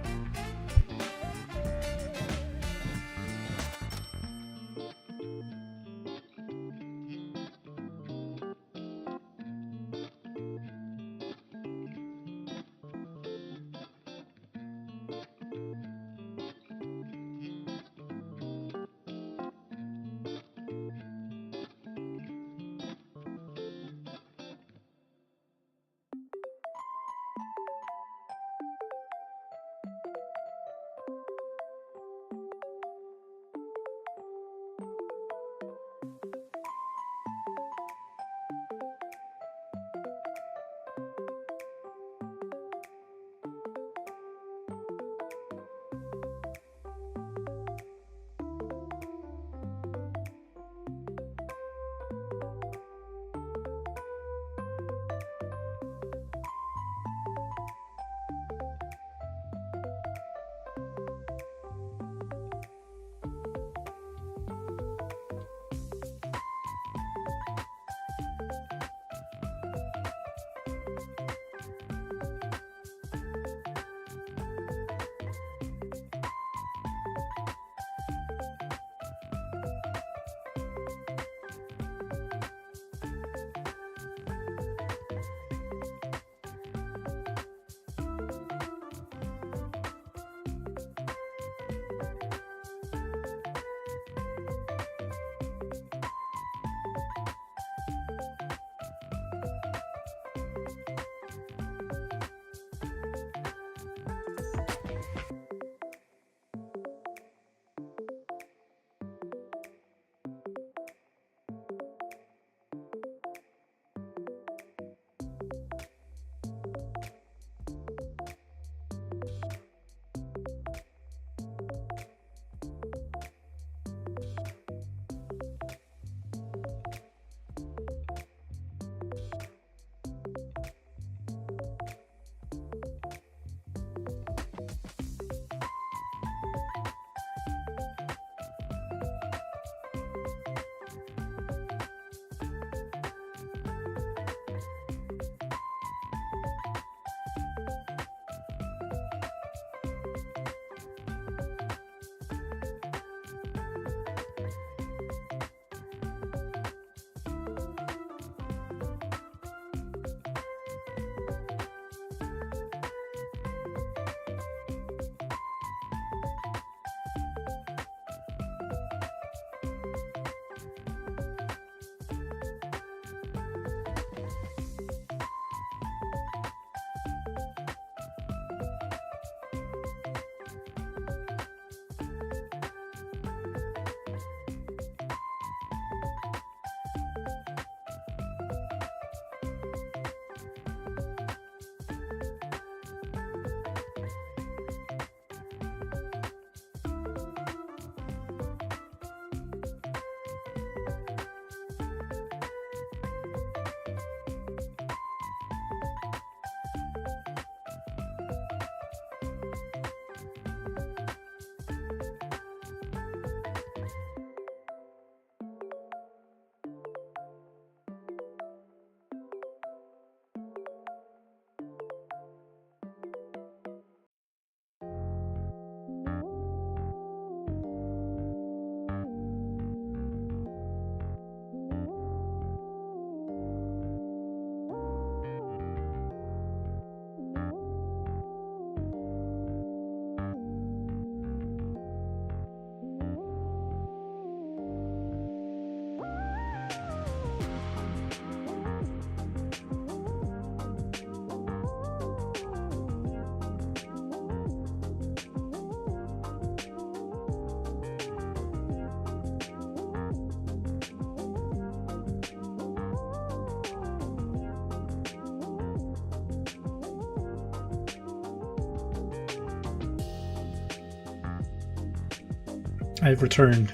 I've returned.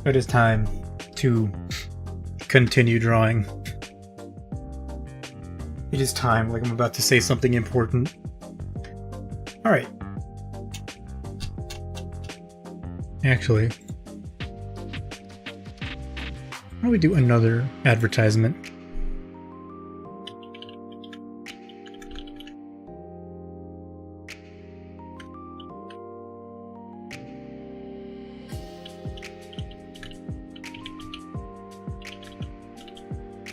It is time to continue drawing. It is time, like I'm about to say something important. Alright. Actually, why don't we do another advertisement?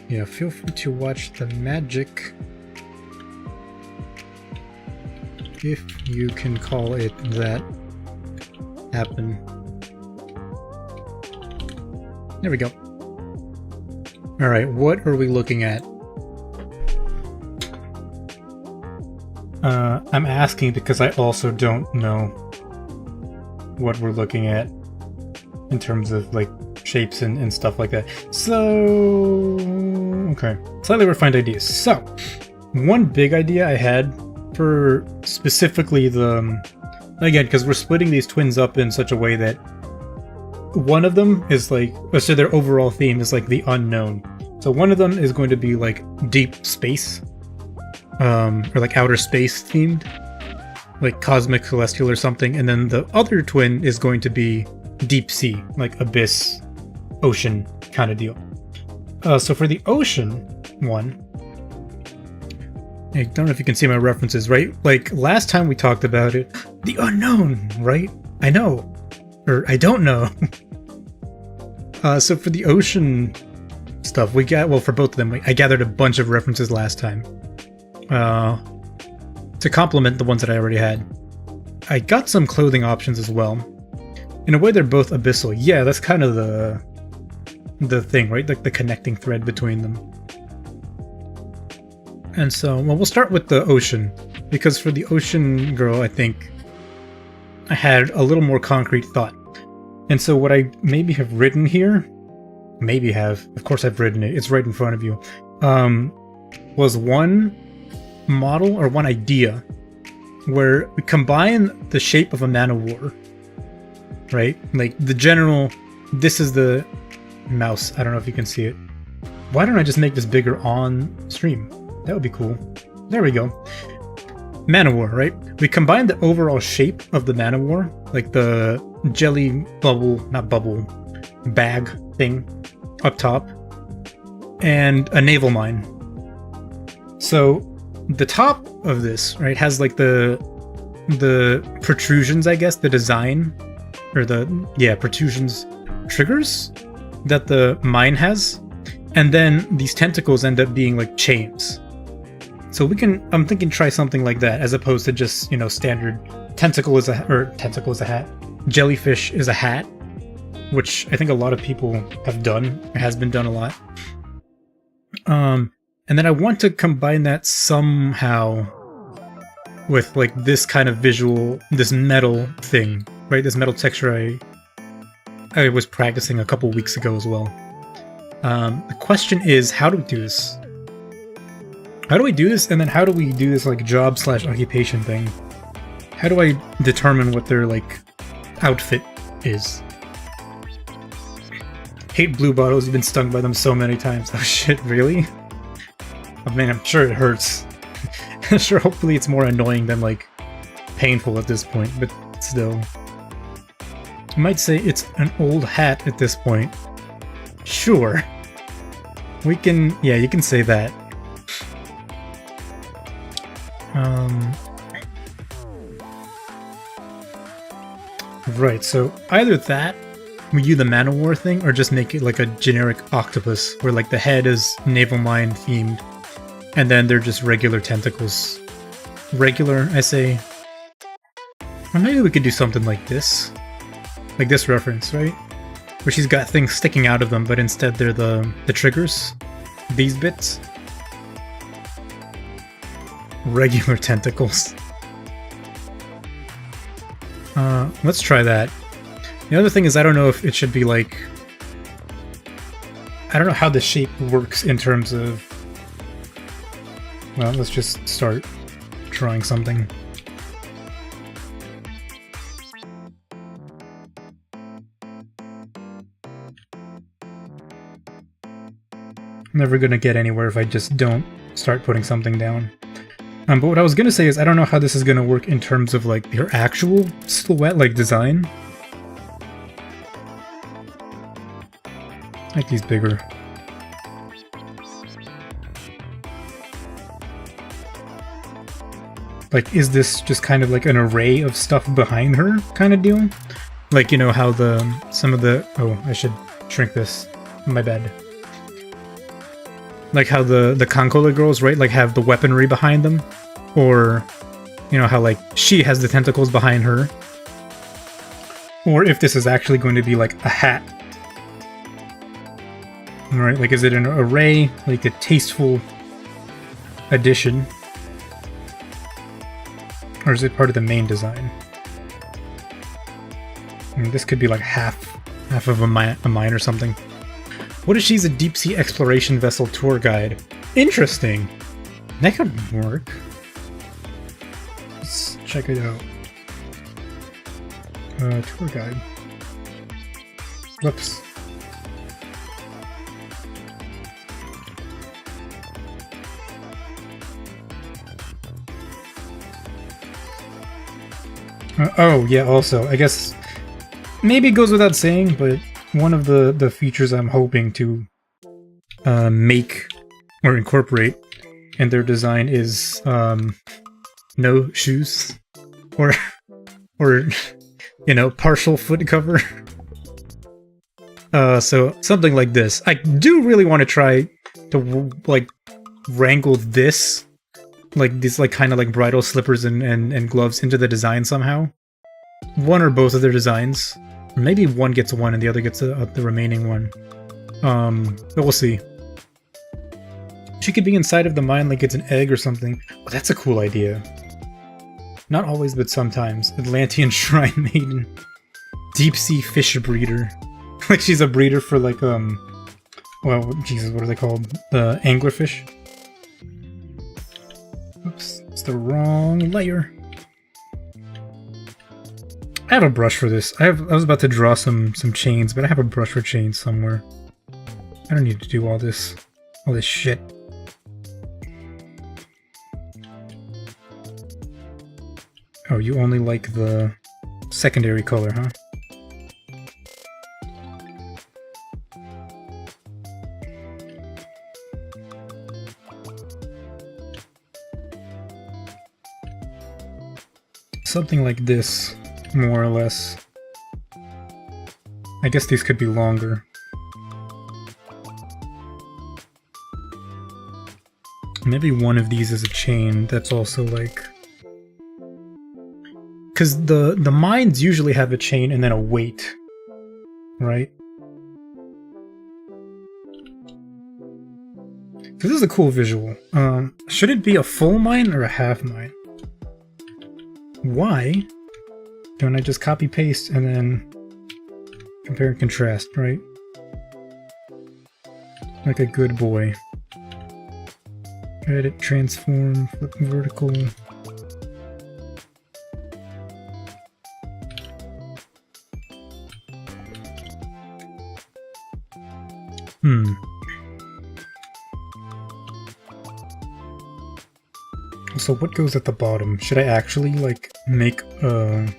Yeah, feel free to watch the magic, if you can call it that, happen. There we go. Alright, what are we looking at? I'm asking because I also don't know what we're looking at in terms of, like, shapes and stuff like that. So, okay. Slightly refined ideas. So, one big idea I had for specifically the... Again, because we're splitting these twins up in such a way that one of them is like... So their overall theme is like the unknown. So one of them is going to be like deep space. Or like outer space themed. Like cosmic, celestial or something. And then the other twin is going to be deep sea. Like abyss, ocean kind of deal. So for the ocean one... I don't know if you can see my references, right? Like, last time we talked about it, the unknown, right? I know. Or, I don't know. So for the ocean stuff, we got, well, for both of them, I gathered a bunch of references last time. To complement the ones that I already had. I got some clothing options as well. In a way, they're both abyssal. Yeah, that's kind of the thing, right? Like the connecting thread between them. And so, well, we'll start with the ocean, because for the ocean girl, I think I had a little more concrete thought. And so what I maybe have written here, of course I've written it, it's right in front of you, was one model or one idea where we combine the shape of a man of war, right? Like the general, this is the mouse, I don't know if you can see it. Why don't I just make this bigger on stream? That would be cool. There we go. Man of War, right? We combine the overall shape of the Man of War, like the jelly bubble, not bubble, bag thing up top, and a naval mine. So the top of this, right, has like the protrusions, I guess, the design, or protrusions, triggers that the mine has, and then these tentacles end up being like chains. So we can, I'm thinking try something like that, as opposed to just, you know, standard tentacle is a hat, jellyfish is a hat, which I think a lot of people have done, it has been done a lot. And then I want to combine that somehow with like this kind of visual, this metal thing, right? This metal texture I was practicing a couple weeks ago as well. The question is, how do we do this? How do we do this, and then how do we do this like job/occupation thing? How do I determine what their like outfit is? Hate blue bottles, you've been stung by them so many times. Oh shit, really? I mean, I'm sure it hurts. Sure, hopefully it's more annoying than like painful at this point, but still. You might say it's an old hat at this point. Sure. We can, yeah, you can say that. Right, so either that, we do the Man of War thing, or just make it like a generic octopus, where like the head is naval mine themed, and then they're just regular tentacles. Regular, I say. Or maybe we could do something like this. Like this reference, right? Where she's got things sticking out of them, but instead they're the triggers. These bits. Regular tentacles. Let's try that. The other thing is, I don't know if it should be like... I don't know how the shape works in terms of... Well, let's just start drawing something. I'm never gonna get anywhere if I just don't start putting something down. But what I was gonna say is I don't know how this is gonna work in terms of like your actual silhouette, like design. Make these bigger. Like, is this just kind of like an array of stuff behind her kind of deal? Like, you know how some of the... Oh, I should shrink this. My bad. Like how the Kankola girls, right, like have the weaponry behind them? Or, you know, how like she has the tentacles behind her? Or if this is actually going to be like a hat. Alright, like is it an array, like a tasteful addition? Or is it part of the main design? I mean, this could be like half of a mine or something. What if she's a deep-sea exploration vessel tour guide? Interesting! That could work. Let's check it out. Tour guide. Whoops. Oh, yeah, also, I guess maybe it goes without saying, but one of the features I'm hoping to make or incorporate in their design is no shoes or you know, partial foot cover. So something like this. I do really want to try to like wrangle this, like these like kind of like bridal slippers and gloves into the design somehow. One or both of their designs. Maybe one gets one and the other gets the remaining one. But we'll see. She could be inside of the mine like it's an egg or something. Oh, that's a cool idea. Not always, but sometimes. Atlantean Shrine Maiden. Deep Sea Fish Breeder. Like she's a breeder for like, well, Jesus, what are they called? Anglerfish? Oops, it's the wrong layer. I have a brush for this. I was about to draw some chains, but I have a brush for chains somewhere. I don't need to do all this shit. Oh, you only like the secondary color, huh? Something like this. More or less. I guess these could be longer. Maybe one of these is a chain that's also like... Because the mines usually have a chain and then a weight, right? So this is a cool visual. Should it be a full mine or a half mine? Why don't I just copy paste and then compare and contrast, right? Like a good boy. Edit, transform, flip vertical. So what goes at the bottom? Should I actually, like, make, the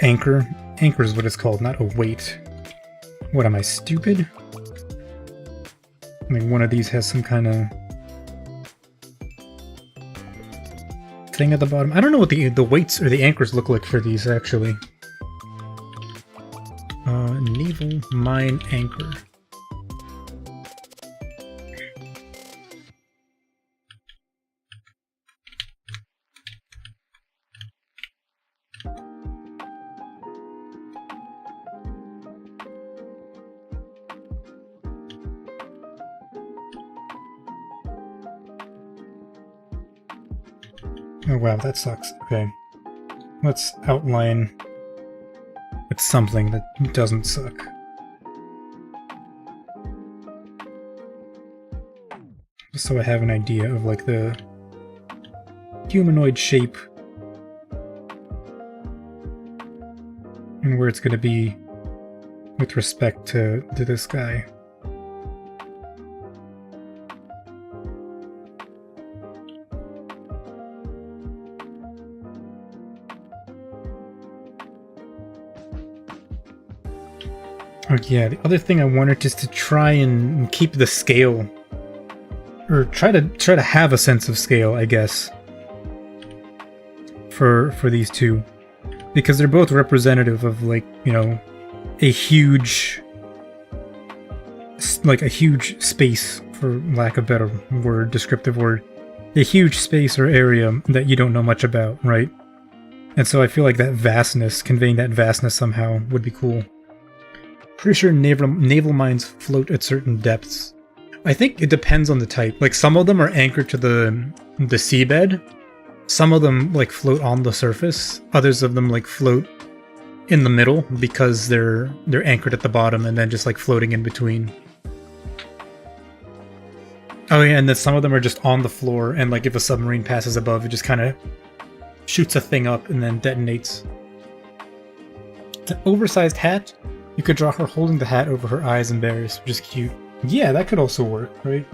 anchor? Anchor is what it's called, not a weight. What, am I stupid? Like, one of these has some kind of thing at the bottom. I don't know what the weights or the anchors look like for these, actually. Naval mine anchor. Oh wow, that sucks. Okay. Let's outline with something that doesn't suck. Just so I have an idea of like the humanoid shape and where it's going to be with respect to this guy. Oh yeah, the other thing I wanted is to try and keep the scale, or try to have a sense of scale, I guess, for these two, because they're both representative of, like, you know, a huge space, for lack of a better word, descriptive word, a huge space or area that you don't know much about, right? And so I feel like that vastness, conveying that vastness somehow would be cool. Pretty sure naval mines float at certain depths. I think it depends on the type. Like, some of them are anchored to the seabed. Some of them, like, float on the surface. Others of them, like, float in the middle because they're anchored at the bottom and then just, like, floating in between. Oh yeah, and then some of them are just on the floor, and, like, if a submarine passes above, it just kind of shoots a thing up and then detonates. It's an oversized hat. You could draw her holding the hat over her eyes and berries, which is cute. Yeah, that could also work, right?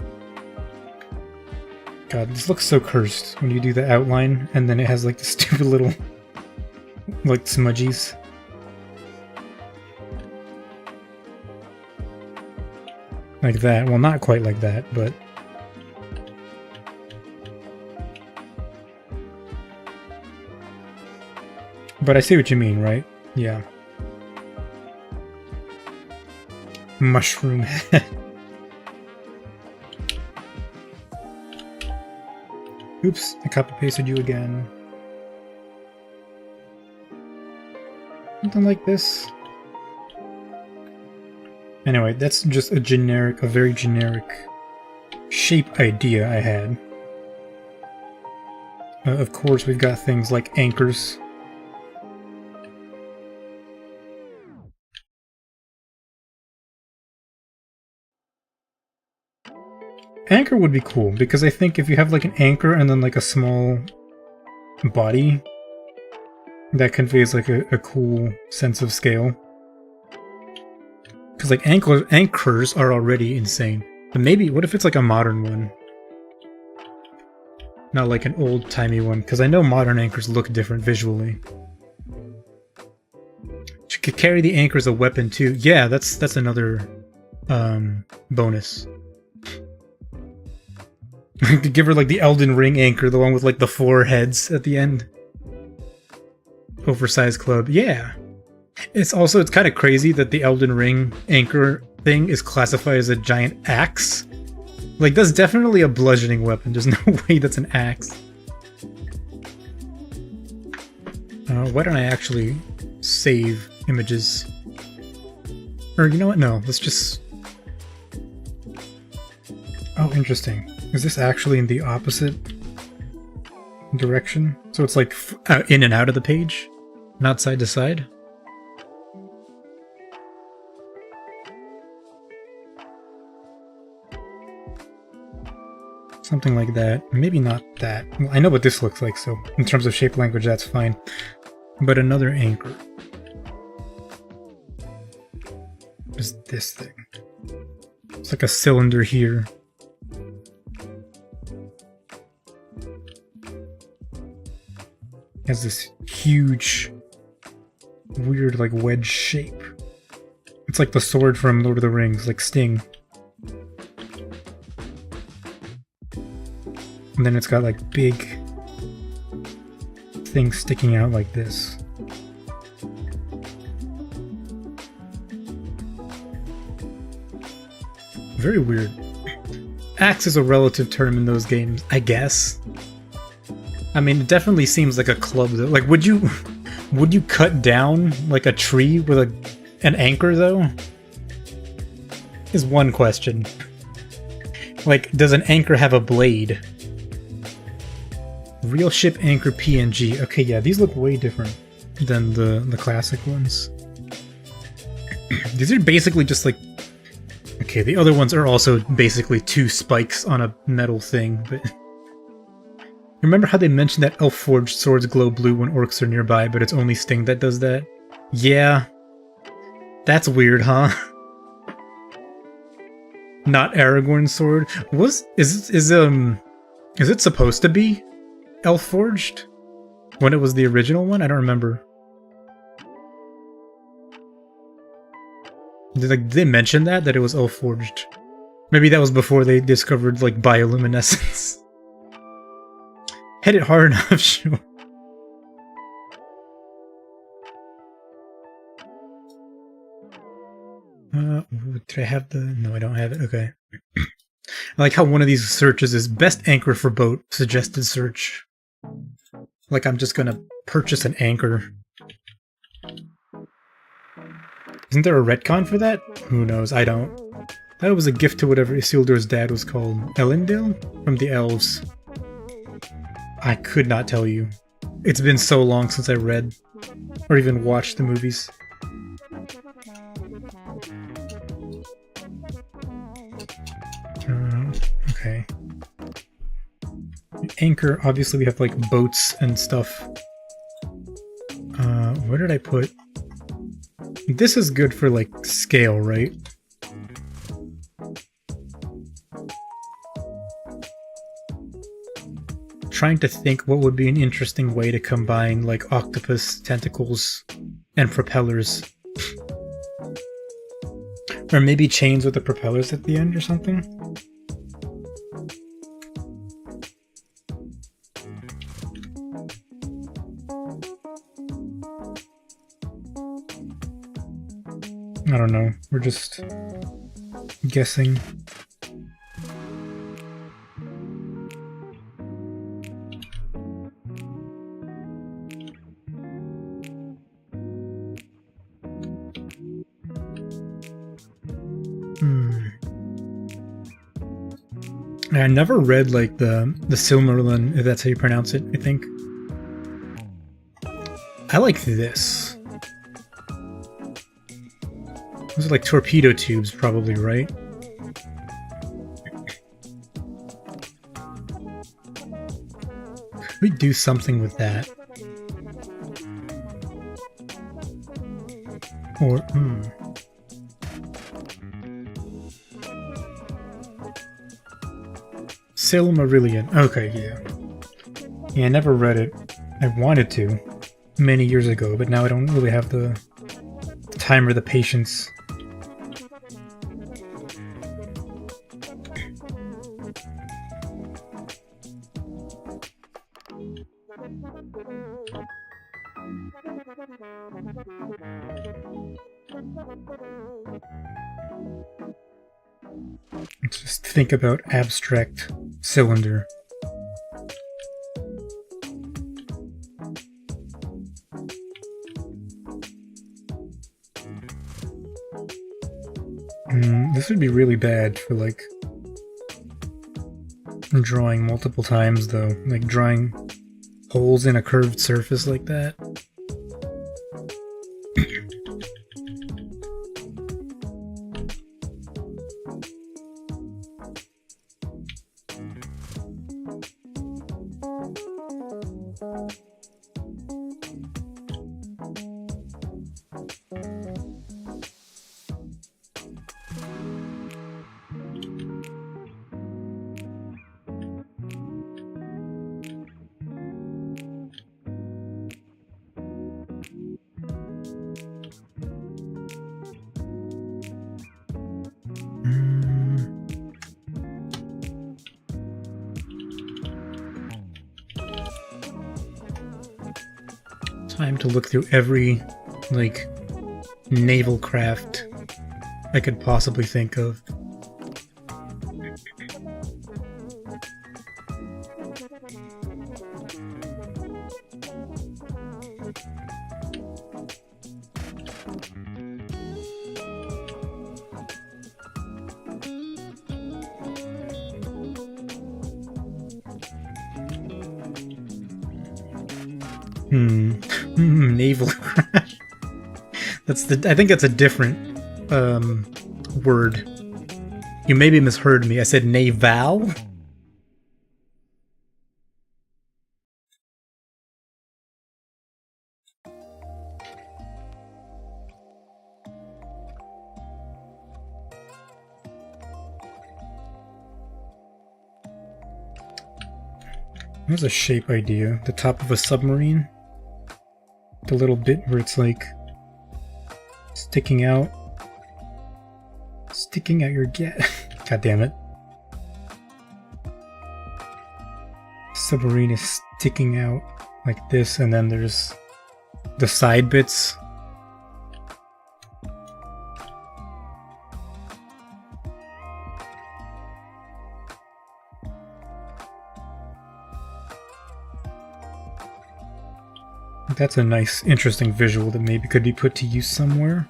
God, this looks so cursed when you do the outline, and then it has, like, the stupid little, like, smudgies. Like that. Well, not quite like that, but... But I see what you mean, right? Yeah. Mushroom head. Oops, I copy-pasted you again. Something like this. Anyway, that's just a very generic shape idea I had. Of course, we've got things like anchors. Anchor would be cool, because I think if you have, like, an anchor and then, like, a small body, that conveys, like, a cool sense of scale. Because, like, anchors are already insane. But maybe, what if it's, like, a modern one? Not, like, an old-timey one, because I know modern anchors look different visually. You could carry the anchor as a weapon, too. Yeah, that's another, bonus. Give her, like, the Elden Ring anchor, the one with, like, the 4 heads at the end. Oversized club. Yeah. It's kind of crazy that the Elden Ring anchor thing is classified as a giant axe. Like, that's definitely a bludgeoning weapon. There's no way that's an axe. Why don't I actually save images? Or, you know what? No, let's just... Oh, interesting. Is this actually in the opposite direction? So it's like in and out of the page, not side to side? Something like that. Maybe not that. Well, I know what this looks like, so in terms of shape language, that's fine. But another anchor. What is this thing? It's like a cylinder here. It has this huge, weird, like, wedge shape. It's like the sword from Lord of the Rings, like Sting. And then it's got, like, big things sticking out like this. Very weird. Axe is a relative term in those games, I guess. I mean, it definitely seems like a club, though. Like, would you cut down, like, a tree with an anchor, though? Is one question. Like, does an anchor have a blade? Real ship anchor PNG. Okay, yeah, these look way different than the classic ones. These are basically just, like... Okay, the other ones are also basically 2 spikes on a metal thing, but... Remember how they mentioned that elf-forged swords glow blue when orcs are nearby, but it's only Sting that does that? Yeah. That's weird, huh? Not Aragorn's sword? Is it supposed to be elf-forged? When it was the original one? I don't remember. Did they mention that it was all forged? Maybe that was before they discovered like bioluminescence. Hit it hard enough, sure. Did I have the... No, I don't have it. Okay. I like how one of these searches is best anchor for boat, suggested search. Like I'm just gonna purchase an anchor. Isn't there a retcon for that? Who knows? I don't. That was a gift to whatever Isildur's dad was called. Elendil? From the elves. I could not tell you. It's been so long since I read or even watched the movies. Okay. Anchor, obviously we have like boats and stuff. Where did I put? This is good for like scale, right? Trying to think what would be an interesting way to combine like octopus tentacles and propellers. Or maybe chains with the propellers at the end or something. I don't know. We're just guessing. I never read like the Silmarillion, if that's how you pronounce it, I think. I like this. Those are like torpedo tubes, probably, right? We do something with that. Or, Silmarillion. Okay, yeah. Yeah, I never read it. I wanted to many years ago, but now I don't really have the time or the patience. Let's just think about abstract cylinder. This would be really bad for like drawing multiple times though, like drawing holes in a curved surface like that. Time to look through every, like, naval craft I could possibly think of. Naval craft. I think that's a different word. You maybe misheard me. I said naval. There's a shape idea. The top of a submarine. The little bit where it's like sticking out. sticking out your get. God damn it. Submarine is sticking out like this, and then there's the side bits. That's a nice, interesting visual that maybe could be put to use somewhere.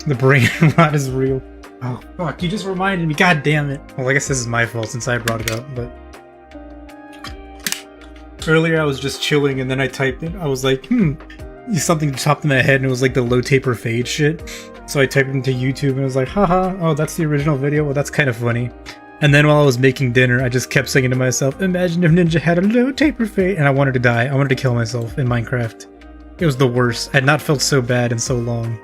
The brain rot is real. Oh, fuck, you just reminded me. God damn it. Well, I guess this is my fault since I brought it up, but... Earlier I was just chilling and then I typed it. I was like, something popped in my head and it was like the low taper fade shit. So I typed it into YouTube and I was like, haha, oh, that's the original video? Well, that's kind of funny. And then while I was making dinner, I just kept saying to myself, imagine if Ninja had a low taper fade. And I wanted to die. I wanted to kill myself in Minecraft. It was the worst. I had not felt so bad in so long.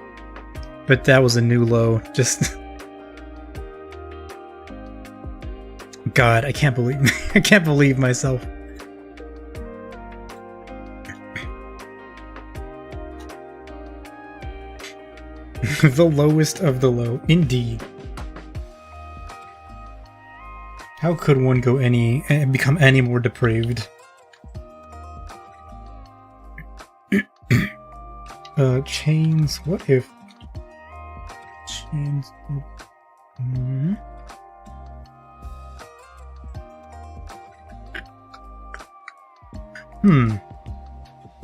But that was a new low. Just... God, I can't believe myself. The lowest of the low, indeed. How could one go become any more depraved? Chains. What if chains?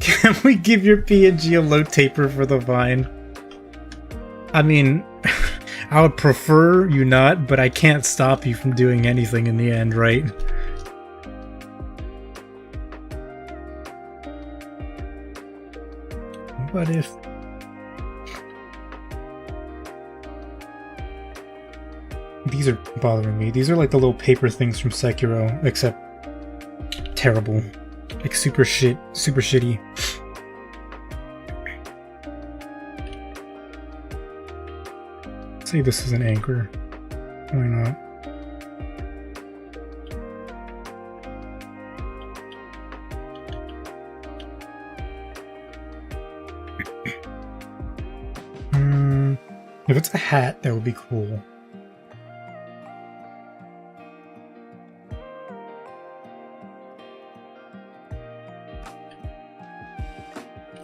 Can we give your PNG a low taper for the vine? I mean, I would prefer you not, but I can't stop you from doing anything in the end, right? What if... These are bothering me. These are like the little paper things from Sekiro, except terrible. Like super shitty. Say this is an anchor. Why not? If it's a hat, that would be cool.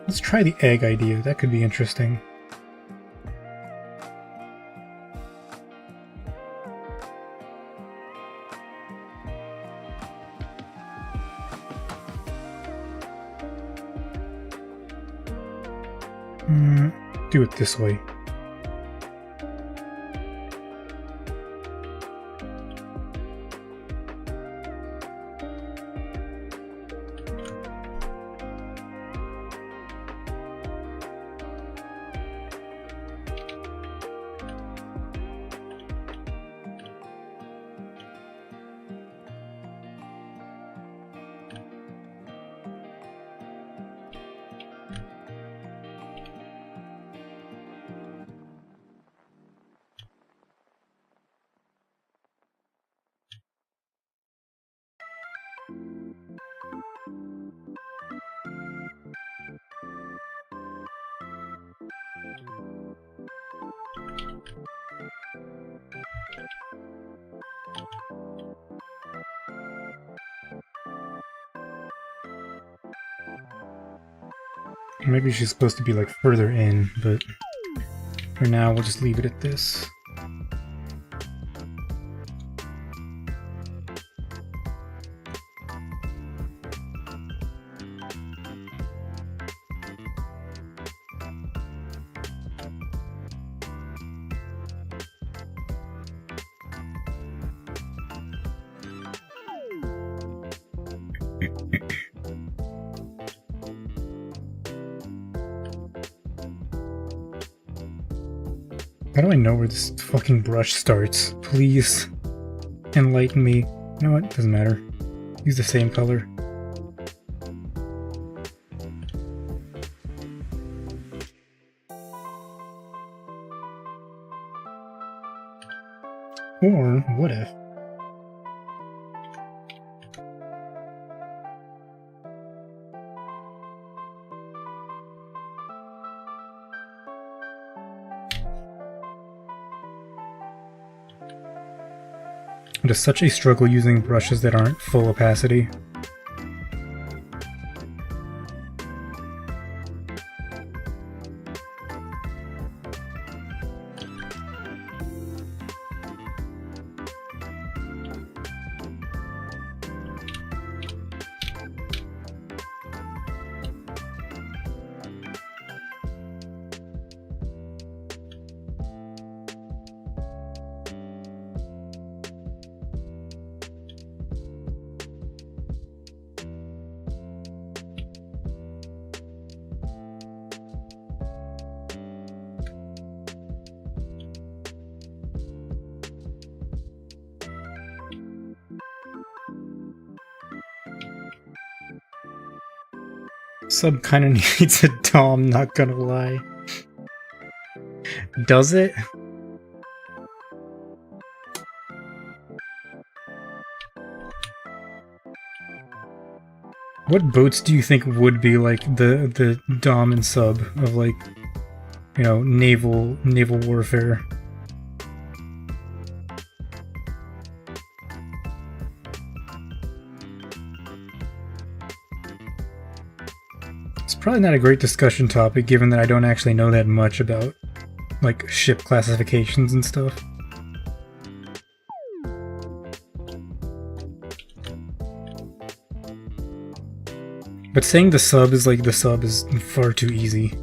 Let's try the egg idea. That could be interesting. Do it this way. Maybe she's supposed to be like further in, but for now we'll just leave it at this. How do I know where this fucking brush starts? Please enlighten me. You know what? Doesn't matter. Use the same color. Or what if? It is such a struggle using brushes that aren't full opacity. Sub kinda needs a DOM, not gonna lie. Does it? What boats do you think would be like the dom and sub of, like, you know, naval warfare? It's probably not a great discussion topic, given that I don't actually know that much about, like, ship classifications and stuff. But saying the sub is like the sub is far too easy.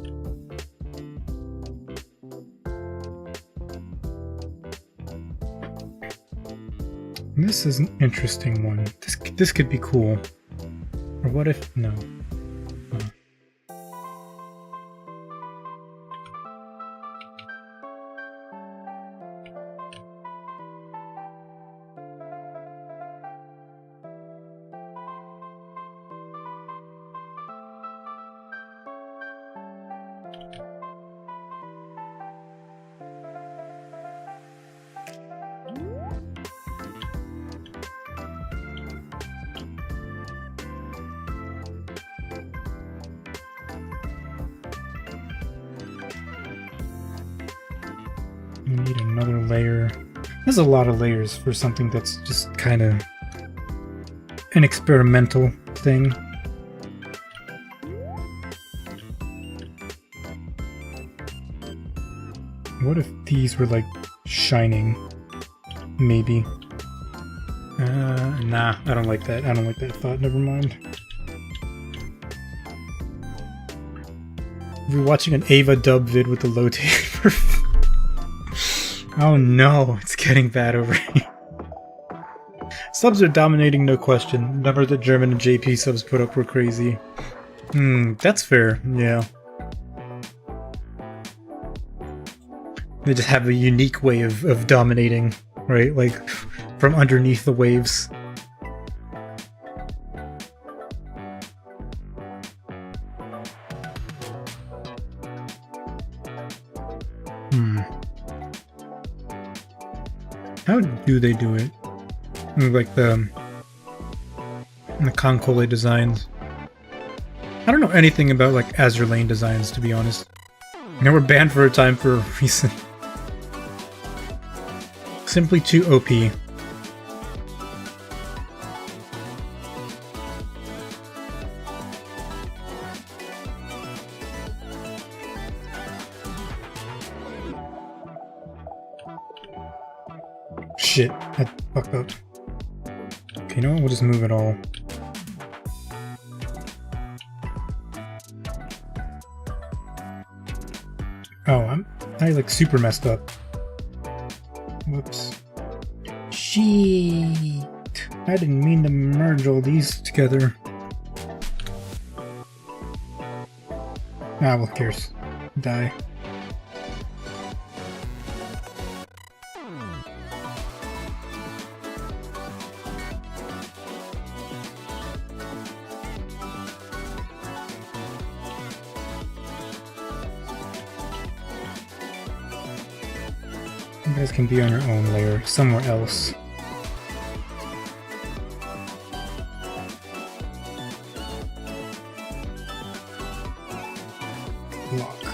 This is an interesting one. This could be cool. Or what if no? We need another layer. There's a lot of layers for something that's just kind of an experimental thing. What if these were like shining? Maybe. Nah, I don't like that. I don't like that thought. Never mind. We're watching an Ava dub vid with the low taper. Oh no, it's getting bad over here. Subs are dominating, no question. The number that German and JP subs put up were crazy. That's fair, yeah. They just have a unique way of dominating, right? Like, from underneath the waves. How do they do it? Like the Concole designs. I don't know anything about like Azure Lane designs, to be honest. They were banned for a time for a reason. Simply too OP. Shit, I fucked up. Okay, you know what? We'll just move it all. Oh, I like super messed up. Whoops. Shit. I didn't mean to merge all these together. Ah, well, who cares? Die. You guys can be on your own layer somewhere else. Lock.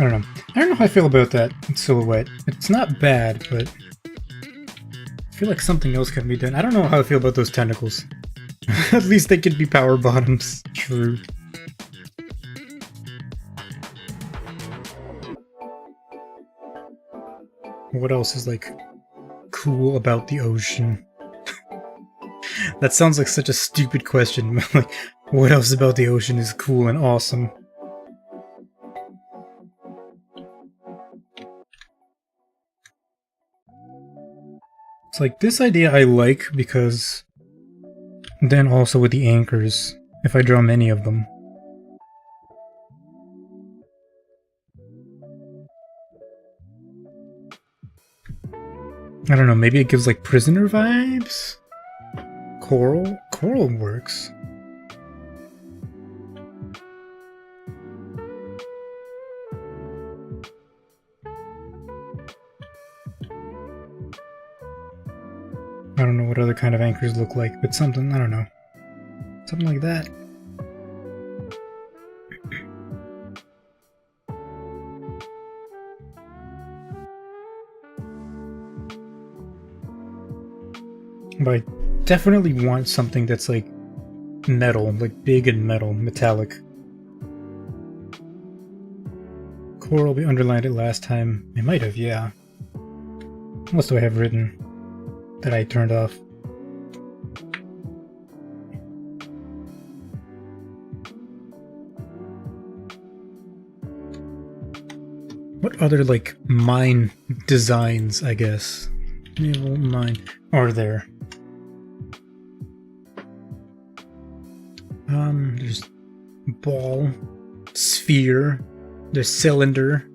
I don't know. I don't know how I feel about that silhouette. It's not bad, but I feel like something else can be done. I don't know how I feel about those tentacles. At least they could be power bottoms. True. What else is, like, cool about the ocean? That sounds like such a stupid question. Like, what else about the ocean is cool and awesome? It's like, this idea I like because then also with the anchors, if I draw many of them. I don't know, maybe it gives like prisoner vibes? Coral? Coral works. I don't know what other kind of anchors look like, but something, I don't know. Something like that. But I definitely want something that's like metal, like big and metal, metallic. Coral, we underlined it last time. It might have, yeah. What else do I have written that I turned off? What other, like, mine designs, I guess? Naval mine are there? There's ball, sphere, there's cylinder.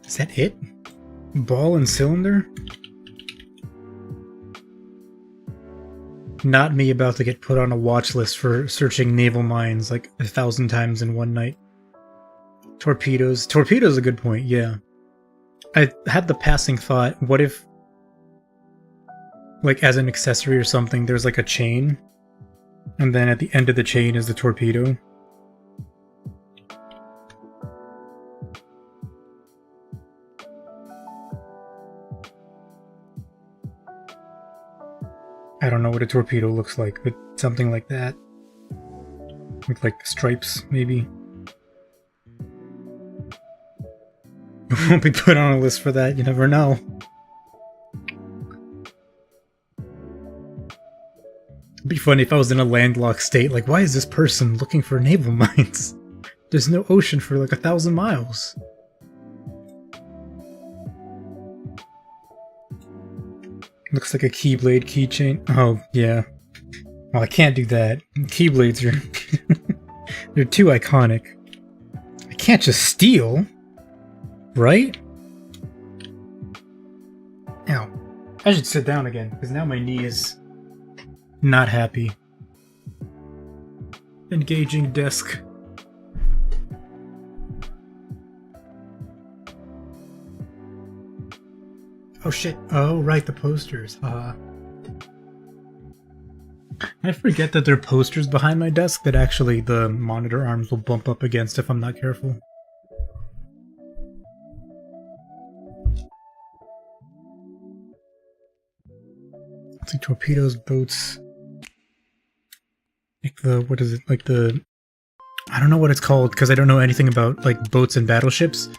Is that it? Ball and cylinder? Not me about to get put on a watch list for searching naval mines like 1,000 times in one night. Torpedoes. Torpedoes a good point, yeah. I had the passing thought, what if, like as an accessory or something, there's like a chain, and then at the end of the chain is the torpedo? I don't know what a torpedo looks like, but something like that. With like stripes, maybe. Won't be put on a list for that, you never know. It'd be funny if I was in a landlocked state, like, why is this person looking for naval mines? There's no ocean for like 1,000 miles. Looks like a Keyblade keychain. Oh, yeah. Well, I can't do that. Keyblades are... they're too iconic. I can't just steal. Right? Ow. I should sit down again, because now my knee is not happy. Engaging desk. Oh shit. Oh, right, the posters. I forget that there are posters behind my desk that actually the monitor arms will bump up against if I'm not careful. It's like torpedoes, boats. Like the, what is it? Like the... I don't know what it's called because I don't know anything about like boats and battleships.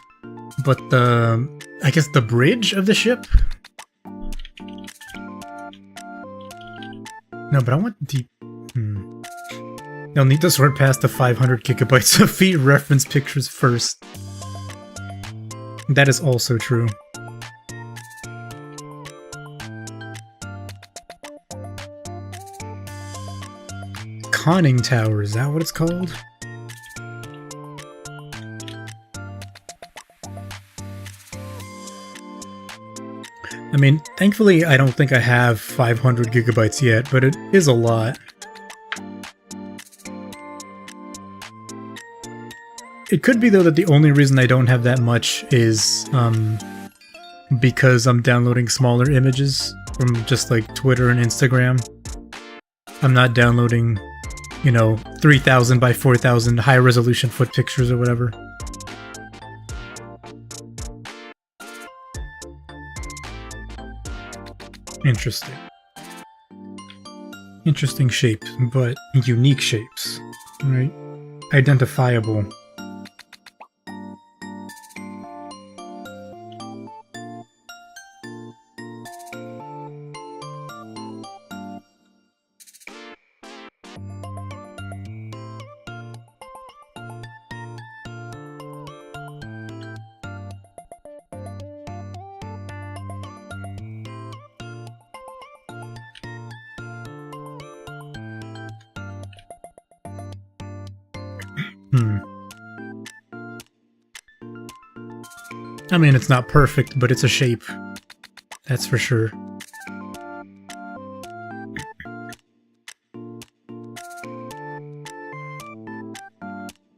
But the... I guess the bridge of the ship? No, but I want the... They'll need to sort past the 500 gigabytes of feed reference pictures first. That is also true. Conning Tower, is that what it's called? I mean, thankfully I don't think I have 500 gigabytes yet, but it is a lot. It could be though that the only reason I don't have that much is because I'm downloading smaller images from just like Twitter and Instagram. I'm not downloading, you know, 3000 by 4000 high resolution foot pictures or whatever. Interesting. Interesting shapes, but unique shapes, right? Identifiable. I mean, it's not perfect, but it's a shape. That's for sure.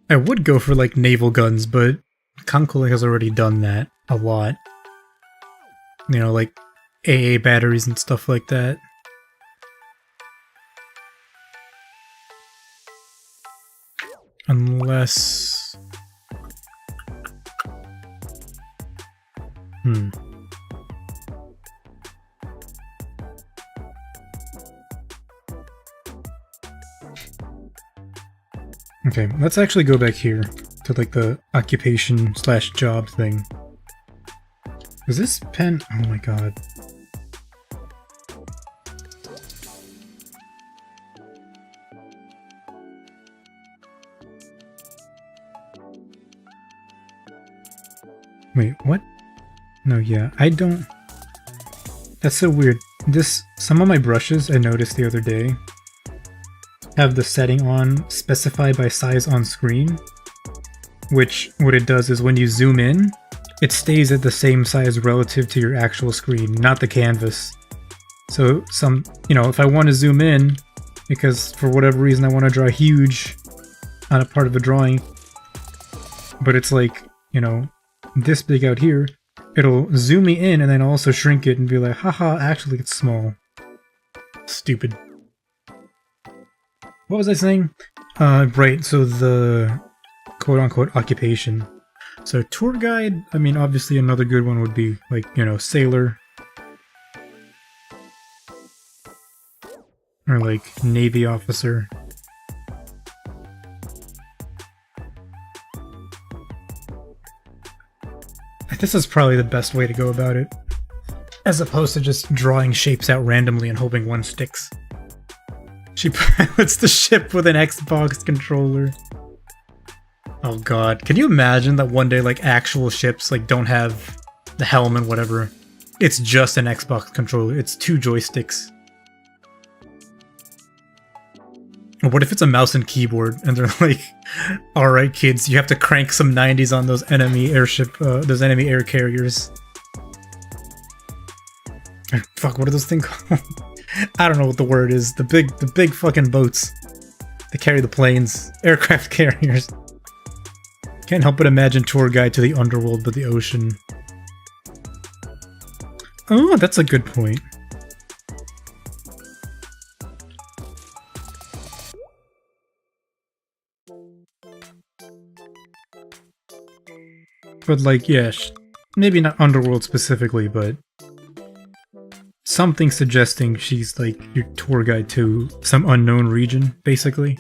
I would go for, like, naval guns, but Kankule has already done that a lot. You know, like, AA batteries and stuff like that. Unless... Okay, let's actually go back here to, like, the occupation/job thing. Is this pen? Oh my god. Wait, what? No, yeah, I don't... That's so weird. Some of my brushes I noticed the other day have the setting on specified by size on screen, which what it does is when you zoom in, it stays at the same size relative to your actual screen, not the canvas. So you know, if I want to zoom in, because for whatever reason I want to draw huge on a part of a drawing, but it's like, you know, this big out here, it'll zoom me in and then also shrink it and be like, haha, actually it's small. Stupid. What was I saying? Right, so the quote-unquote occupation. So tour guide, I mean, obviously another good one would be, like, you know, sailor. Or, like, Navy officer. This is probably the best way to go about it, as opposed to just drawing shapes out randomly and hoping one sticks. She pilots the ship with an Xbox controller. Oh god, can you imagine that one day, like, actual ships, like, don't have the helm and whatever? It's just an Xbox controller, it's 2 joysticks. Or what if it's a mouse and keyboard, and they're like, alright kids, you have to crank some 90s on those enemy airship, those enemy air carriers. Fuck, what are those things called? I don't know what the word is. The big fucking boats. They carry the planes. Aircraft carriers. Can't help but imagine tour guide to the underworld but the ocean. Oh, that's a good point. But, like, yeah, maybe not underworld specifically, but something suggesting she's, like, your tour guide to some unknown region, basically.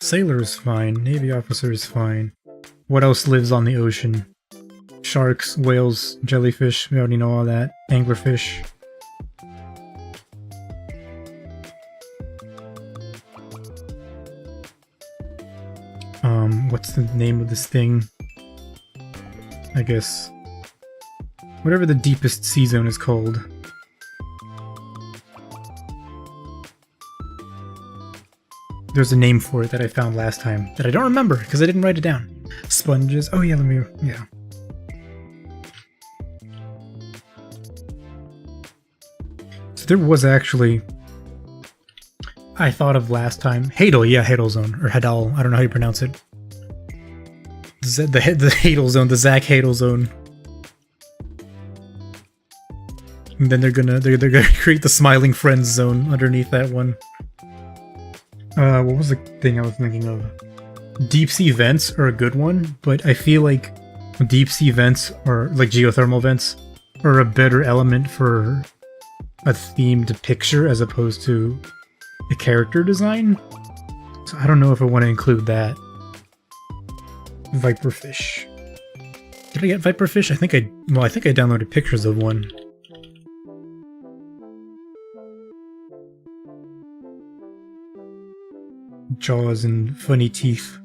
Sailor is fine. Navy officer is fine. What else lives on the ocean? Sharks, whales, jellyfish, we already know all that. Anglerfish. What's the name of this thing? I guess... whatever the deepest sea zone is called. There's a name for it that I found last time that I don't remember because I didn't write it down. Sponges. Oh yeah, let me... yeah. So there was actually... I thought of last time... Hadal, yeah, Hadal Zone. Or Hadal, I don't know how you pronounce it. The Hadal Zone, the Zach Hadal Zone. And then they're gonna create the smiling friends zone underneath that one. What was the thing I was thinking of? Deep sea vents are a good one, but I feel like deep sea vents, or like geothermal vents, are a better element for a themed picture as opposed to a character design. So I don't know if I want to include that. Viperfish. Did I get Viperfish? I think I downloaded pictures of one. Jaws and funny teeth.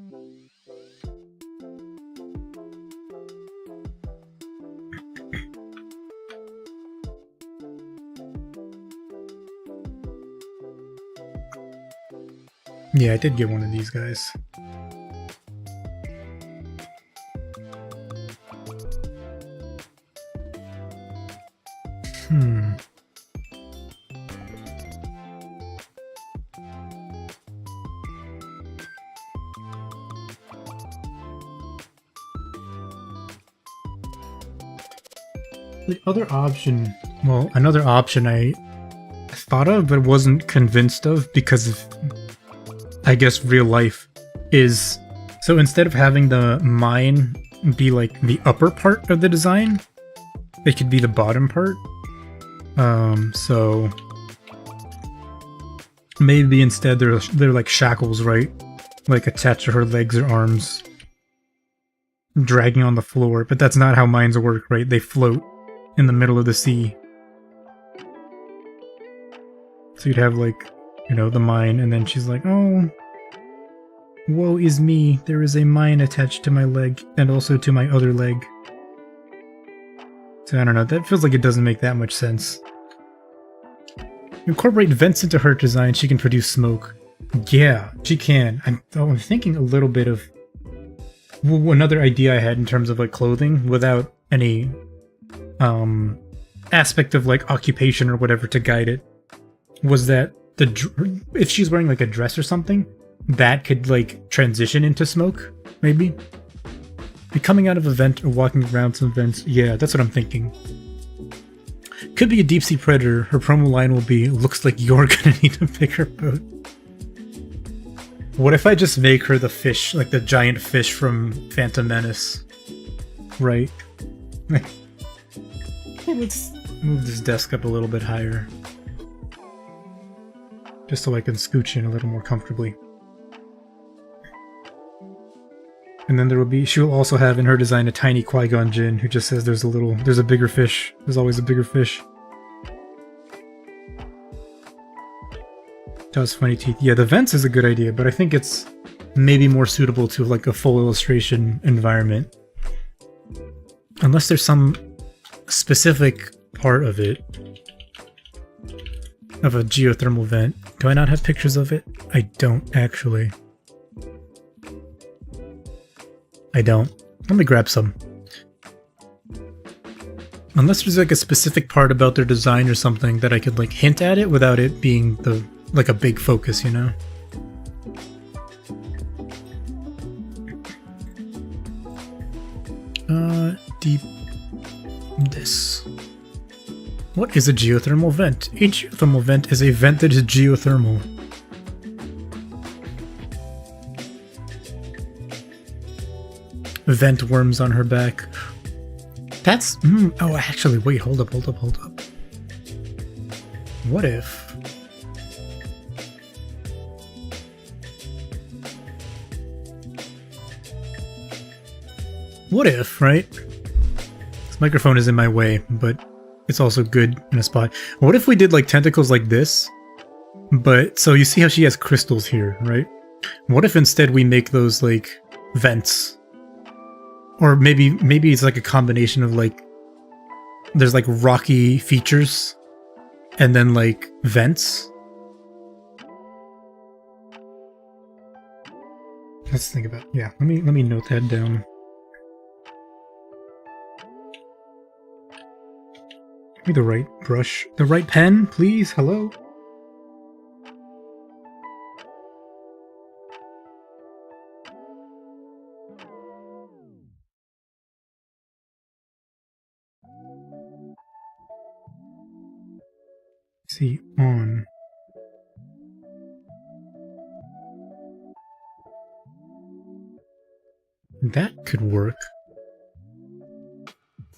Yeah, I did get one of these guys. The other option, well, another option I thought of but wasn't convinced of because of, I guess, real life, is so instead of having the mine be like the upper part of the design, it could be the bottom part. So maybe instead they're like shackles, right? Like attached to her legs or arms, dragging on the floor. But that's not how mines work, right? They float in the middle of the sea. So you'd have like, you know, the mine, and then she's like, oh, woe is me, there is a mine attached to my leg and also to my other leg. So I don't know, that feels like it doesn't make that much sense. Incorporate vents into her design, she can produce smoke. Yeah, she can. I'm thinking a little bit of another idea I had in terms of like clothing without any aspect of like occupation or whatever to guide it, was that if she's wearing like a dress or something, that could like transition into smoke, maybe. Be coming out of a vent or walking around some vents. Yeah, that's what I'm thinking. Could be a deep sea predator. Her promo line will be, looks like you're gonna need a bigger boat. What if I just make her the fish, like the giant fish from Phantom Menace? Right. Let's move this desk up a little bit higher. Just so I can scooch in a little more comfortably. And then she will also have in her design a tiny Qui-Gon Jinn who just says there's a bigger fish. There's always a bigger fish. Does funny teeth. Yeah, the vents is a good idea, but I think it's maybe more suitable to like a full illustration environment. Unless there's some specific part of it, of a geothermal vent. Do I not have pictures of it? I don't, actually. I don't. Let me grab some. Unless there's like a specific part about their design or something that I could like hint at it without it being like a big focus, you know? Deep this. What is a geothermal vent? A geothermal vent is a vent that is geothermal. Vent worms on her back. That's... oh, actually, wait, hold up. What if... What if, right? This microphone is in my way, but it's also good in a spot. What if we did like tentacles like this? But, so you see how she has crystals here, right? What if instead we make those like vents? Or maybe it's like a combination of like, there's like rocky features and then like vents. Let's think about, yeah, let me note that down. Give me the right brush. The right pen, please. Hello? See, on. That could work.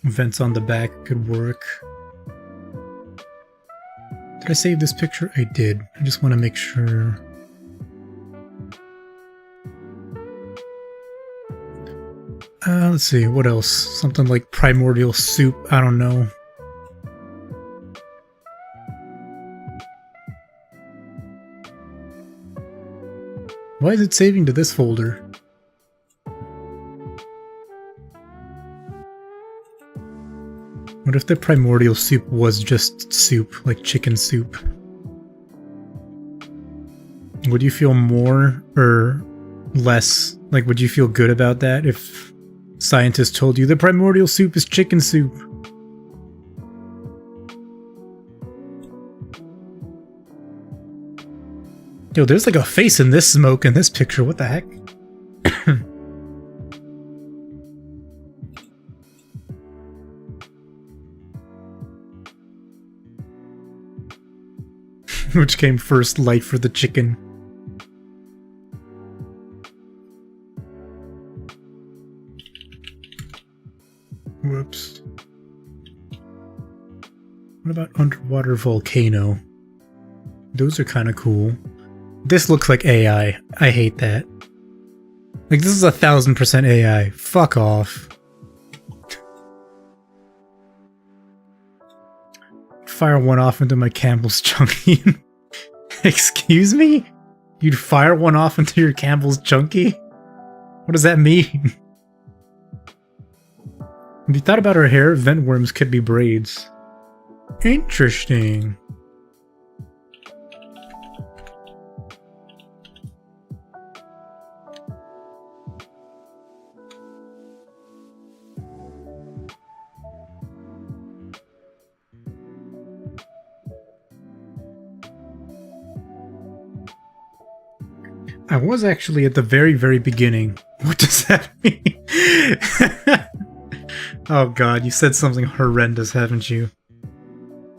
Vents on the back could work. Did I save this picture? I did. I just want to make sure. Let's see, what else? Something like primordial soup, I don't know. Why is it saving to this folder? What if the primordial soup was just soup, like chicken soup? Would you feel more or less? Like, would you feel good about that if scientists told you the primordial soup is chicken soup? Yo, there's like a face in this smoke in this picture. What the heck? Which came first, light for the chicken? Whoops. What about underwater volcano? Those are kind of cool. This looks like AI. I hate that. Like, this is 1000% AI. Fuck off. Fire one off into my Campbell's Chunky. Excuse me? You'd fire one off into your Campbell's Chunky? What does that mean? Have you thought about her hair? Vent worms could be braids. Interesting. I was actually at the very, very beginning. What does that mean? Oh god, you said something horrendous, haven't you?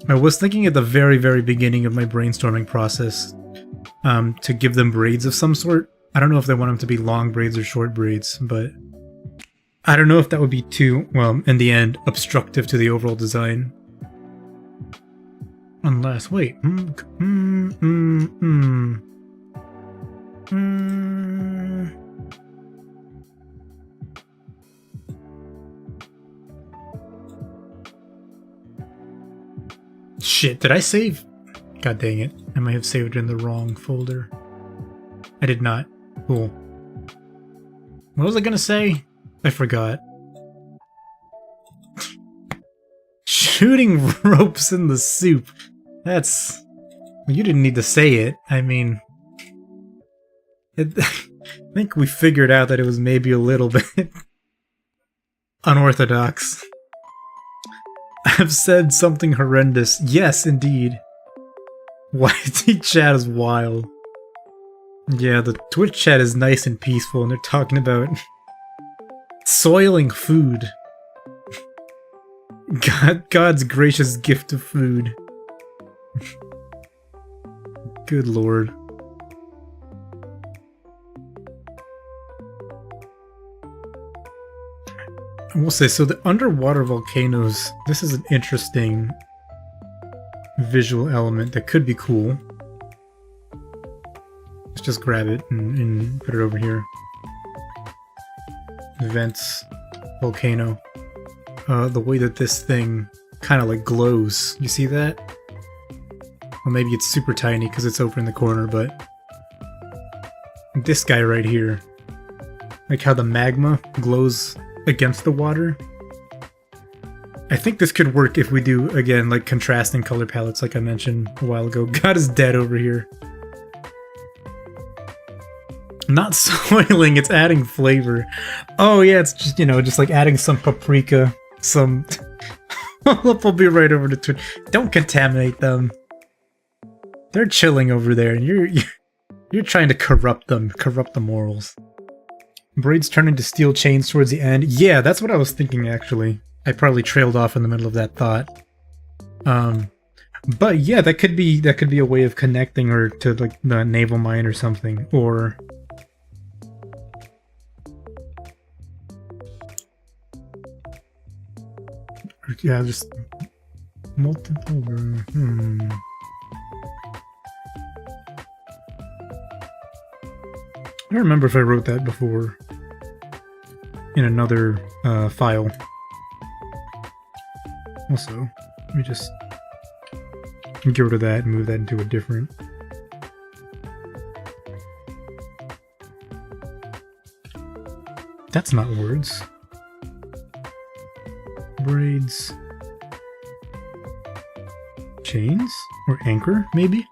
I was thinking at the very, very beginning of my brainstorming process to give them braids of some sort. I don't know if they want them to be long braids or short braids, but I don't know if that would be too, well, in the end, obstructive to the overall design. Unless, wait. Shit, did I save? God dang it. I might have saved it in the wrong folder. I did not. Cool. What was I gonna say? I forgot. Shooting ropes in the soup. That's... Well, you didn't need to say it. I mean... I think we figured out that it was maybe a little bit unorthodox. I've said something horrendous. Yes, indeed. YT chat is wild. Yeah, the Twitch chat is nice and peaceful, and they're talking about soiling food. God's gracious gift of food. Good lord. I will say, so the underwater volcanoes, this is an interesting visual element that could be cool. Let's just grab it and put it over here. Vents, volcano. The way that this thing kind of like glows. You see that? Well, maybe it's super tiny because it's over in the corner, but this guy right here. Like how the magma glows against the water. I think this could work if we do, again, like contrasting color palettes like I mentioned a while ago. God is dead over here. Not soiling, it's adding flavor. Oh yeah, it's just, you know, just like adding some paprika, some... We'll be right over to Twitch. Don't contaminate them. They're chilling over there, and you're trying to corrupt them, corrupt the morals. Braids turn into steel chains towards the end. Yeah, that's what I was thinking, actually. I probably trailed off in the middle of that thought. But yeah, that could be a way of connecting her to like the naval mine or something, or yeah, just multiple. I don't remember if I wrote that before in another file. Also, let me just get rid of that and move that into a different. That's not words. Braids. Chains? Or anchor, maybe?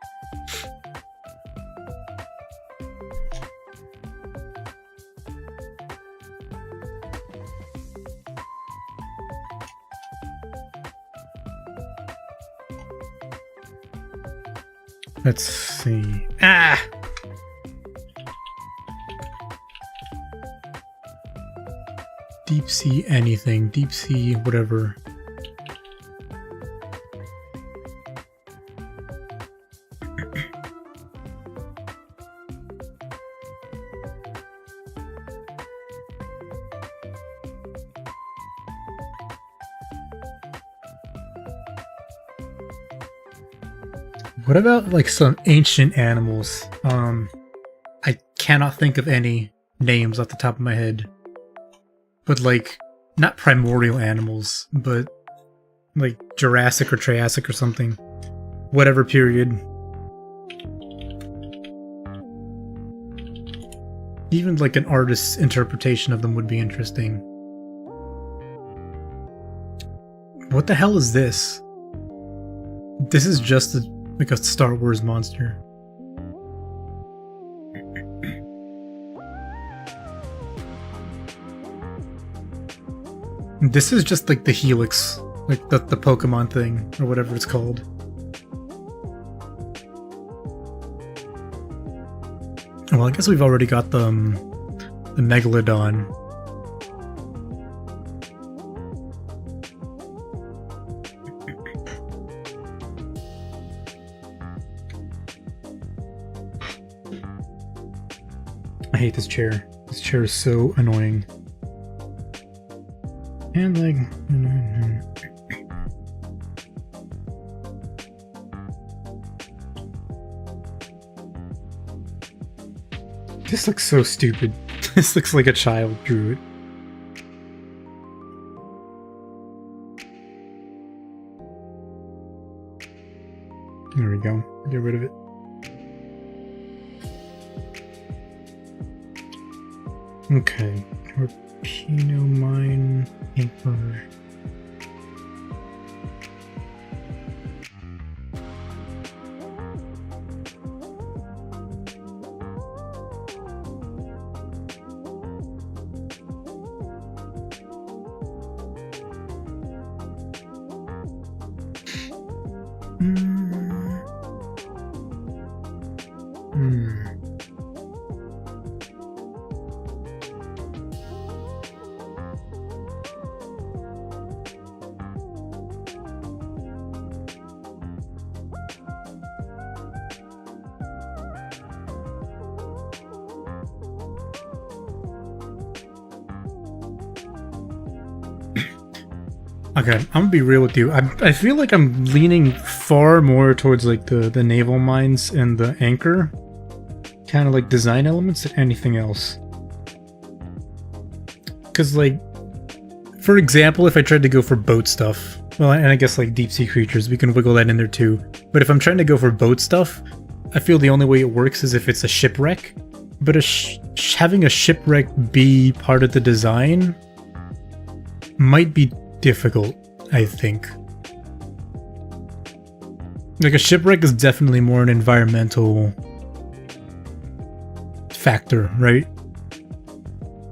Let's see. Ah! Deep sea anything. Deep sea whatever. What about like some ancient animals? I cannot think of any names off the top of my head. But like, not primordial animals, but like Jurassic or Triassic or something. Whatever period. Even like an artist's interpretation of them would be interesting. What the hell is this? This is just like a Star Wars monster. This is just like the Helix, like the Pokemon thing, or whatever it's called. Well, I guess we've already got the Megalodon. I hate this chair. This chair is so annoying. And like... This looks so stupid. This looks like a child drew it. There we go. Get rid of it. Okay. Torpedo mine paper. Okay, I'm gonna be real with you. I feel like I'm leaning far more towards like the naval mines and the anchor kind of like design elements than anything else. Because like, for example, if I tried to go for boat stuff, well, and I guess like deep sea creatures, we can wiggle that in there too. But if I'm trying to go for boat stuff, I feel the only way it works is if it's a shipwreck. But having a shipwreck be part of the design might be difficult, I think. Like a shipwreck is definitely more an environmental factor, right?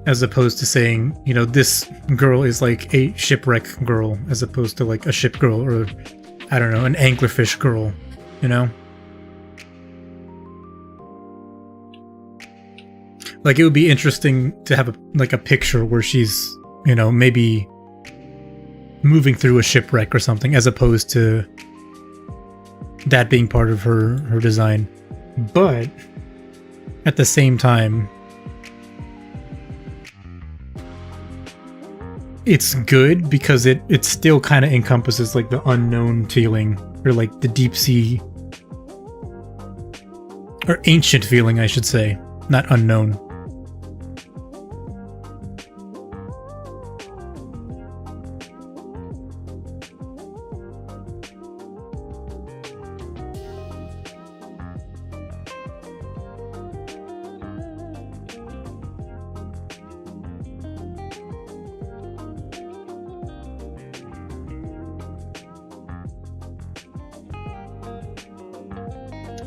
As opposed to saying, you know, this girl is like a shipwreck girl, as opposed to like a ship girl, or I don't know, an anglerfish girl, you know? Like it would be interesting to have a picture where she's, you know, maybe moving through a shipwreck or something, as opposed to that being part of her design. But at the same time, it's good because it still kind of encompasses like the unknown feeling, or like the deep sea, or ancient feeling, I should say, not unknown.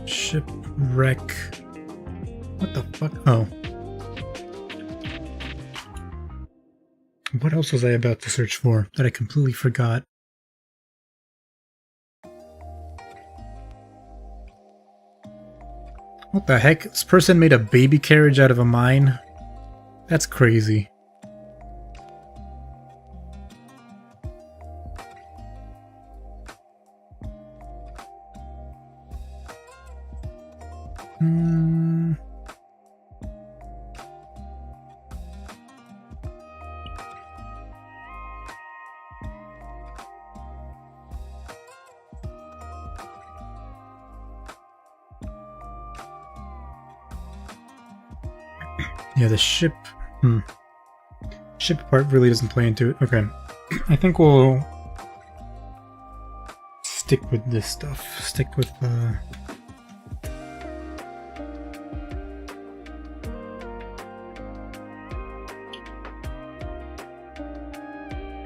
Shipwreck. What the fuck? Oh. What else was I about to search for that I completely forgot? What the heck? This person made a baby carriage out of a mine? That's crazy. Yeah, the ship... Ship part really doesn't play into it. Okay. I think we'll stick with this stuff. Stick with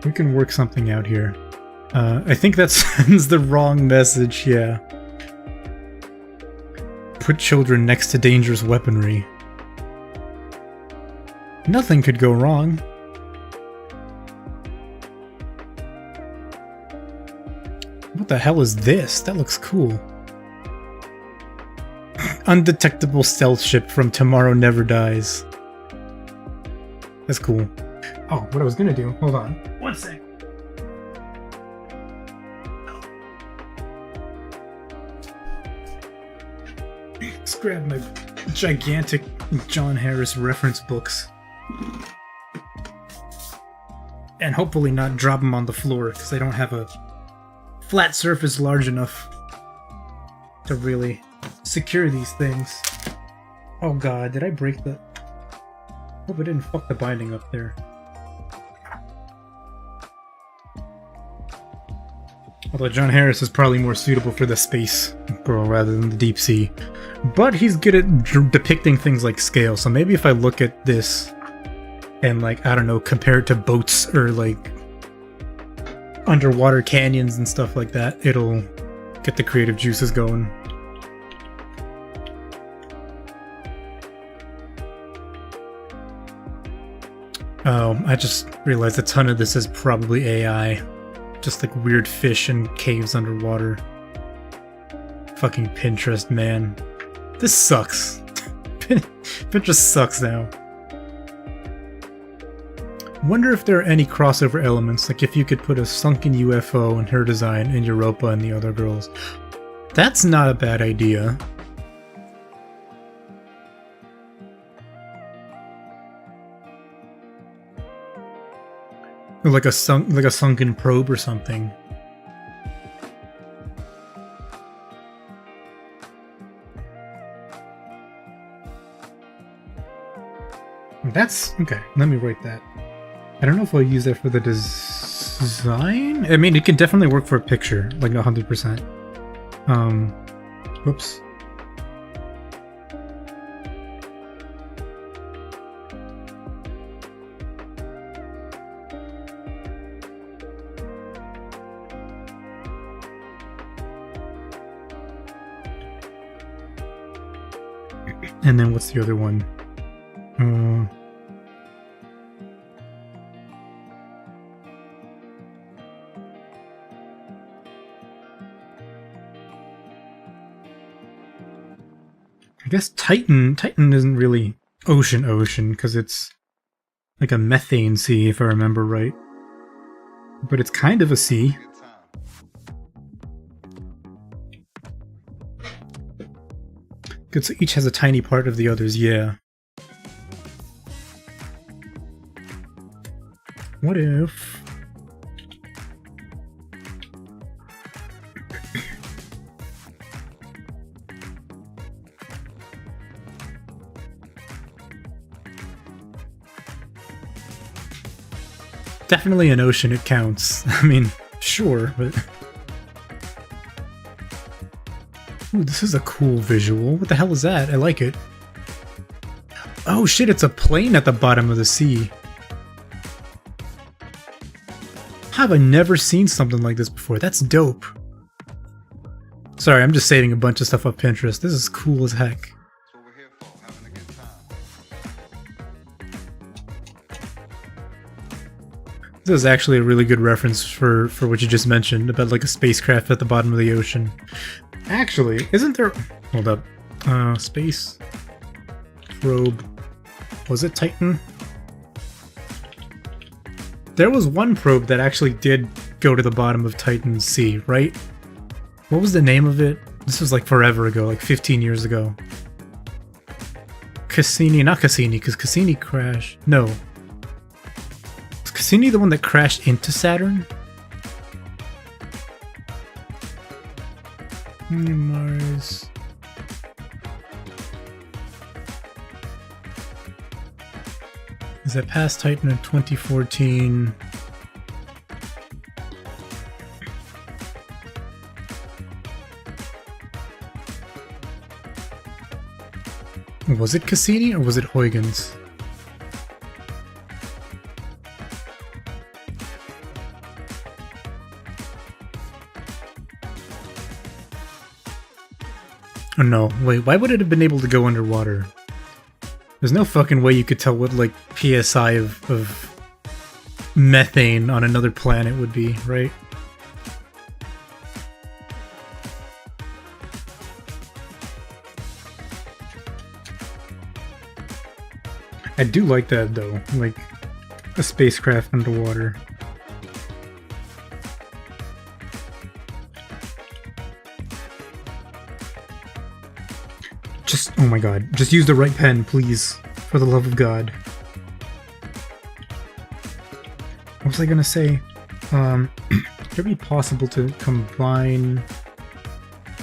we can work something out here. I think that sends the wrong message, yeah. Put children next to dangerous weaponry. Nothing could go wrong. What the hell is this? That looks cool. Undetectable stealth ship from Tomorrow Never Dies. That's cool. Oh, what I was gonna do, hold on. One sec. Let's grab my gigantic John Harris reference books. And hopefully not drop them on the floor, because I don't have a flat surface large enough to really secure these things. Oh god, did I break the... Hope I didn't fuck the binding up there. Although John Harris is probably more suitable for the space girl rather than the deep sea. But he's good at depicting things like scale, so maybe if I look at this and, like, I don't know, compare it to boats or, like, underwater canyons and stuff like that, it'll get the creative juices going. Oh, I just realized a ton of this is probably AI. Just like weird fish and caves underwater. Fucking Pinterest, man. This sucks. Pinterest sucks now. Wonder if there are any crossover elements, like if you could put a sunken UFO in her design and Europa and the other girls. That's not a bad idea. Or like a sunken probe or something. That's okay. Let me write that. I don't know if I'll use that for the design. I mean, it can definitely work for a picture, like 100%. Whoops. And then what's the other one? I guess Titan isn't really ocean because it's like a methane sea, if I remember right. But it's kind of a sea. So each has a tiny part of the others, yeah. What if... Definitely an ocean, it counts. I mean, sure, but... Ooh, this is a cool visual. What the hell is that? I like it. Oh shit, it's a plane at the bottom of the sea. Have I never seen something like this before? That's dope. Sorry, I'm just saving a bunch of stuff off Pinterest. This is cool as heck. That's what we're here for, having a good time. This is actually a really good reference for what you just mentioned about like a spacecraft at the bottom of the ocean. Actually, isn't there... Hold up. Space probe. Was it Titan? There was one probe that actually did go to the bottom of Titan's sea, right? What was the name of it? This was like forever ago, like 15 years ago. Cassini, not Cassini, because Cassini crashed. No. Was Cassini the one that crashed into Saturn? Mars. Is that past Titan in 2014? Was it Cassini or was it Huygens? Oh no, wait, why would it have been able to go underwater? There's no fucking way you could tell what, like, PSI of methane on another planet would be, right? I do like that, though, like, a spacecraft underwater. Just, oh my god, just use the right pen, please. For the love of God. What was I gonna say? Could it be possible to combine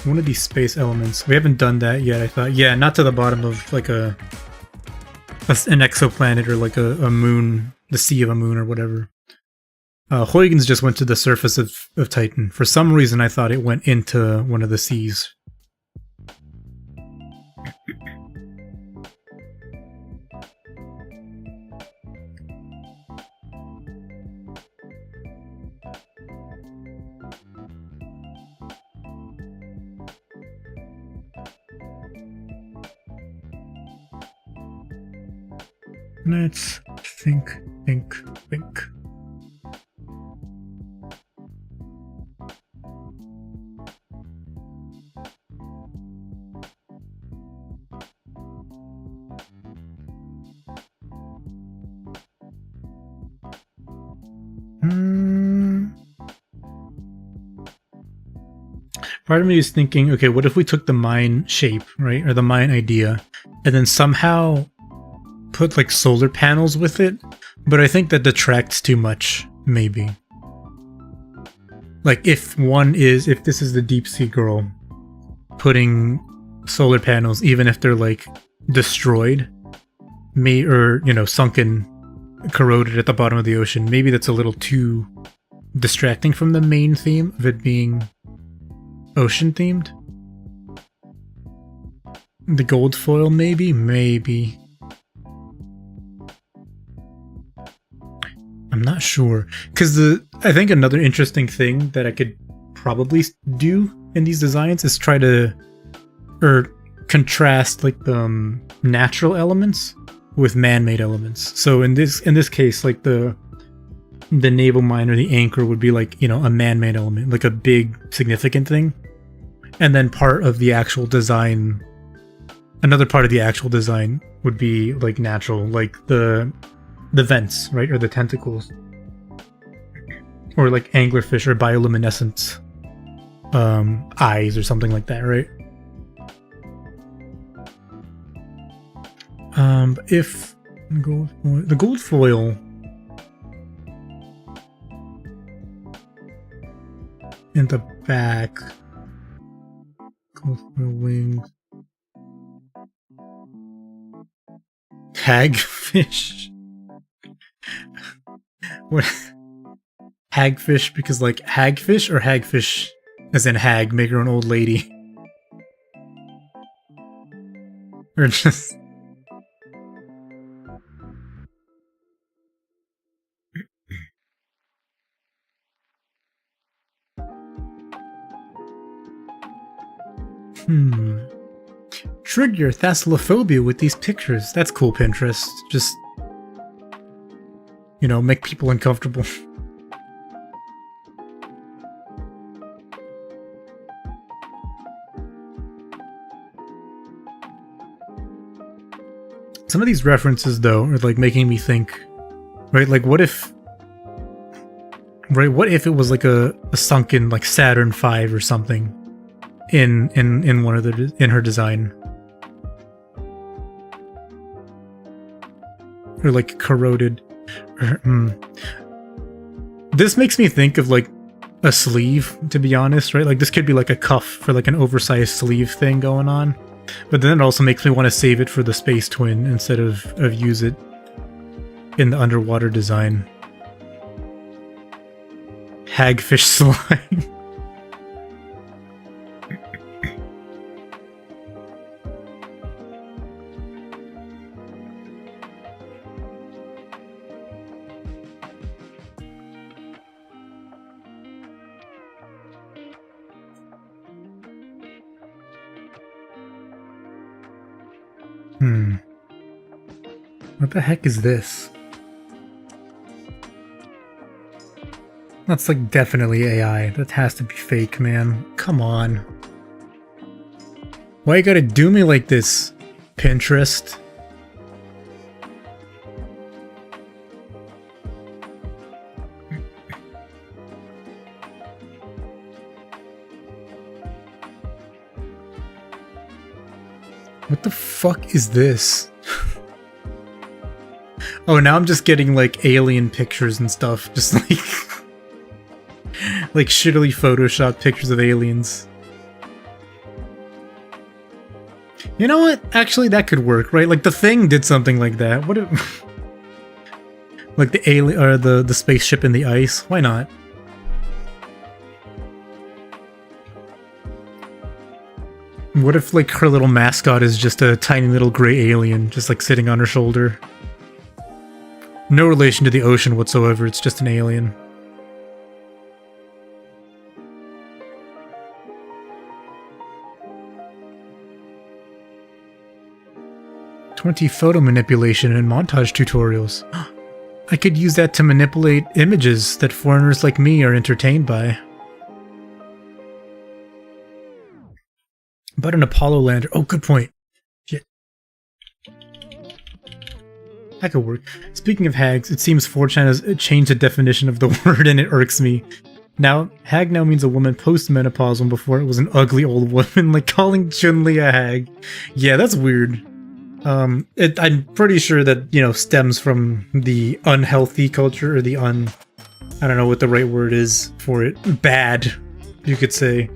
one of these space elements? We haven't done that yet, I thought. Yeah, not to the bottom of, like, an exoplanet or, like, a moon, the sea of a moon or whatever. Huygens just went to the surface of Titan. For some reason, I thought it went into one of the seas. Let's think. Part of me is thinking, okay, what if we took the mine shape, right, or the mine idea, and then somehow put like solar panels with it, but I think that detracts too much, maybe. Like if this is the deep sea girl putting solar panels, even if they're like destroyed, or, you know, sunken, corroded at the bottom of the ocean, maybe that's a little too distracting from the main theme of it being ocean themed. The gold foil, maybe? Maybe. I'm not sure. Because I think another interesting thing that I could probably do in these designs is try to contrast like the natural elements with man-made elements. So in this case, like the naval mine or the anchor would be like, you know, a man-made element, like a big significant thing. And then part of the actual design, another part of the actual design would be like natural, like the vents, right? Or the tentacles. Or like anglerfish or bioluminescent eyes or something like that, right? If the gold foil in the back, gold foil wings, hagfish. What? Hagfish because like hagfish or hagfish as in hag, make her an old lady, or just. Trigger your thalassophobia with these pictures. That's cool, Pinterest. Just, you know, make people uncomfortable. Some of these references, though, are like making me think, right? Like, what if, right? What if it was like a sunken like Saturn V or something in one of the in her design, or like corroded. This makes me think of like a sleeve, to be honest, right? Like this could be like a cuff for like an oversized sleeve thing going on. But then it also makes me want to save it for the Space Twin instead of use it in the underwater design. Hagfish slime. What the heck is this? That's like definitely AI. That has to be fake, man. Come on. Why you gotta do me like this, Pinterest? What the fuck is this? Oh, now I'm just getting like alien pictures and stuff, just like like shittily photoshopped pictures of aliens. You know what? Actually, that could work, right? Like the Thing did something like that. What if like the alien or the spaceship in the ice? Why not? What if like her little mascot is just a tiny little gray alien just like sitting on her shoulder? No relation to the ocean whatsoever, it's just an alien. "20 photo manipulation and montage tutorials." I could use that to manipulate images that foreigners like me are entertained by. But an Apollo lander. Oh, good point. Shit. That could work. Speaking of hags, it seems 4chan has changed the definition of the word and it irks me. Now, hag now means a woman post-menopausal, before it was an ugly old woman, like calling Chun-Li a hag. Yeah, that's weird. I'm pretty sure that, you know, stems from the unhealthy culture, or the I don't know what the right word is for it. Bad, you could say.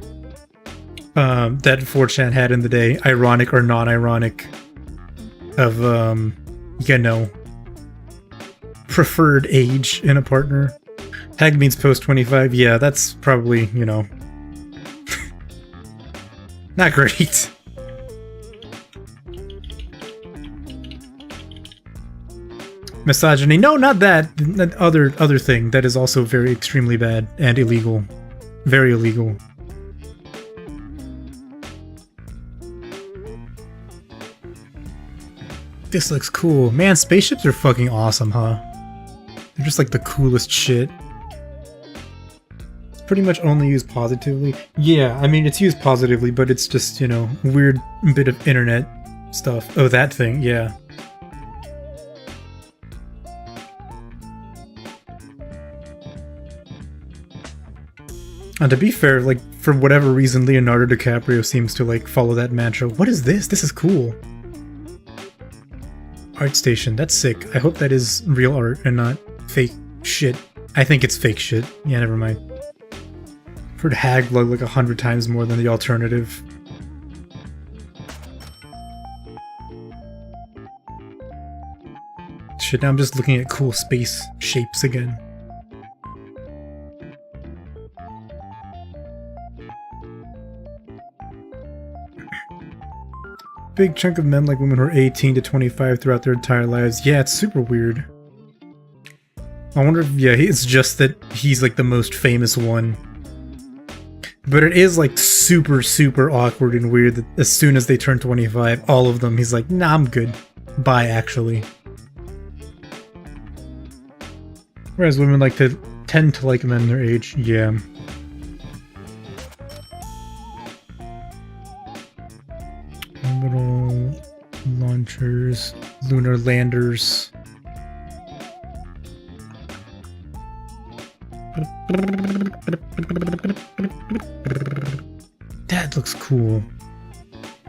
That 4chan had in the day, ironic or non-ironic, of, you know, preferred age in a partner. Hag means post-25, yeah, that's probably, you know, not great. Misogyny, no, not that. That other thing that is also very extremely bad and illegal. Very illegal. This looks cool. Man, spaceships are fucking awesome, huh? They're just like the coolest shit. It's pretty much only used positively. Yeah, I mean, it's used positively, but it's just, you know, weird bit of internet stuff. Oh, that thing, yeah. And to be fair, like, for whatever reason, Leonardo DiCaprio seems to, like, follow that mantra. What is this? This is cool. Art station. That's sick. I hope that is real art and not fake shit. I think it's fake shit. Yeah, never mind. I've heard hag like 100 times more than the alternative. Shit, now I'm just looking at cool space shapes again. Big chunk of men like women who are 18 to 25 throughout their entire lives. Yeah, it's super weird. I wonder if, yeah, it's just that he's like the most famous one. But it is like super, super awkward and weird that as soon as they turn 25, all of them, he's like, nah, I'm good. Bye, actually. Whereas women tend to like men their age. Yeah. Orbital launchers, lunar landers. That looks cool.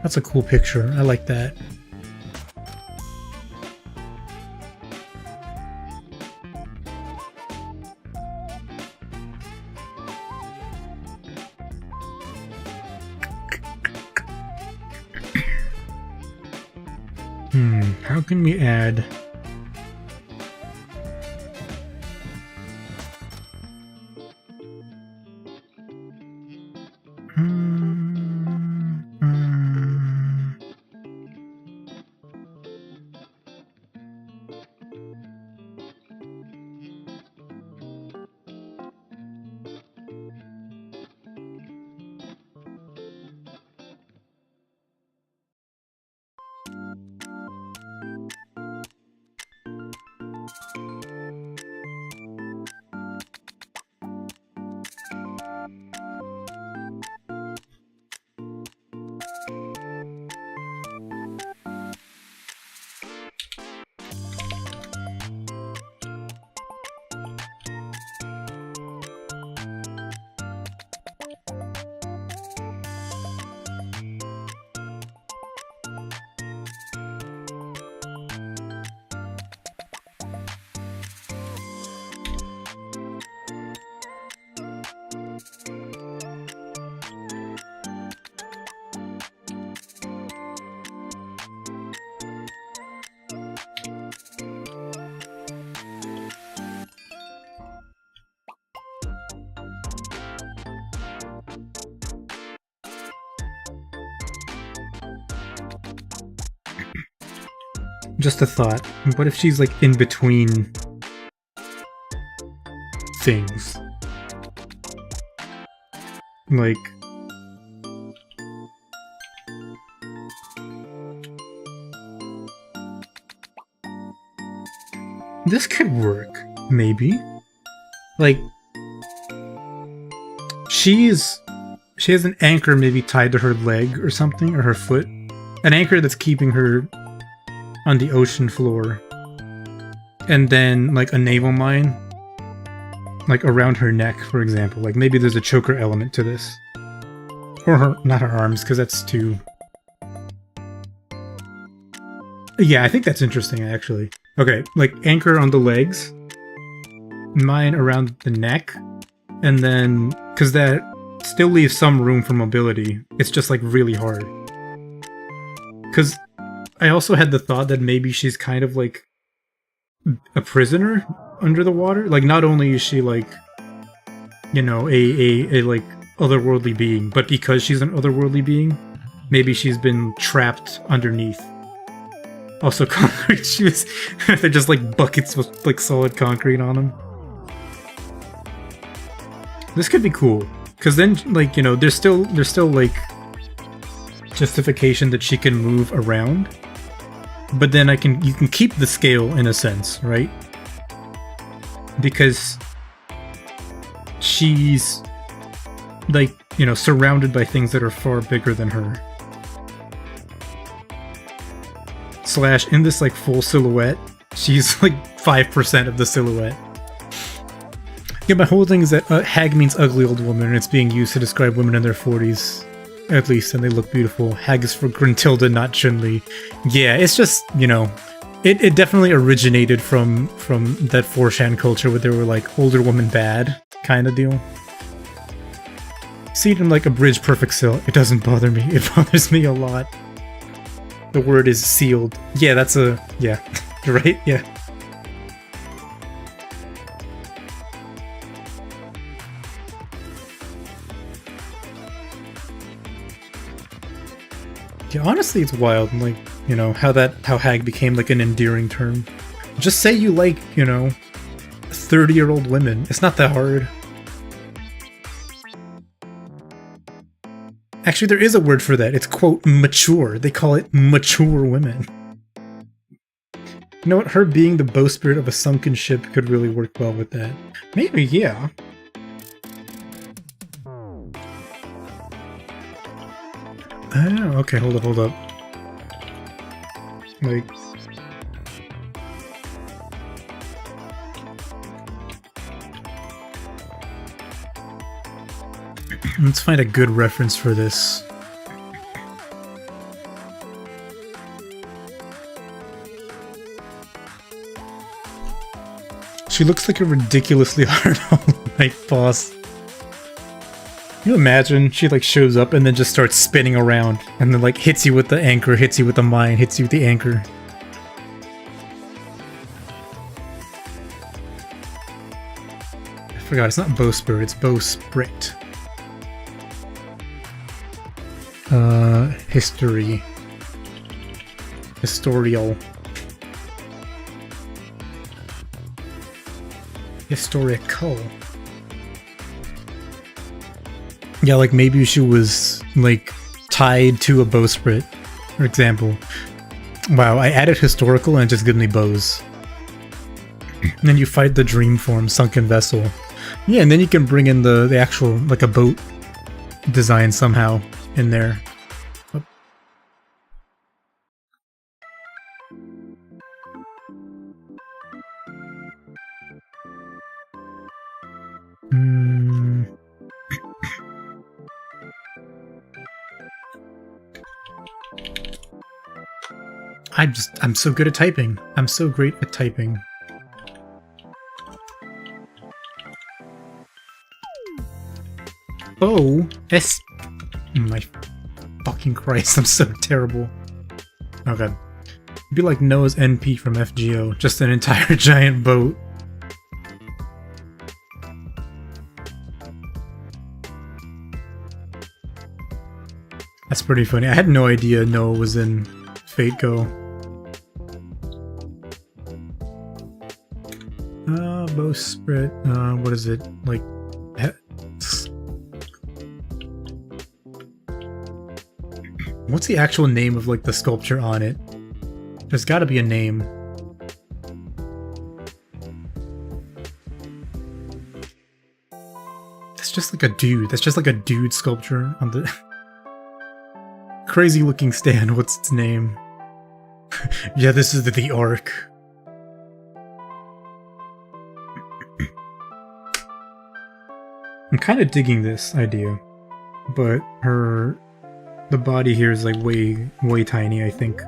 That's a cool picture. I like that. How can we add... Just a thought. What if she's like in between things? Like... This could work, maybe. Like... She has an anchor maybe tied to her leg or something, or her foot. An anchor that's keeping her on the ocean floor, and then like a naval mine like around her neck, for example. Like maybe there's a choker element to this, or her, not her arms, because that's too... Yeah, I think that's interesting actually. Okay, like anchor on the legs, mine around the neck, and then because that still leaves some room for mobility, it's just like really hard. Because I also had the thought that maybe she's kind of like a prisoner under the water. Like not only is she like, you know, a like otherworldly being, but because she's an otherworldly being, maybe she's been trapped underneath. Also concrete shoes. They're just like buckets with like solid concrete on them. This could be cool. Cause then like, you know, there's still like justification that she can move around. But then you can keep the scale in a sense, right? Because she's like, you know, surrounded by things that are far bigger than her. Slash, in this like full silhouette, she's like 5% of the silhouette. Yeah, my whole thing is that hag means ugly old woman, and it's being used to describe women in their 40s. At least, and they look beautiful. Hag is for Gruntilda, not Chun-Li. Yeah, it's just, you know, It definitely originated from that 4chan culture where they were like older woman bad kind of deal. See it in like a bridge perfect seal. It doesn't bother me. It bothers me a lot. The word is sealed. Yeah, that's a yeah. Right? Yeah. Yeah, honestly, it's wild, like, you know, how hag became like an endearing term. Just say you like, you know, 30-year-old women. It's not that hard. Actually, there is a word for that. It's, quote, mature. They call it mature women. You know what? Her being the bowsprit of a sunken ship could really work well with that. Maybe, yeah. Oh, okay, hold up. Like... Let's find a good reference for this. She looks like a ridiculously hard night boss. Can you imagine? She like shows up and then just starts spinning around and then like hits you with the anchor, hits you with the mine, hits you with the anchor. I forgot, it's not bowsprit, it's bowsprit. History. Historial. Historical. Yeah, like maybe she was like tied to a bowsprit, for example. Wow, I added historical and it just gives me bows. And then you fight the dream form, sunken vessel. Yeah, and then you can bring in the actual, like a boat design somehow in there. Oh. I'm so good at typing. I'm so great at typing. Oh, S. My fucking Christ, I'm so terrible. Okay. It'd be like Noah's NP from FGO, just an entire giant boat. That's pretty funny. I had no idea Noah was in Fate Go. Bowsprit, what is it? Like... What's the actual name of, like, the sculpture on it? There's gotta be a name. That's just like a dude. That's just like a dude sculpture on the... Crazy looking stand. What's its name? Yeah, this is the Ark. I'm kind of digging this idea, but the body here is like way tiny, I think.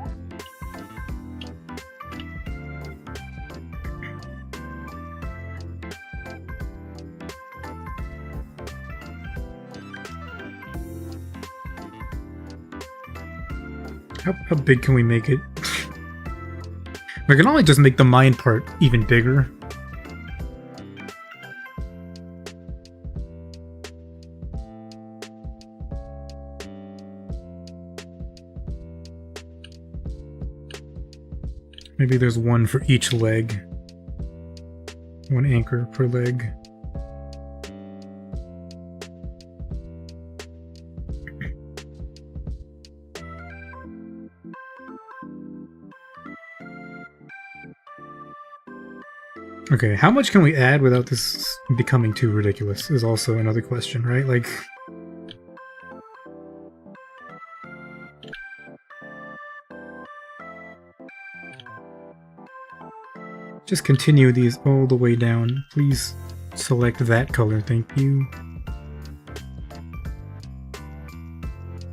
How big can we make it? We can only just make the mine part even bigger. Maybe there's one for each leg. One anchor per leg. Okay, how much can we add without this becoming too ridiculous is also another question, right? Like... Just continue these all the way down. Please select that color, thank you.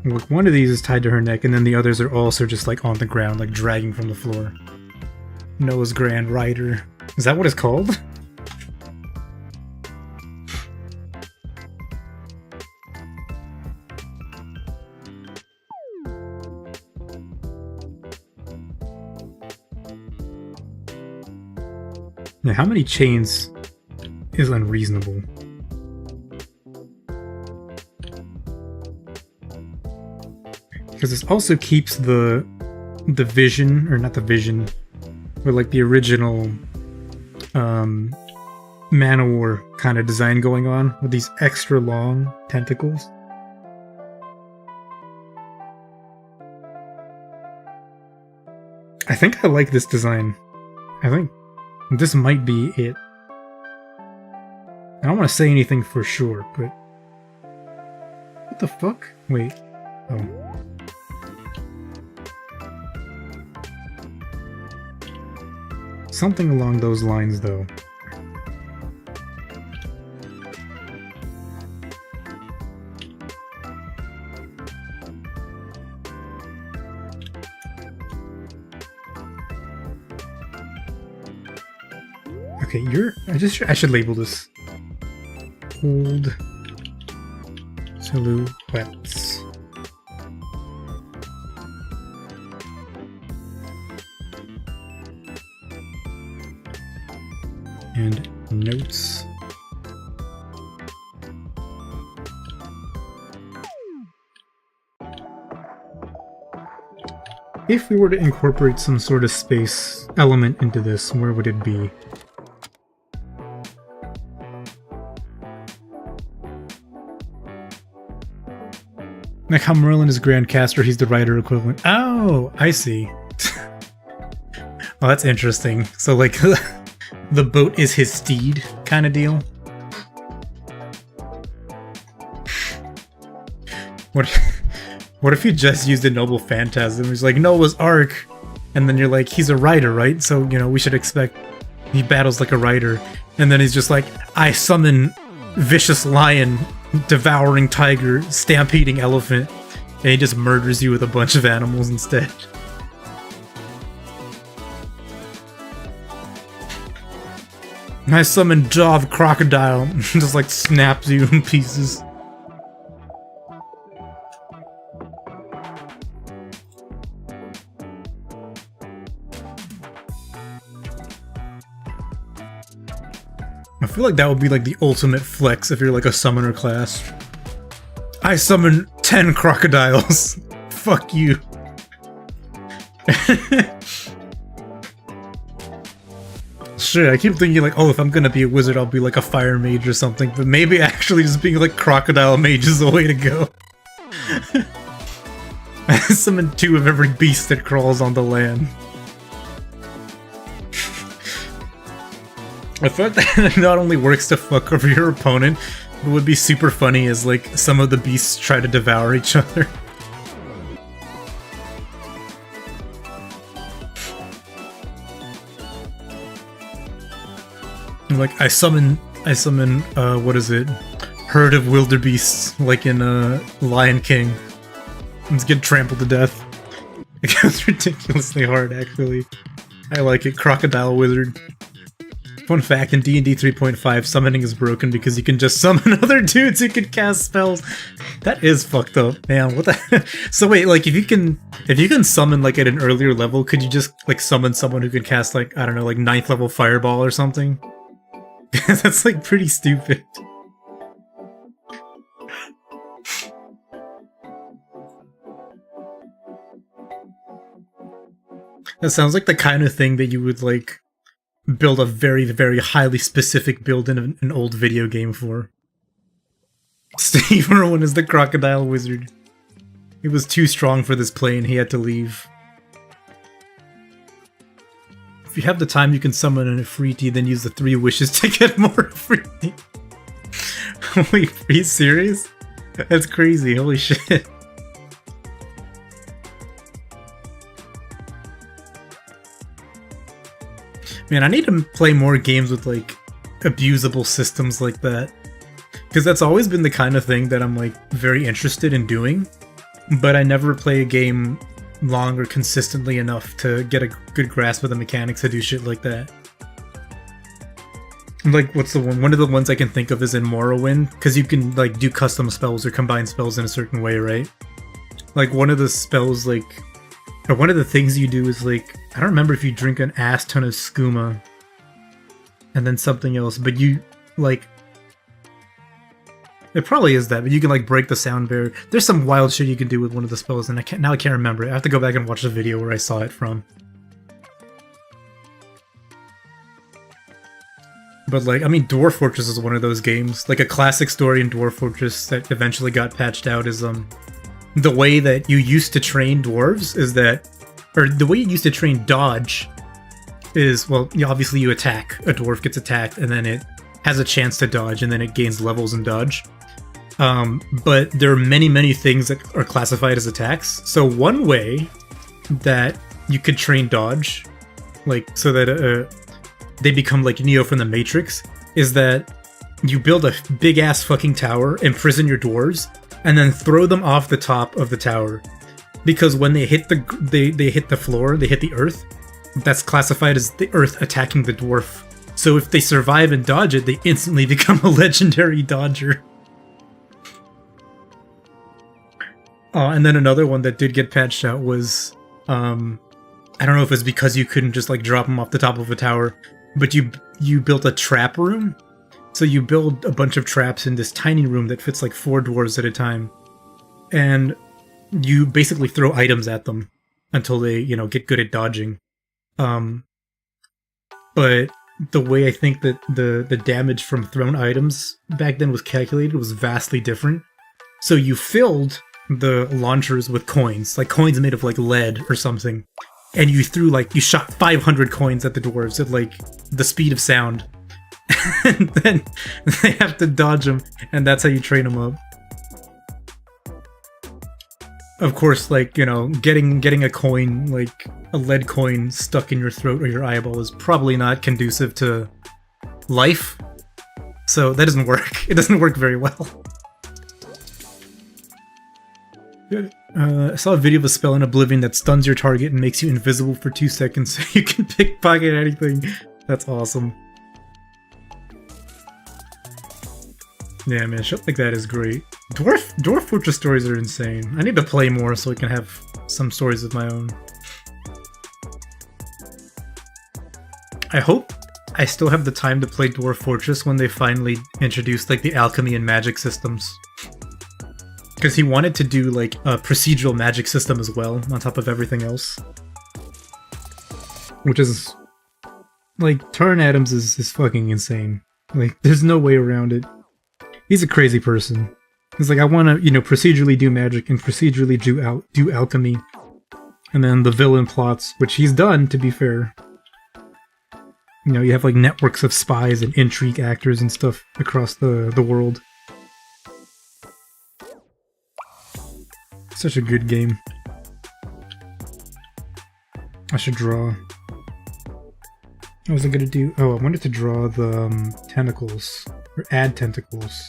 Look, one of these is tied to her neck, and then the others are also just like on the ground, like dragging from the floor. Noah's Grand Rider. Is that what it's called? Yeah, how many chains is unreasonable? Because this also keeps the vision, or not the vision, but like the original Man-O-War kind of design going on with these extra long tentacles. I think I like this design. I think this might be it. I don't want to say anything for sure, but... What the fuck? Wait. Oh. Something along those lines, though. Okay, I should label this. Old silhouettes. And notes. If we were to incorporate some sort of space element into this, where would it be? Like how Merlin is Grandcaster, he's the rider equivalent. Oh, I see. Oh, that's interesting. So like, the boat is his steed, kind of deal. What if you just used a noble phantasm? He's like Noah's Ark, and then you're like, he's a rider, right? So you know we should expect he battles like a rider, and then he's just like, I summon vicious lion, devouring tiger, stampeding elephant, and he just murders you with a bunch of animals instead. I summon jaw of crocodile, just like snaps you in pieces. I feel like that would be like the ultimate flex if you're like a summoner class. I summon 10 crocodiles. Fuck you. Sure, I keep thinking like, oh, if I'm gonna be a wizard, I'll be like a fire mage or something, but maybe actually just being like crocodile mage is the way to go. I summon 2 of every beast that crawls on the land. I thought that not only works to fuck over your opponent, but would be super funny as like some of the beasts try to devour each other. Like I summon what is it? Herd of wildebeests, like in Lion King. Let's get trampled to death. It goes ridiculously hard, actually. I like it. Crocodile wizard. Fun fact, in D&D 3.5, summoning is broken because you can just summon other dudes who can cast spells. That is fucked up, man. What the? So wait, like if you can summon like at an earlier level, could you just like summon someone who could cast like, I don't know, like 9th level fireball or something? That's like pretty stupid. That sounds like the kind of thing that you would like build a very, very highly specific build in an old video game for. Steve Irwin is the crocodile wizard. He was too strong for this plane, he had to leave. If you have the time, you can summon an Ifriti, then use the 3 wishes to get more Ifriti. Wait, are you serious? That's crazy, holy shit. Man, I need to play more games with, like, abusable systems like that. Because that's always been the kind of thing that I'm, like, very interested in doing. But I never play a game long or consistently enough to get a good grasp of the mechanics to do shit like that. Like, what's the one? One of the ones I can think of is in Morrowind, because you can, like, do custom spells or combine spells in a certain way, right? Like, one of the spells, like, or one of the things you do is, like, I don't remember if you drink an ass ton of skooma and then something else, but you, like, it probably is that, but you can, like, break the sound barrier. There's some wild shit you can do with one of the spells, and I can't remember it. I have to go back and watch the video where I saw it from. But, like, I mean, Dwarf Fortress is one of those games. Like, a classic story in Dwarf Fortress that eventually got patched out is, the way that you used to train dwarves is that, or the way you used to train dodge is, well, obviously you attack. A dwarf gets attacked, and then it has a chance to dodge, and then it gains levels in dodge. But there are many things that are classified as attacks. So one way that you could train dodge, like, so that they become like Neo from the Matrix, is that you build a big-ass fucking tower, imprison your dwarves, and then throw them off the top of the tower. Because when they hit they hit the floor, they hit the earth, that's classified as the earth attacking the dwarf. So if they survive and dodge it, they instantly become a legendary dodger. And then another one that did get patched out was, I don't know if it's because you couldn't just like drop them off the top of a tower, but you built a trap room. So you build a bunch of traps in this tiny room that fits like 4 dwarves at a time. And you basically throw items at them until they, you know, get good at dodging. But the way I think that the damage from thrown items back then was calculated was vastly different. So you filled the launchers with coins, like coins made of like lead or something. And you shot 500 coins at the dwarves at like the speed of sound. And then they have to dodge them, and that's how you train them up. Of course, like, you know, getting a coin, like a lead coin stuck in your throat or your eyeball is probably not conducive to life. So that doesn't work. It doesn't work very well. I saw a video of a spell in Oblivion that stuns your target and makes you invisible for 2 seconds so you can pickpocket anything. That's awesome. Yeah, man, shit like that is great. Dwarf Fortress stories are insane. I need to play more so I can have some stories of my own. I hope I still have the time to play Dwarf Fortress when they finally introduce like the alchemy and magic systems. Because he wanted to do like a procedural magic system as well, on top of everything else. Which is... like, Tarn Adams is fucking insane. Like, there's no way around it. He's a crazy person. He's like, I want to, you know, procedurally do magic and procedurally do alchemy. And then the villain plots, which he's done, to be fair. You know, you have like networks of spies and intrigue actors and stuff across the world. Such a good game. I should draw. What was I gonna do? Oh, I wanted to draw the tentacles. Or add tentacles.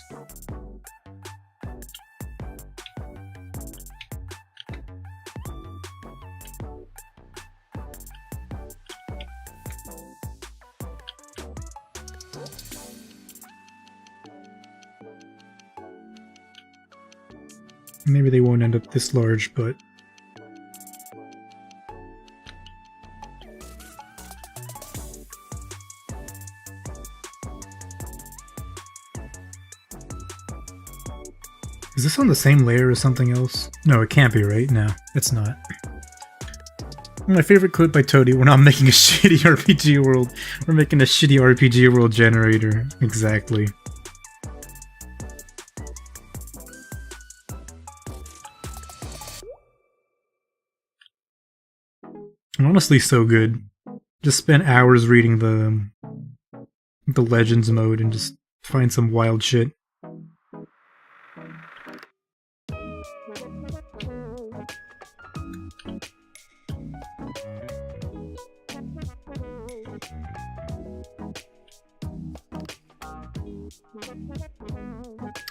Maybe they won't end up this large, but... Is this on the same layer as something else? No, it can't be, right? No, it's not. My favorite quote by Toady: we're not making a shitty RPG world, we're making a shitty RPG world generator. Exactly. Honestly, so good. Just spend hours reading the Legends mode and just find some wild shit.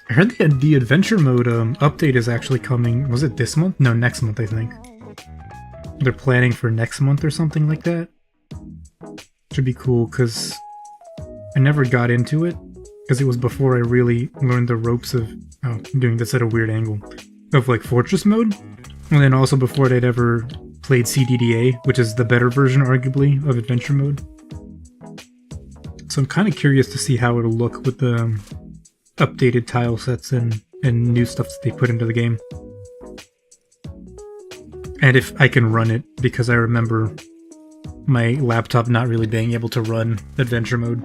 I heard the adventure mode update is actually coming. Was it this month? No, next month, I think. they're planning for next month or something like that. Should be cool, because I never got into it, because it was before I really learned the ropes of... Oh, I'm doing this at a weird angle. Of, like, Fortress mode. And then also before I'd ever played CDDA, which is the better version, arguably, of Adventure mode. So I'm kind of curious to see how it'll look with the updated tile sets and new stuff that they put into the game. And if I can run it, because I remember my laptop not really being able to run Adventure mode.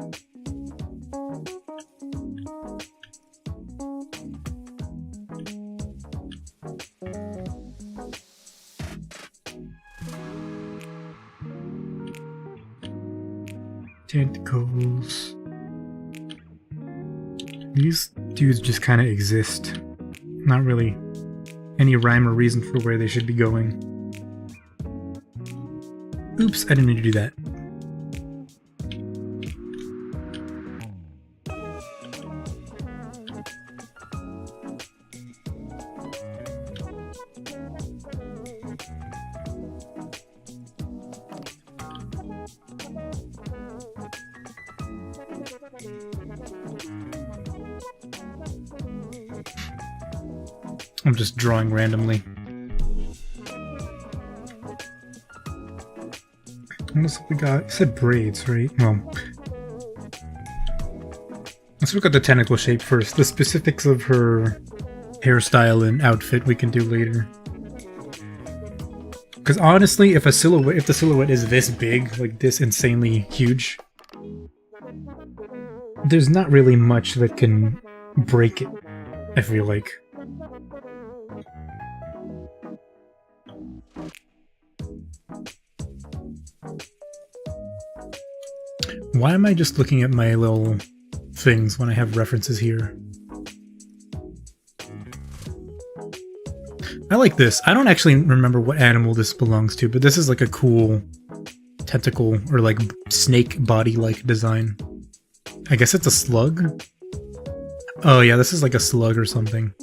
Tentacles. These dudes just kind of exist. Not really any rhyme or reason for where they should be going. Oops, I didn't need to do that. I'm just drawing randomly. What else have we got? You said braids, right? Well, let's look at the tentacle shape first. The specifics of her hairstyle and outfit we can do later. Because honestly, if the silhouette is this big, like this insanely huge, there's not really much that can break it, I feel like. Why am I just looking at my little things when I have references here? I like this. I don't actually remember what animal this belongs to, but this is like a cool tentacle or like snake body-like design. I guess it's a slug? Oh yeah, this is like a slug or something.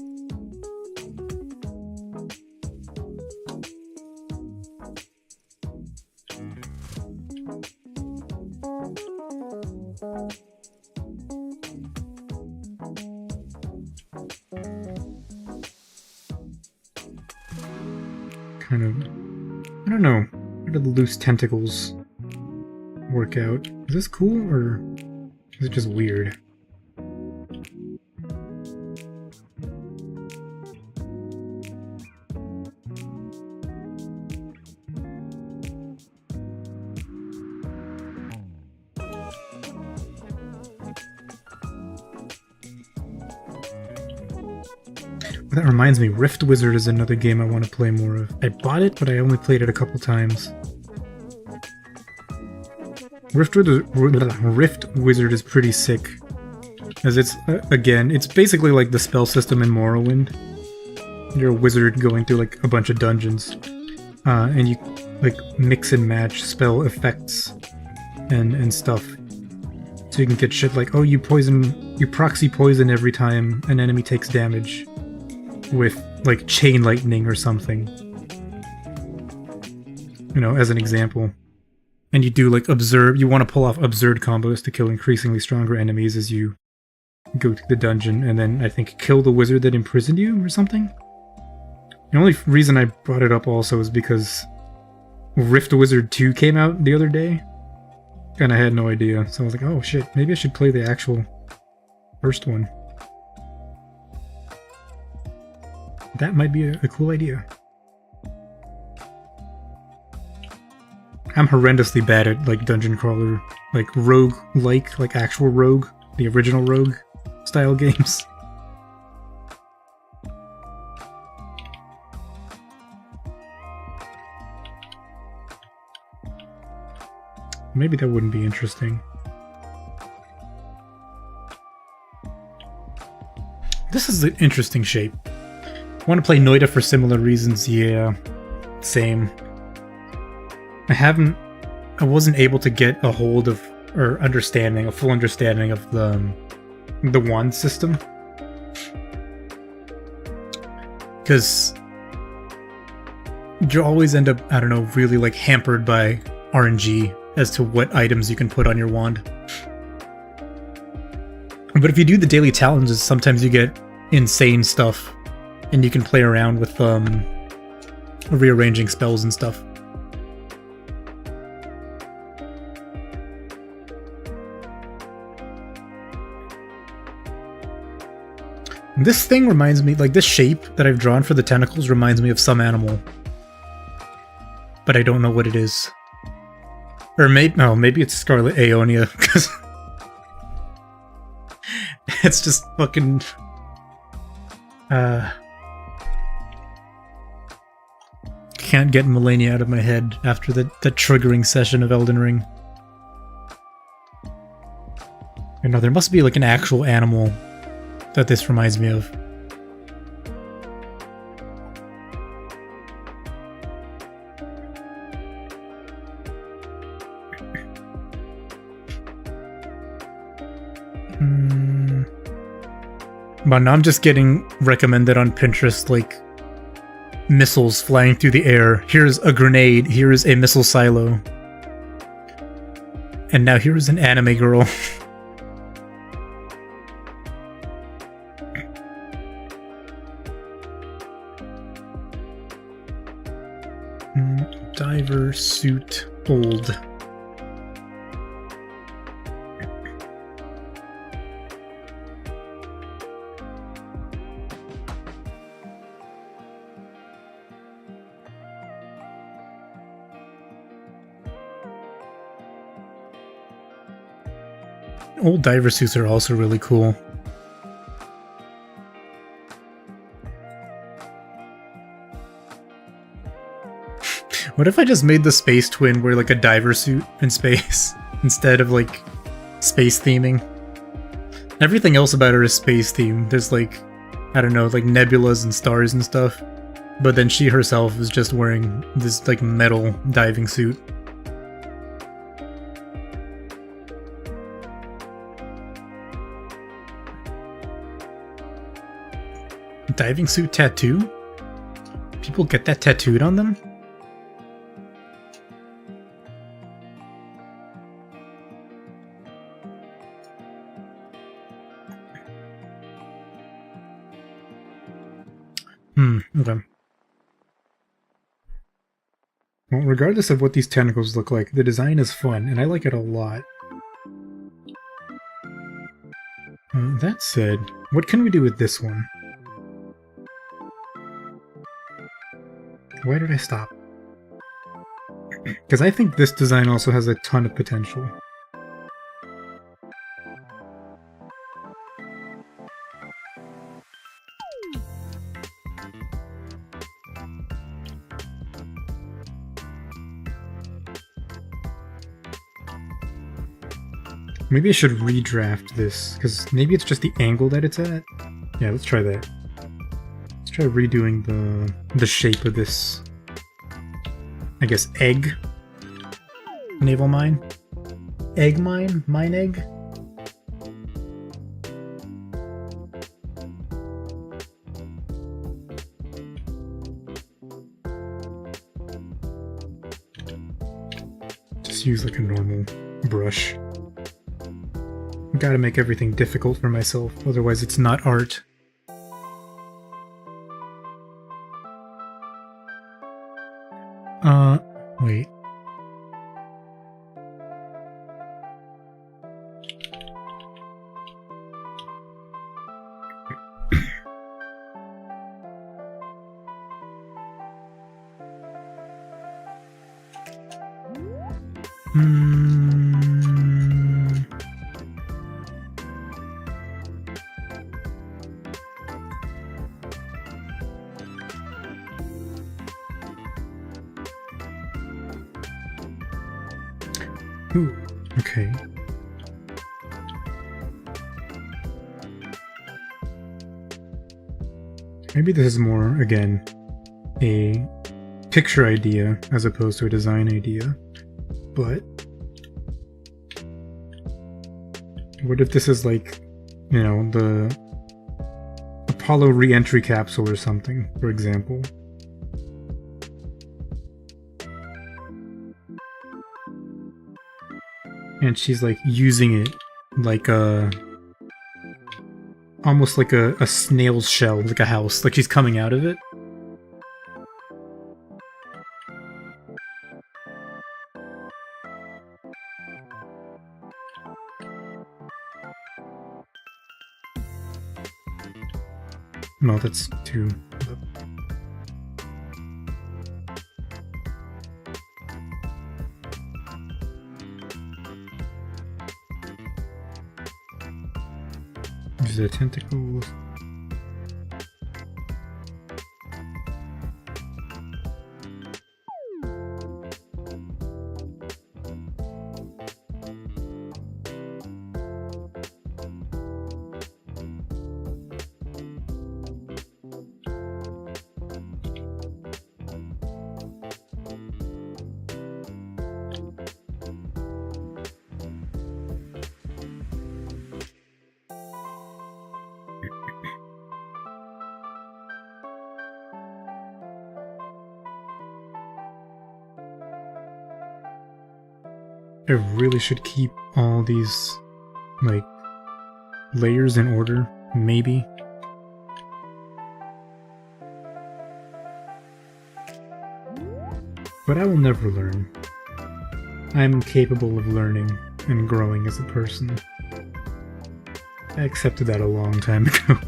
Kind of... I don't know. How do the loose tentacles work out? Is this cool, or is it just weird? That reminds me, Rift Wizard is another game I want to play more of. I bought it, but I only played it a couple times. Rift Wizard is pretty sick. As it's, again, it's basically like the spell system in Morrowind. You're a wizard going through like a bunch of dungeons. And you like mix and match spell effects and stuff. So you can get shit like, oh, you proxy poison every time an enemy takes damage. With, like, chain lightning or something. You know, as an example. And you do, like, you want to pull off absurd combos to kill increasingly stronger enemies as you go to the dungeon, and then, I think, kill the wizard that imprisoned you, or something? The only reason I brought it up also is because Rift Wizard 2 came out the other day, and I had no idea, so I was like, oh shit, maybe I should play the actual first one. That might be a cool idea. I'm horrendously bad at, like, dungeon crawler, like, rogue-like, like, actual rogue, the original rogue style games. Maybe that wouldn't be interesting. This is an interesting shape. I want to play Noita for similar reasons, yeah. Same. I wasn't able to get a hold of, or understanding, a full understanding of the wand system. Because you always end up, I don't know, really like hampered by RNG as to what items you can put on your wand. But if you do the daily challenges, sometimes you get insane stuff, and you can play around with rearranging spells and stuff. This thing reminds me, like this shape that I've drawn for the tentacles reminds me of some animal. But I don't know what it is. Or maybe it's Scarlet Aeonia, because it's just fucking... Can't get Melania out of my head after the triggering session of Elden Ring. I know, there must be like an actual animal that this reminds me of. But now I'm just getting recommended on Pinterest, like, missiles flying through the air. Here's a grenade, here's a missile silo. And now here's an anime girl. Diver suit old. Old diver suits are also really cool. What if I just made the space twin wear like a diver suit in space instead of like space theming? Everything else about her is space themed. There's like, I don't know, like nebulas and stars and stuff. But then she herself is just wearing this like metal diving suit. Diving suit tattoo? People get that tattooed on them? Okay. Well, regardless of what these tentacles look like, the design is fun, and I like it a lot. That said, what can we do with this one? Why did I stop? Because I think this design also has a ton of potential. Maybe I should redraft this, because maybe it's just the angle that it's at. Yeah, let's try that. Let's try redoing the shape of this, I guess, egg naval mine? Egg mine? Mine egg? Just use like a normal brush. Gotta make everything difficult for myself, otherwise it's not art. Wait. Ooh, okay. Maybe this is more, again, a picture idea as opposed to a design idea, but what if this is like, you know, the Apollo re-entry capsule or something, for example? and she's like using it like a almost like a snail's shell, like a house, like she's coming out of it. No, that's too. Use the tentacles. I really should keep all these, like, layers in order, maybe. But I will never learn. I'm capable of learning and growing as a person. I accepted that a long time ago.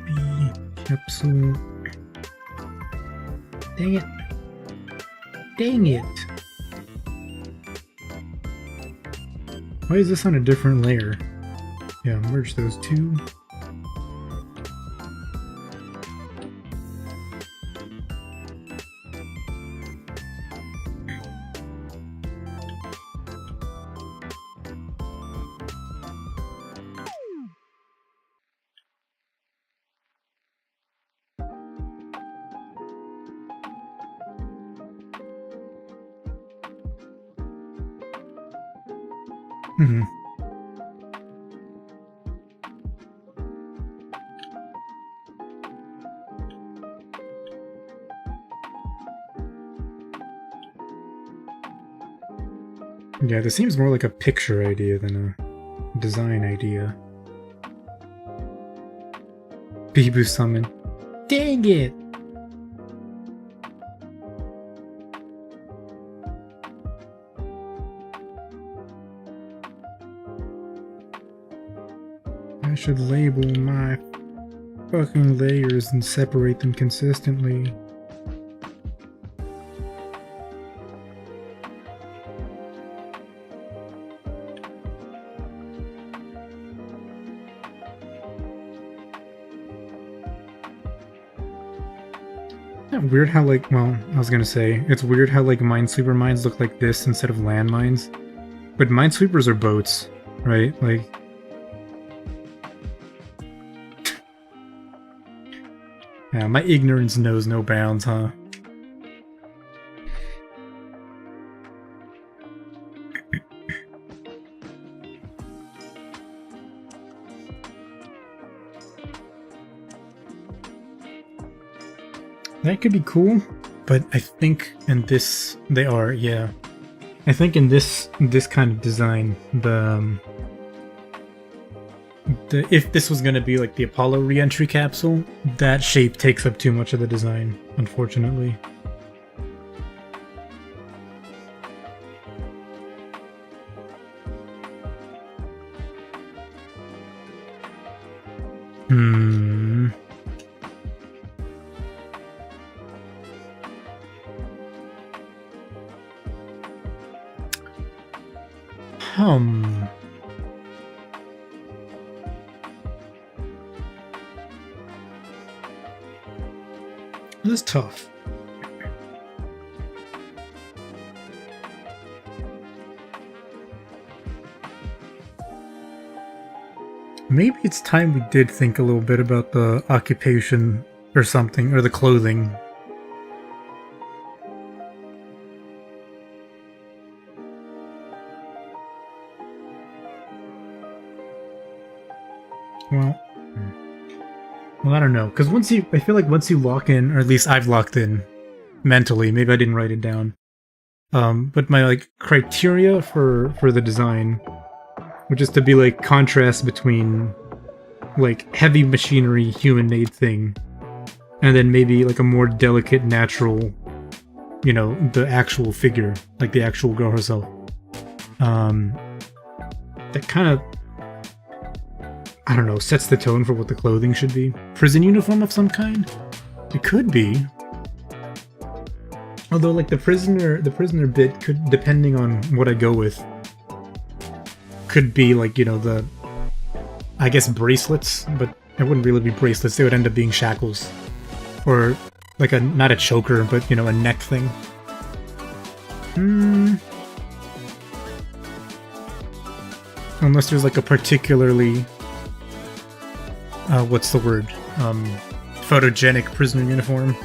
B capsule. Dang it. Dang it. Why is this on a different layer? Yeah, merge those two. Mm-hmm. Yeah, this seems more like a picture idea than a design idea. Bibu summon. Dang it! I should label my fucking layers and separate them consistently. Isn't that weird how, like, well, I was gonna say, it's weird how, like, Minesweeper mines look like this instead of landmines. But Minesweepers are boats, right? Like... Yeah, my ignorance knows no bounds, huh? That could be cool, but I think in this they are, yeah. I think in this kind of design, the if this was gonna be like the Apollo re-entry capsule, that shape takes up too much of the design, unfortunately. This is tough. Maybe it's time we did think a little bit about the occupation or something, or the clothing. Well, I don't know, because I feel like once you lock in, or at least I've locked in, mentally. Maybe I didn't write it down. But my like criteria for the design, which is to be like contrast between like heavy machinery, human-made thing, and then maybe like a more delicate, natural, you know, the actual figure, like the actual girl herself. That kind of, I don't know, sets the tone for what the clothing should be. Prison uniform of some kind? It could be. Although, like, the prisoner bit could, depending on what I go with, could be, like, you know, the, I guess, bracelets, but it wouldn't really be bracelets, they would end up being shackles. Or, like, a, not a choker, but, you know, a neck thing. Unless there's, like, a particularly, what's the word? Photogenic prisoner uniform.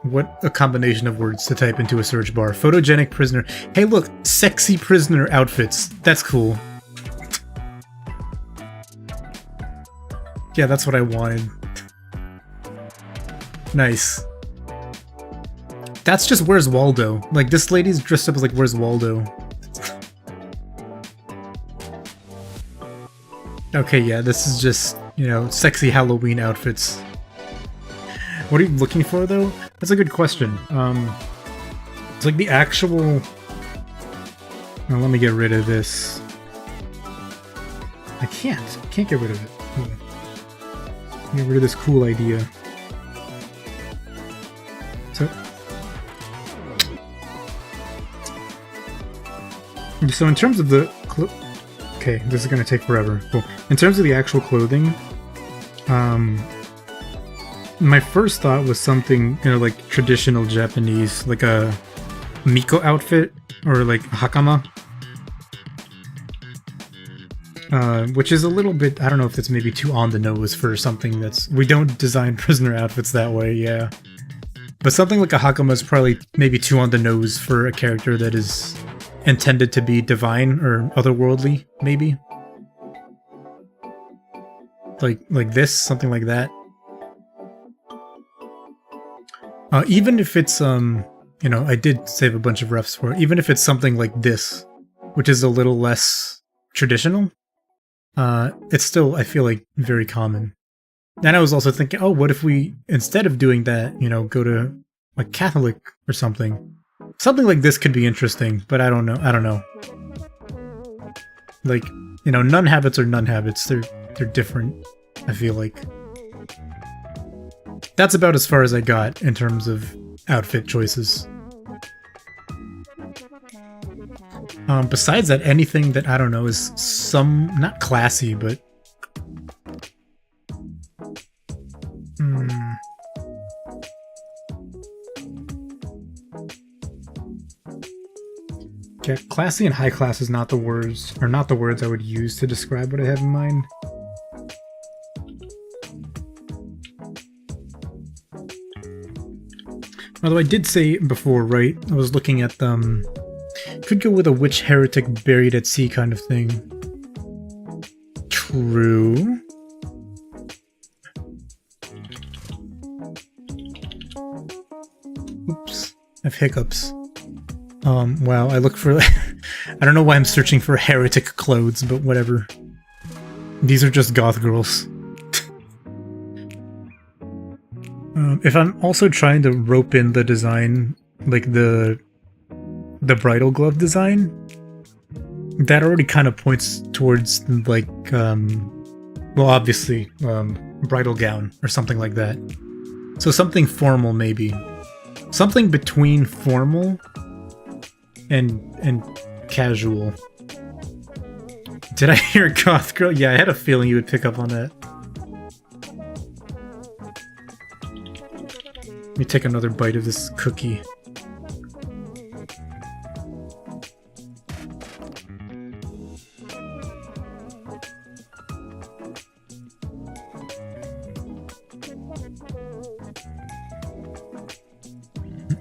What a combination of words to type into a search bar. Photogenic prisoner. Hey look, sexy prisoner outfits. That's cool. Yeah, that's what I wanted. Nice. That's just Where's Waldo. Like, this lady's dressed up as like Where's Waldo. Okay, yeah, this is just, you know, sexy Halloween outfits. What are you looking for, though? That's a good question. It's like the actual... Now, let me get rid of this. I can't get rid of it. Get rid of this cool idea. So in terms of the... Okay, this is gonna take forever. Cool. In terms of the actual clothing, my first thought was something, you know, like traditional Japanese, like a Miko outfit, or like hakama. Which is a little bit, I don't know if that's maybe too on the nose for something that's... We don't design prisoner outfits that way, yeah. But something like a hakama is probably maybe too on the nose for a character that is intended to be divine or otherworldly, maybe. Like this, something like that. Even if it's, you know, I did save a bunch of refs for it. Even if it's something like this, which is a little less traditional, it's still, I feel like, very common. And I was also thinking, oh, what if we, instead of doing that, you know, go to, like, Catholic or something? Something like this could be interesting, but I don't know. Like, you know, nun habits are nun habits. They're different, I feel like. That's about as far as I got in terms of outfit choices. Besides that, anything that, I don't know, is some... not classy, but... Yeah, classy and high class is not the words, or not the words I would use to describe what I have in mind. Although I did say before, right, I was looking at them, could go with a witch heretic buried at sea kind of thing. True. Oops, I have hiccups. Wow, I look for... I don't know why I'm searching for heretic clothes, but whatever. These are just goth girls. If I'm also trying to rope in the design, like the bridal glove design, that already kind of points towards, like, well, obviously, bridal gown or something like that. So something formal, maybe. Something between formal and casual. Did I hear goth girl? Yeah, I had a feeling you would pick up on that. Let me take another bite of this cookie.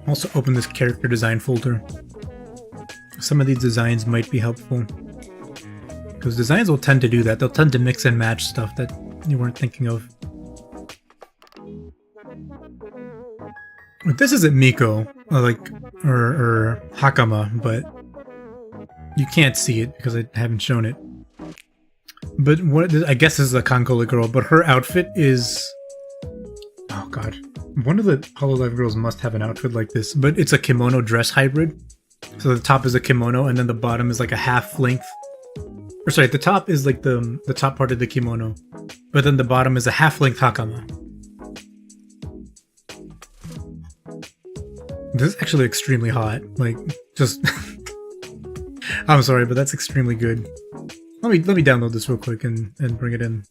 Also open this character design folder. Some of these designs might be helpful. Because designs will tend to do that. They'll tend to mix and match stuff that you weren't thinking of. This isn't Miko, like, or Hakama, but you can't see it because I haven't shown it. But what I guess this is a Kankola girl, but her outfit is... Oh god. One of the Hololive girls must have an outfit like this, but it's a kimono dress hybrid. So the top is a kimono, and then the bottom is like a half length. Or sorry, the top is like the top part of the kimono, but then the bottom is a half length Hakama. This is actually extremely hot. Like, just... I'm sorry, but that's extremely good. Let me download this real quick and bring it in.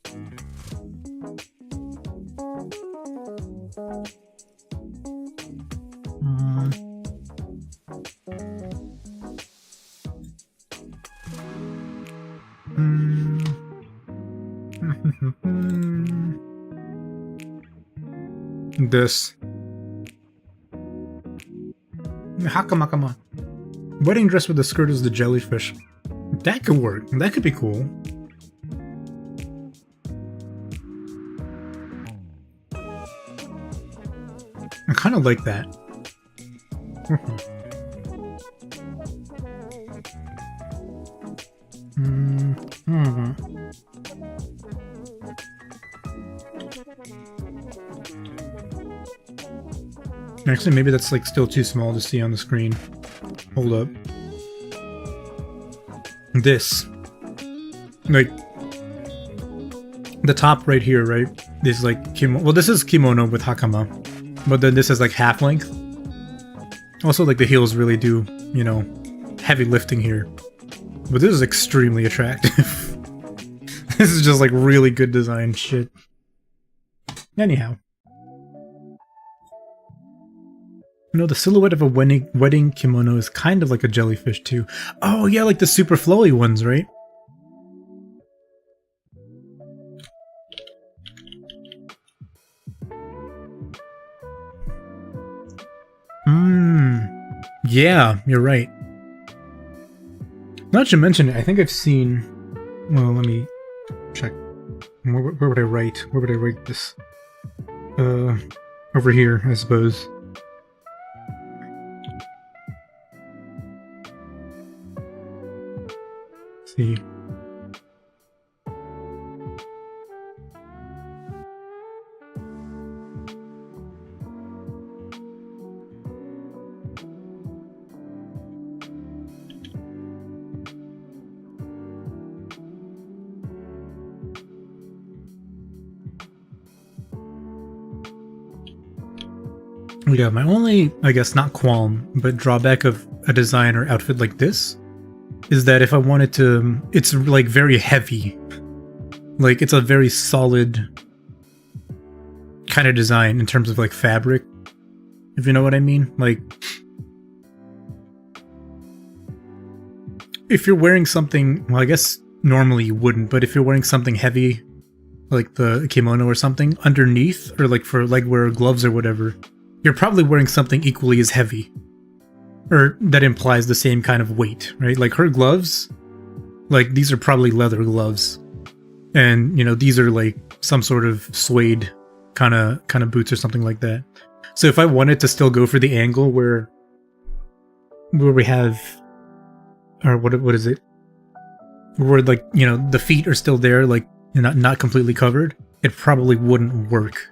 This. Hakamakama. Wedding dress with the skirt is the jellyfish. That could work. That could be cool. I kind of like that. Actually, maybe that's like still too small to see on the screen. Hold up. This. Like, the top right here, right? Is like kimono. Well, this is kimono with Hakama. But then this is like half length. Also, like the heels really do, you know, heavy lifting here. But this is extremely attractive. This is just like really good design shit. Anyhow. You know, the silhouette of a wedding kimono is kind of like a jellyfish too. Oh yeah, like the super flowy ones, right? Yeah, you're right. Not to mention it, I think I've seen... Well, let me check. Where would I write? Where would I write this? Over here, I suppose. Let's see. Yeah, my only, I guess, not qualm, but drawback of a design or outfit like this is that if I wanted to, it's like very heavy. Like, it's a very solid kind of design in terms of like fabric, if you know what I mean. Like, if you're wearing something, well, I guess normally you wouldn't, but if you're wearing something heavy, like the kimono or something, underneath, or like for like wear gloves or whatever, you're probably wearing something equally as heavy. Or that implies the same kind of weight, right? Like her gloves, like these are probably leather gloves. And, you know, these are like some sort of suede kind of boots or something like that. So if I wanted to still go for the angle where we have, or what is it? Where like, you know, the feet are still there, like not completely covered, it probably wouldn't work.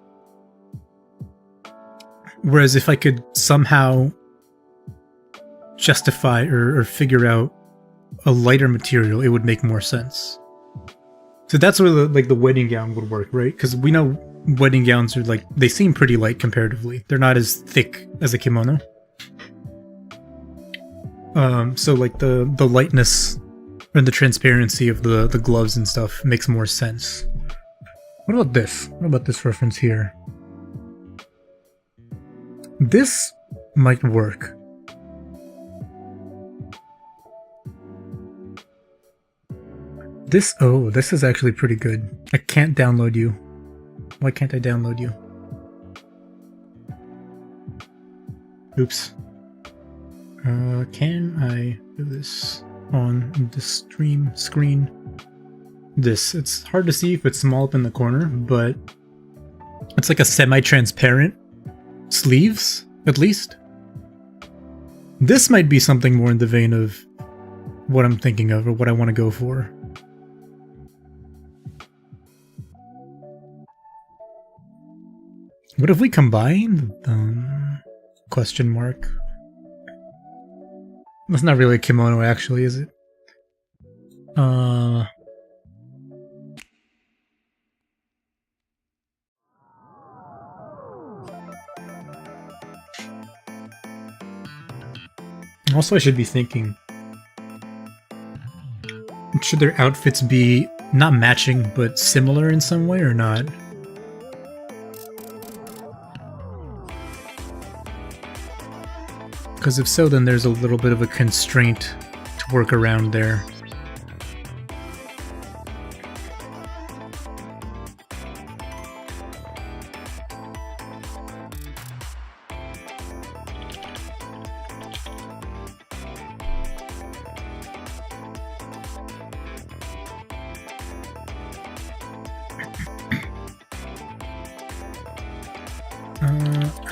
Whereas if I could somehow justify or figure out a lighter material, it would make more sense. So that's where the wedding gown would work, right? Because we know wedding gowns are like, they seem pretty light comparatively. They're not as thick as a kimono. So like the lightness and the transparency of the gloves and stuff makes more sense. What about this? What about this reference here? This might work. This is actually pretty good. I can't download you. Why can't I download you? Oops. Can I do this on the stream screen? It's hard to see if it's small up in the corner, but it's like a semi-transparent sleeves, At least. This might be something more in the vein of what I'm thinking of or what I want to go for. What if we combine? Question mark. That's not really a kimono, actually, is it? Also, I should be thinking, should their outfits be not matching, but similar in some way or not? Because if so, then there's a little bit of a constraint to work around there.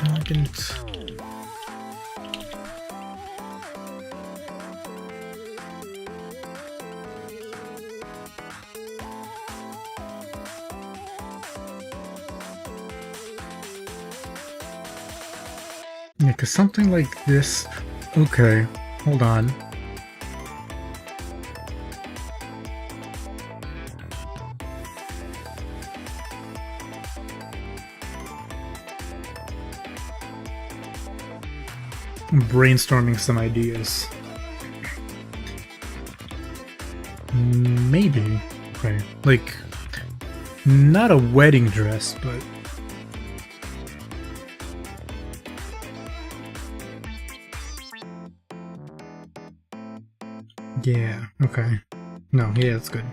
Elegant. Yeah, because something like this... Okay, hold on. I'm brainstorming some ideas. Maybe. Okay, like, not a wedding dress, but... Yeah, okay. No, yeah, that's good.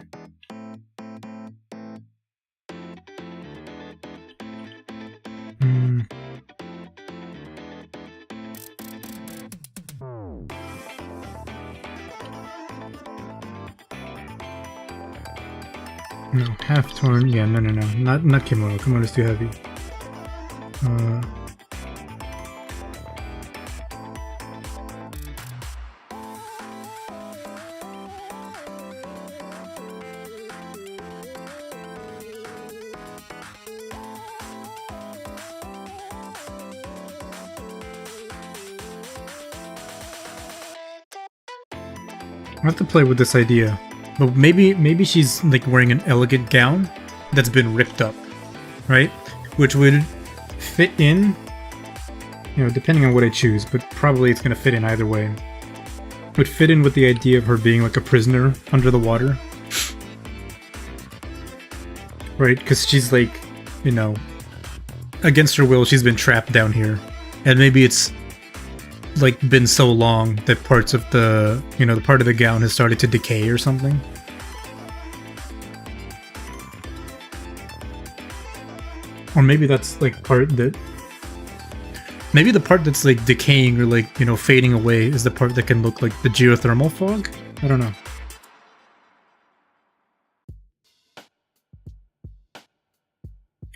No, half torn. Yeah, no. Not kimono. Kimono's too heavy. I have to play with this idea. But maybe she's like wearing an elegant gown that's been ripped up, right? Which would fit in, you know, depending on what I choose, but probably it's gonna fit in either way. Would fit in with the idea of her being like a prisoner under the water. Right? Because she's like, you know, against her will, she's been trapped down here. And maybe it's like been so long that parts of the, you know, the part of the gown has started to decay or something. Or maybe that's like part that, maybe the part that's like decaying or like, you know, fading away is the part that can look like the geothermal fog? I don't know.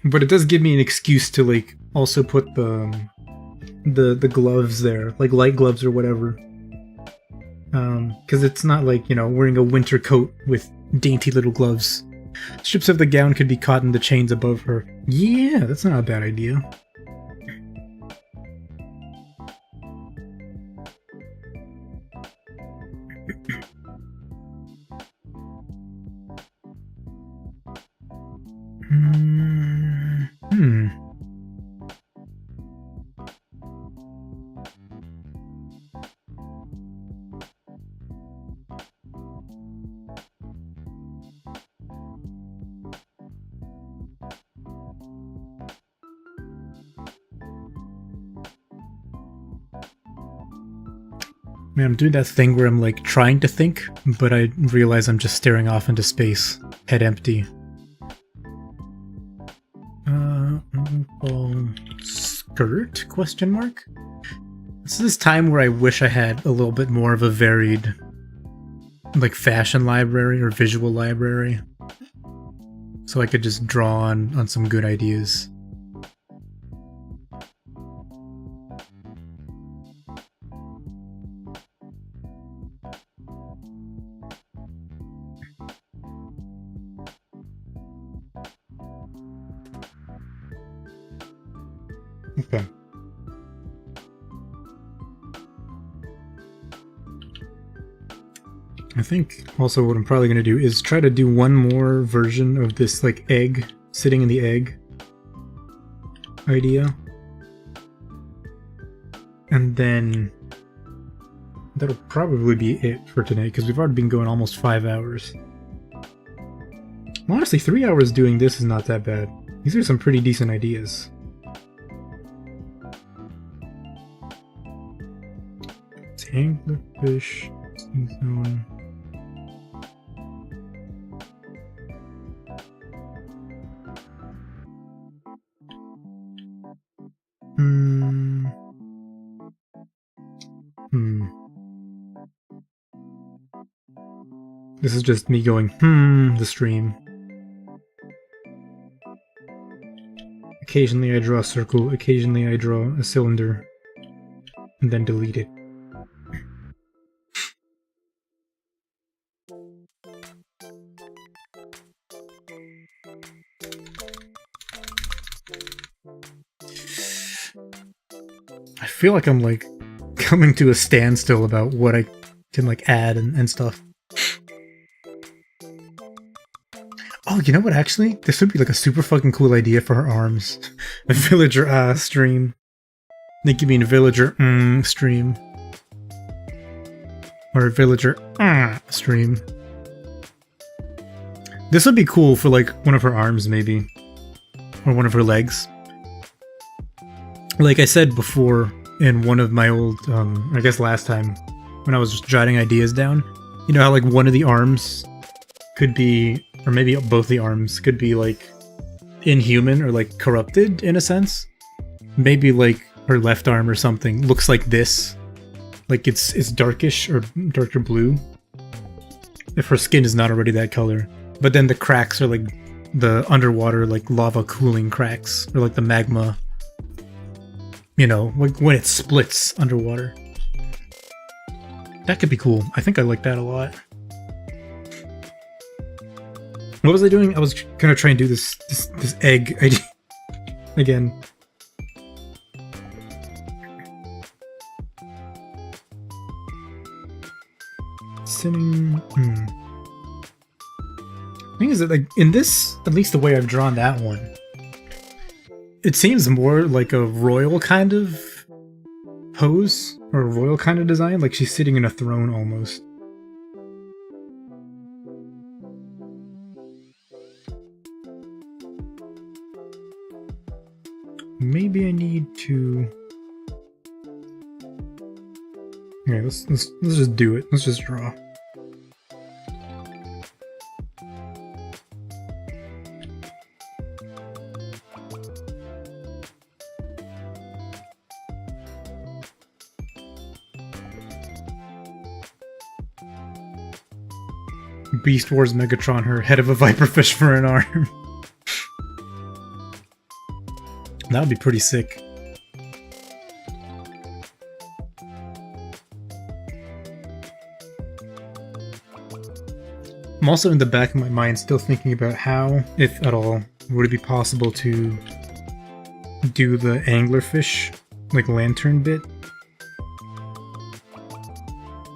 But it does give me an excuse to like also put the gloves there, like light gloves or whatever. Because it's not like, you know, wearing a winter coat with dainty little gloves. Strips of the gown could be caught in the chains above her. Yeah, that's not a bad idea. Man, I'm doing that thing where I'm like trying to think, but I realize I'm just staring off into space, head empty. Skirt? Question mark? This is this time where I wish I had a little bit more of a varied, like, fashion library or visual library, so I could just draw on some good ideas. Okay. I think also what I'm probably going to do is try to do one more version of this like egg, sitting in the egg idea. And then that'll probably be it for today because we've already been going almost 5 hours. Well, honestly, 3 hours doing this is not that bad. These are some pretty decent ideas. Anglerfish zone. This is just me going, the stream. Occasionally I draw a circle, occasionally I draw a cylinder, and then delete it. I feel like I'm like coming to a standstill about what I can like add and stuff. Oh, you know what, actually? This would be like a super fucking cool idea for her arms. A villager stream. I think you mean villager stream. Or a villager stream. This would be cool for like one of her arms maybe. Or one of her legs. Like I said before in one of my old, I guess last time, when I was just jotting ideas down, you know how like one of the arms could be, or maybe both the arms could be like inhuman or like corrupted in a sense? Maybe like her left arm or something looks like this. Like it's darkish or darker blue. If her skin is not already that color. But then the cracks are like the underwater like lava cooling cracks, or like the magma. You know, like when it splits underwater. That could be cool. I think I like that a lot. What was I doing? I was gonna try and do this egg idea again. Sitting. Thing is that like in this, at least the way I've drawn that one, it seems more like a royal kind of pose, or a royal kind of design, like she's sitting in a throne almost. Maybe I need to... Okay, let's just do it. Let's just draw. Beast Wars Megatron, her head of a viperfish for an arm. That would be pretty sick. I'm also in the back of my mind still thinking about how, if at all, would it be possible to do the anglerfish, like lantern bit?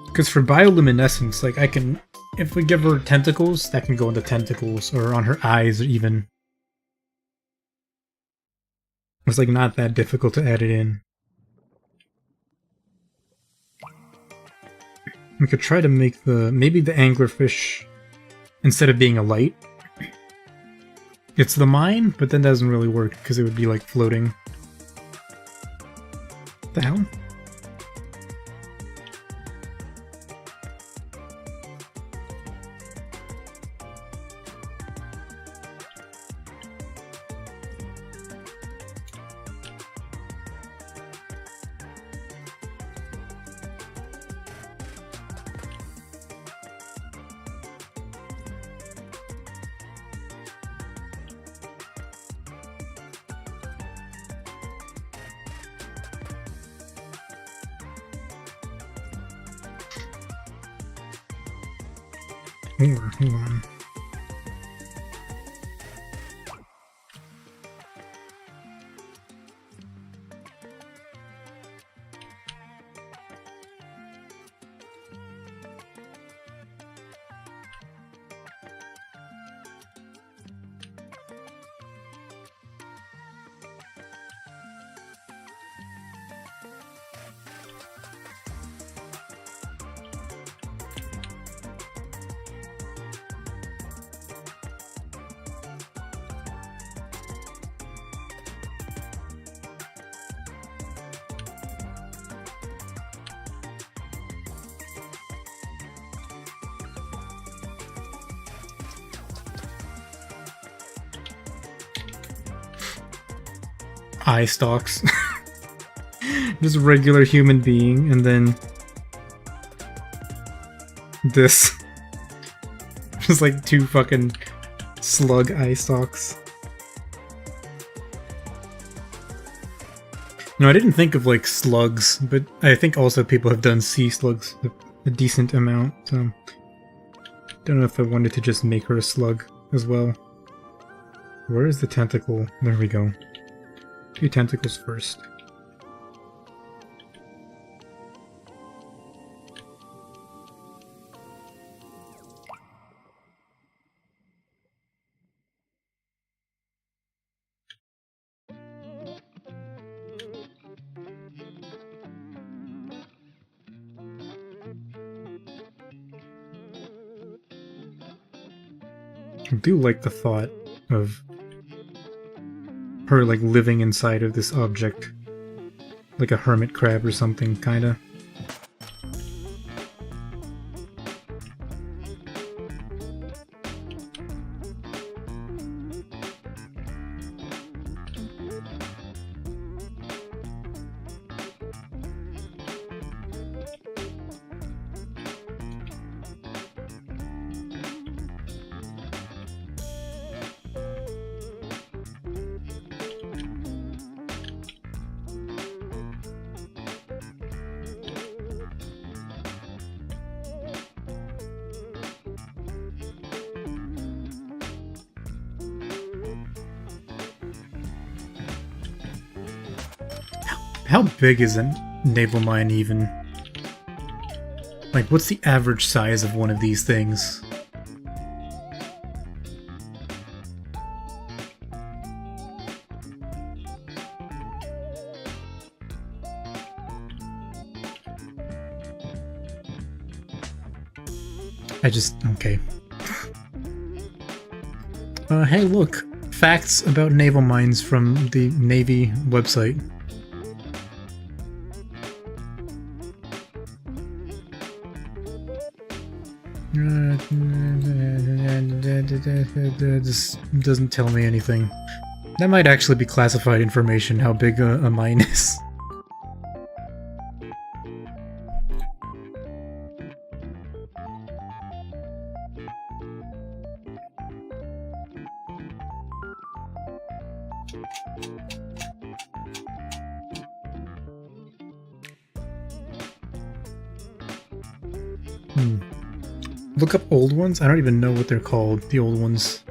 Because for bioluminescence, like I can, if we give her tentacles, that can go on the tentacles, or on her eyes even. It's like not that difficult to add it in. We could try to make maybe the anglerfish, instead of being a light, it's the mine, but then that doesn't really work because it would be like floating. What the hell? Hold on. eye stalks. Just regular human being, and then this. Just like 2 fucking slug eye stalks. No, I didn't think of like slugs, but I think also people have done sea slugs a decent amount, so don't know if I wanted to just make her a slug as well. Where is the tentacle? There we go. 2 tentacles first. I do like the thought of her like living inside of this object, like a hermit crab or something, kinda. How big is a naval mine even? Like, what's the average size of one of these things? Okay. Hey look! Facts about naval mines from the Navy website. This doesn't tell me anything. That might actually be classified information, how big a mine is. Look up old ones? I don't even know what they're called, the old ones.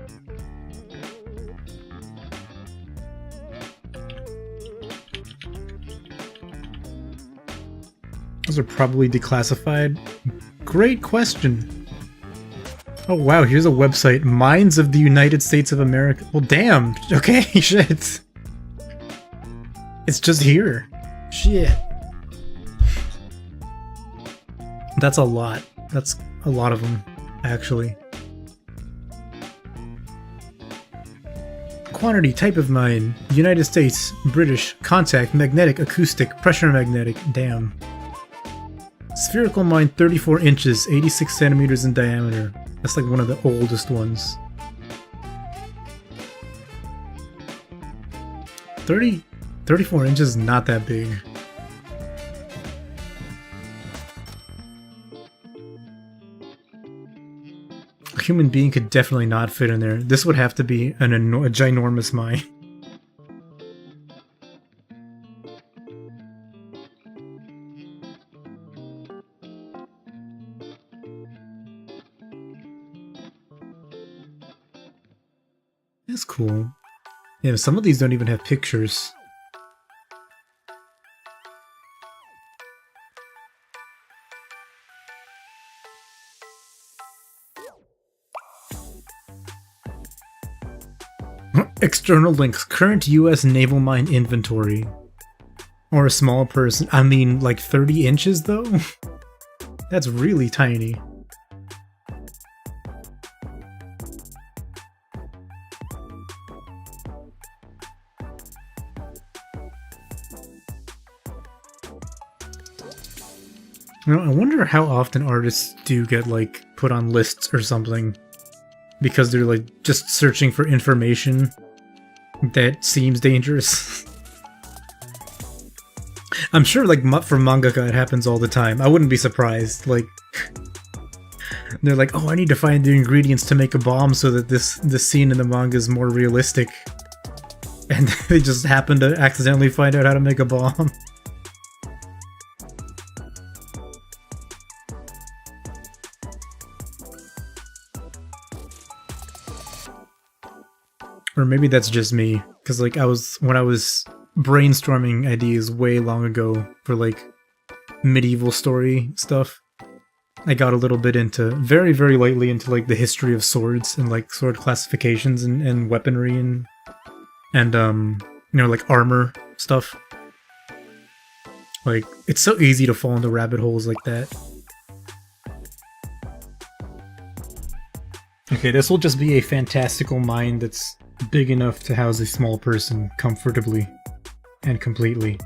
Those are probably declassified. Great question! Oh wow, here's a website. Mines of the United States of America. Well damn! Okay, shit! It's just here. Shit. That's a lot. That's a lot of them, actually. Quantity, type of mine, United States, British, contact, magnetic, acoustic, pressure magnetic, damn. Spherical mine, 34 inches, 86 centimeters in diameter. That's like one of the oldest ones. 34 inches is not that big. A human being could definitely not fit in there. This would have to be a ginormous mine. That's cool. Yeah, some of these don't even have pictures. External links. Current US naval mine inventory. Or a small person. I mean, like 30 inches though? That's really tiny. You know, I wonder how often artists do get, like, put on lists or something. Because they're, like, just searching for information that seems dangerous. I'm sure, like, for mangaka, it happens all the time. I wouldn't be surprised. Like, they're like, oh, I need to find the ingredients to make a bomb so that this scene in the manga is more realistic. And they just happen to accidentally find out how to make a bomb. Or maybe that's just me, because like when I was brainstorming ideas way long ago for like medieval story stuff, I got a little bit into, very, very lightly into like the history of swords and like sword classifications and weaponry and you know, like armor stuff. Like, it's so easy to fall into rabbit holes like that. Okay, this will just be a fantastical mind that's big enough to house a small person comfortably and completely.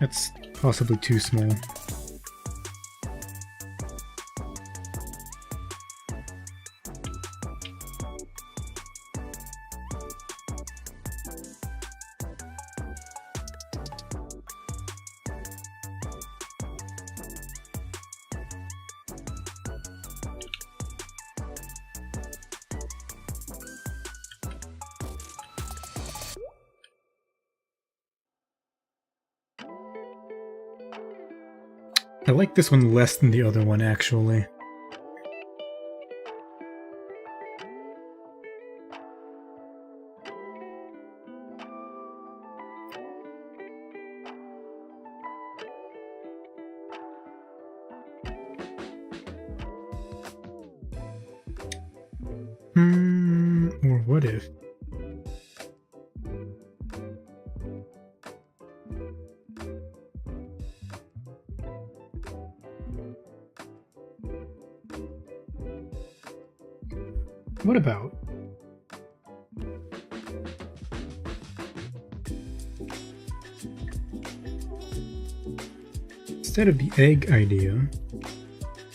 That's possibly too small. I like this one less than the other one, actually. Or what if? What about? Instead of the egg idea,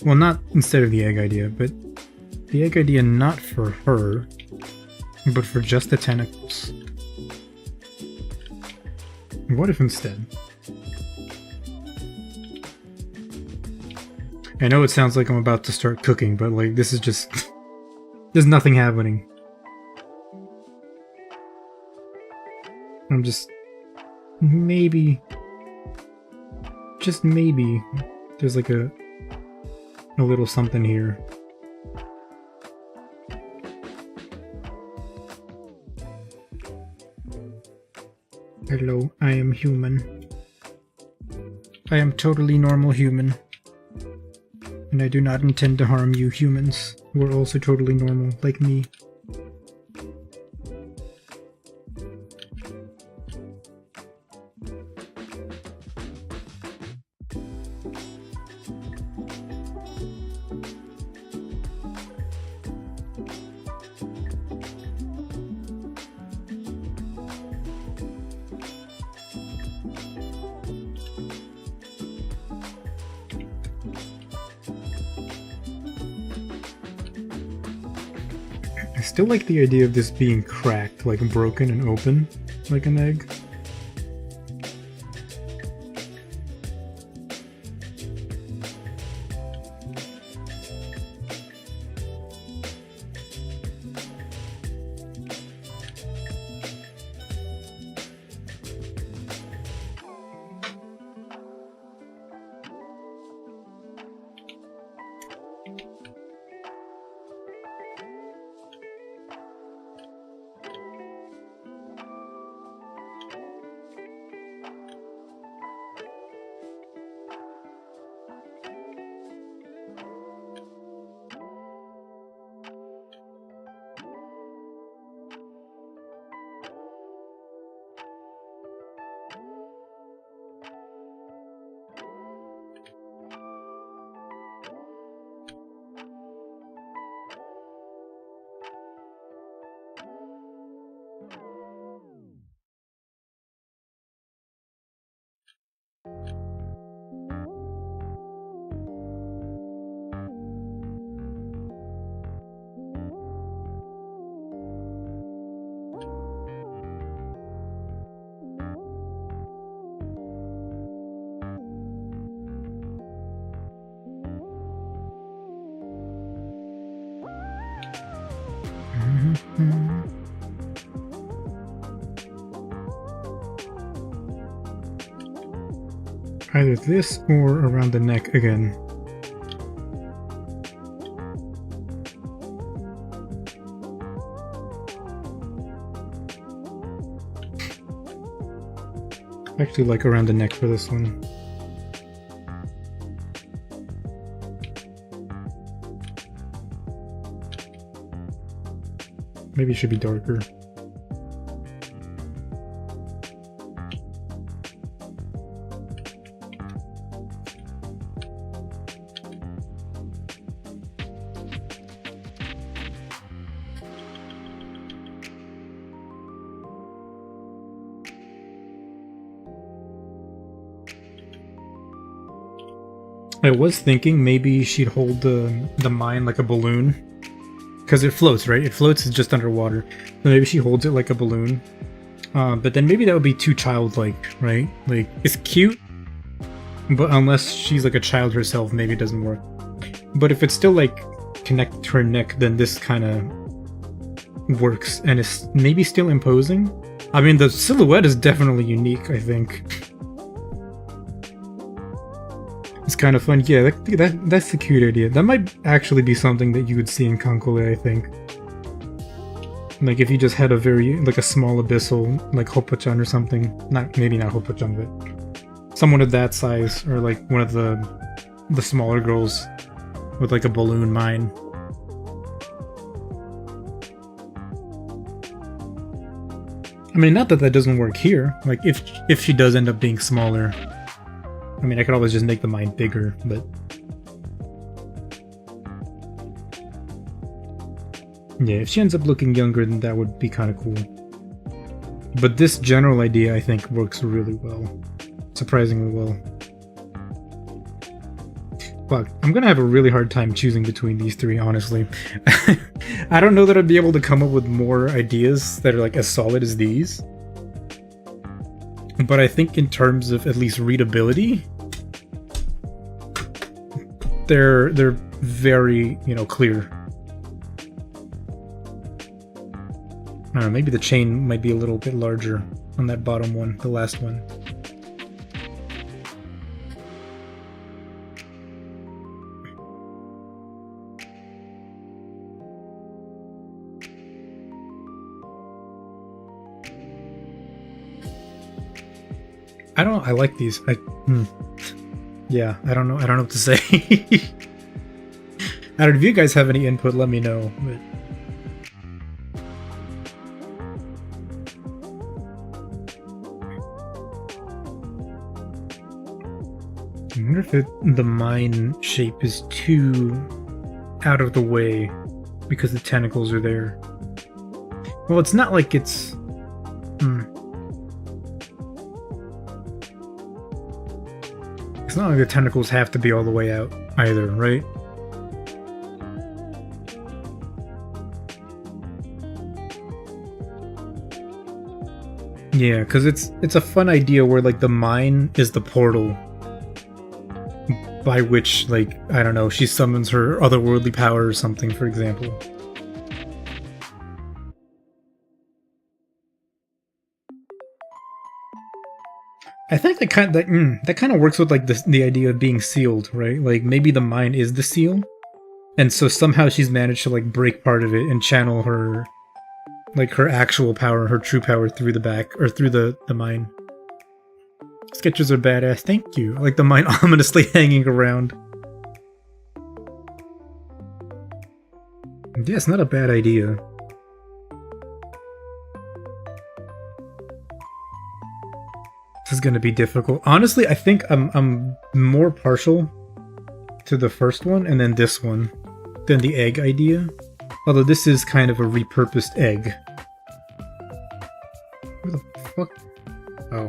well, not instead of the egg idea, but the egg idea not for her, but for just the tentacles. What if instead? I know it sounds like I'm about to start cooking, but like this is just... there's nothing happening. I'm just... maybe... just maybe there's like a little something here. Hello, I am human. I am totally normal human. And I do not intend to harm you humans, who are also totally normal, like me. I still like the idea of this being cracked, like broken and open, like an egg. either this or around the neck again. Actually like around the neck for this one. Maybe it should be darker. I was thinking maybe she'd hold the mine like a balloon. Because it floats, right? It floats, it's just underwater. So maybe she holds it like a balloon. But then maybe that would be too childlike, right? Like, it's cute, but unless she's like a child herself, maybe it doesn't work. But if it's still like connected to her neck, then this kind of works. And it's maybe still imposing. I mean, the silhouette is definitely unique, I think. It's kind of fun. Yeah, that's a cute idea. That might actually be something that you would see in Kankole, I think. Like if you just had a very, like a small abyssal, like Hoppochan or something. Maybe not Hoppochan, but someone of that size, or like one of the smaller girls with like a balloon mine. I mean, not that that doesn't work here. Like if she does end up being smaller. I mean, I could always just make the mine bigger, but... yeah, if she ends up looking younger, then that would be kind of cool. But this general idea, I think, works really well. Surprisingly well. Fuck, I'm gonna have a really hard time choosing between these three, honestly. I don't know that I'd be able to come up with more ideas that are like as solid as these. But I think in terms of at least readability, they're very, you know, clear. I don't know, maybe the chain might be a little bit larger on that bottom one, the last one. I don't know, I like these. Yeah, I don't know what to say. I don't know, if you guys have any input, let me know. But... I wonder if the mine shape is too out of the way because the tentacles are there. Well, it's not like it's... It's not like the tentacles have to be all the way out either, right? Yeah, because it's a fun idea where like the mine is the portal by which, like, I don't know, she summons her otherworldly power or something, for example. I think that kind of works with like the idea of being sealed, right? Like maybe the mine is the seal, and so somehow she's managed to like break part of it and channel her, like her actual power, her true power through the back or through the mine. Sketches are badass. Thank you. Like the mine ominously hanging around. Yeah, it's not a bad idea. This is gonna be difficult. Honestly, I think I'm more partial to the first one and then this one than the egg idea. Although this is kind of a repurposed egg. Where the fuck? Oh.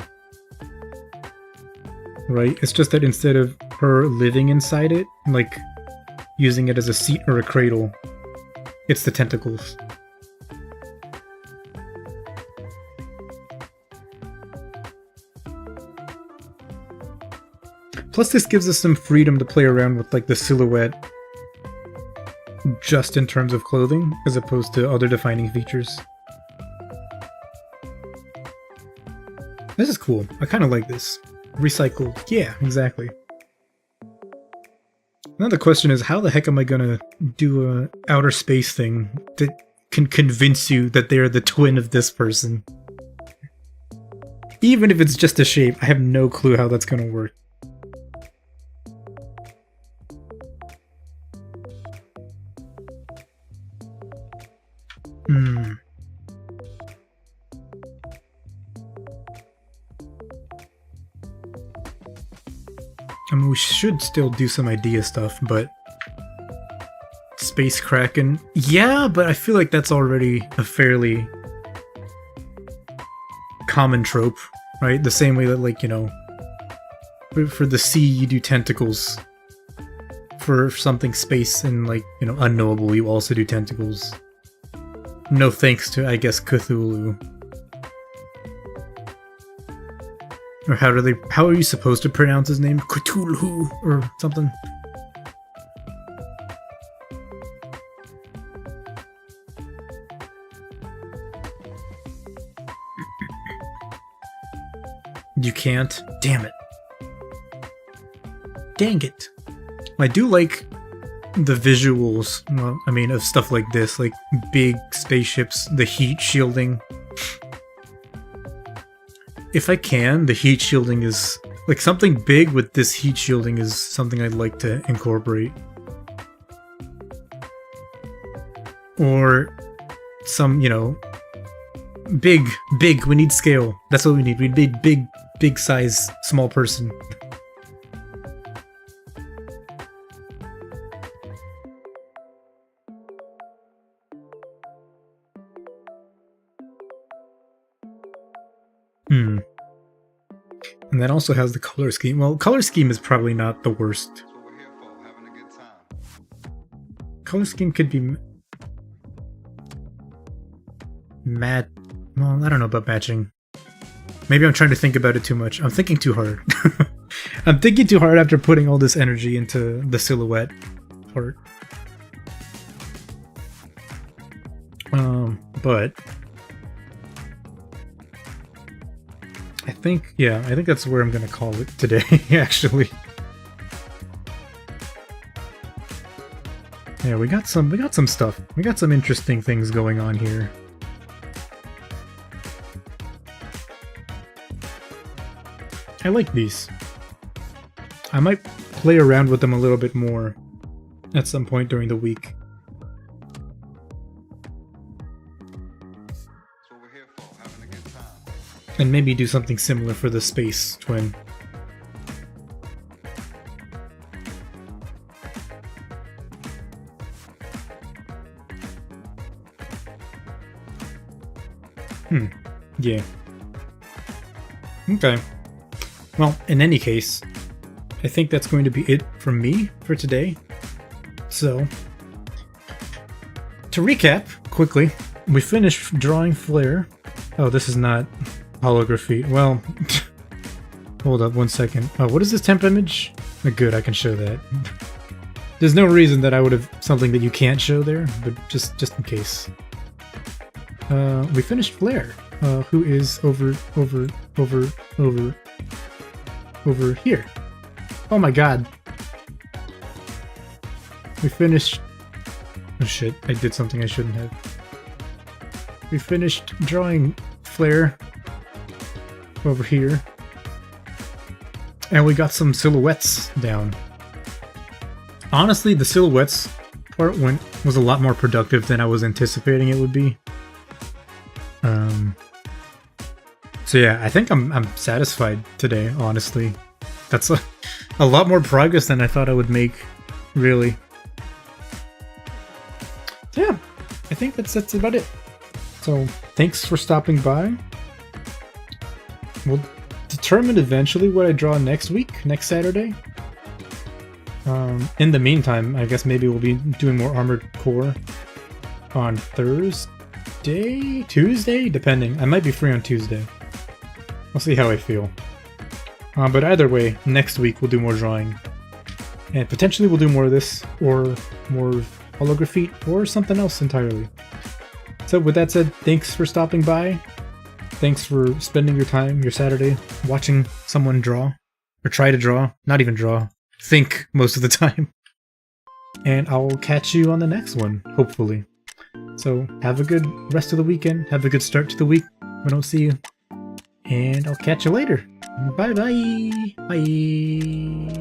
Right? It's just that instead of her living inside it, like using it as a seat or a cradle, it's the tentacles. Plus this gives us some freedom to play around with like the silhouette just in terms of clothing, as opposed to other defining features. This is cool. I kind of like this. recycled. Yeah, exactly. Now the question is, how the heck am I gonna do a outer space thing that can convince you that they're the twin of this person? Even if it's just a shape, I have no clue how that's gonna work. I mean, we should still do some idea stuff, but... Space Kraken? Yeah, but I feel like that's already a fairly... common trope, right? The same way that, like, you know... For the sea, you do tentacles. For something space and, like, you know, unknowable, you also do tentacles. No thanks to, I guess, Cthulhu. Or how are you supposed to pronounce his name? Cthulhu or something? You can't? Damn it. Dang it. I do like the visuals, well, I mean, of stuff like this, like big spaceships, the heat shielding. If I can, the heat shielding is... like, something big with this heat shielding is something I'd like to incorporate. Or some, you know... Big, we need scale. That's what we need. We need big size, small person. And that also has the color scheme. Well, color scheme is probably not the worst. That's what we're here for, having a good time. Color scheme could be... Well, I don't know about matching. Maybe I'm trying to think about it too much. I'm thinking too hard. I'm thinking too hard after putting all this energy into the silhouette part. But... I think that's where I'm gonna call it today, actually. Yeah, we got some stuff. We got some interesting things going on here. I like these. I might play around with them a little bit more at some point during the week. That's what we're here for, having a good time. And maybe do something similar for the space twin. Yeah. Okay. Well, in any case, I think that's going to be it from me for today. So, to recap, quickly, we finished drawing Flare. Oh, this is not holography. Well, hold up 1 second. Oh, what is this temp image? Oh, good, I can show that. There's no reason that I would have something that you can't show there, but just in case. We finished Flare, who is over here. Oh my god. We finished... Oh shit, I did something I shouldn't have. We finished drawing Flare over here. And we got some silhouettes down. Honestly, the silhouettes part was a lot more productive than I was anticipating it would be. So yeah, I think I'm satisfied today, honestly. That's a lot more progress than I thought I would make, really. Yeah, I think that's about it. So, thanks for stopping by. We'll determine eventually what I draw next week, next Saturday. In the meantime, I guess maybe we'll be doing more Armored Core on Thursday? Tuesday? Depending. I might be free on Tuesday. I'll see how I feel. But either way, next week we'll do more drawing. And potentially we'll do more of this, or more holography, or something else entirely. So with that said, thanks for stopping by. Thanks for spending your time, your Saturday, watching someone draw. Or try to draw. Not even draw. Think most of the time. And I'll catch you on the next one, hopefully. So have a good rest of the weekend. Have a good start to the week. If I don't see you. And I'll catch you later. Bye-bye. Bye.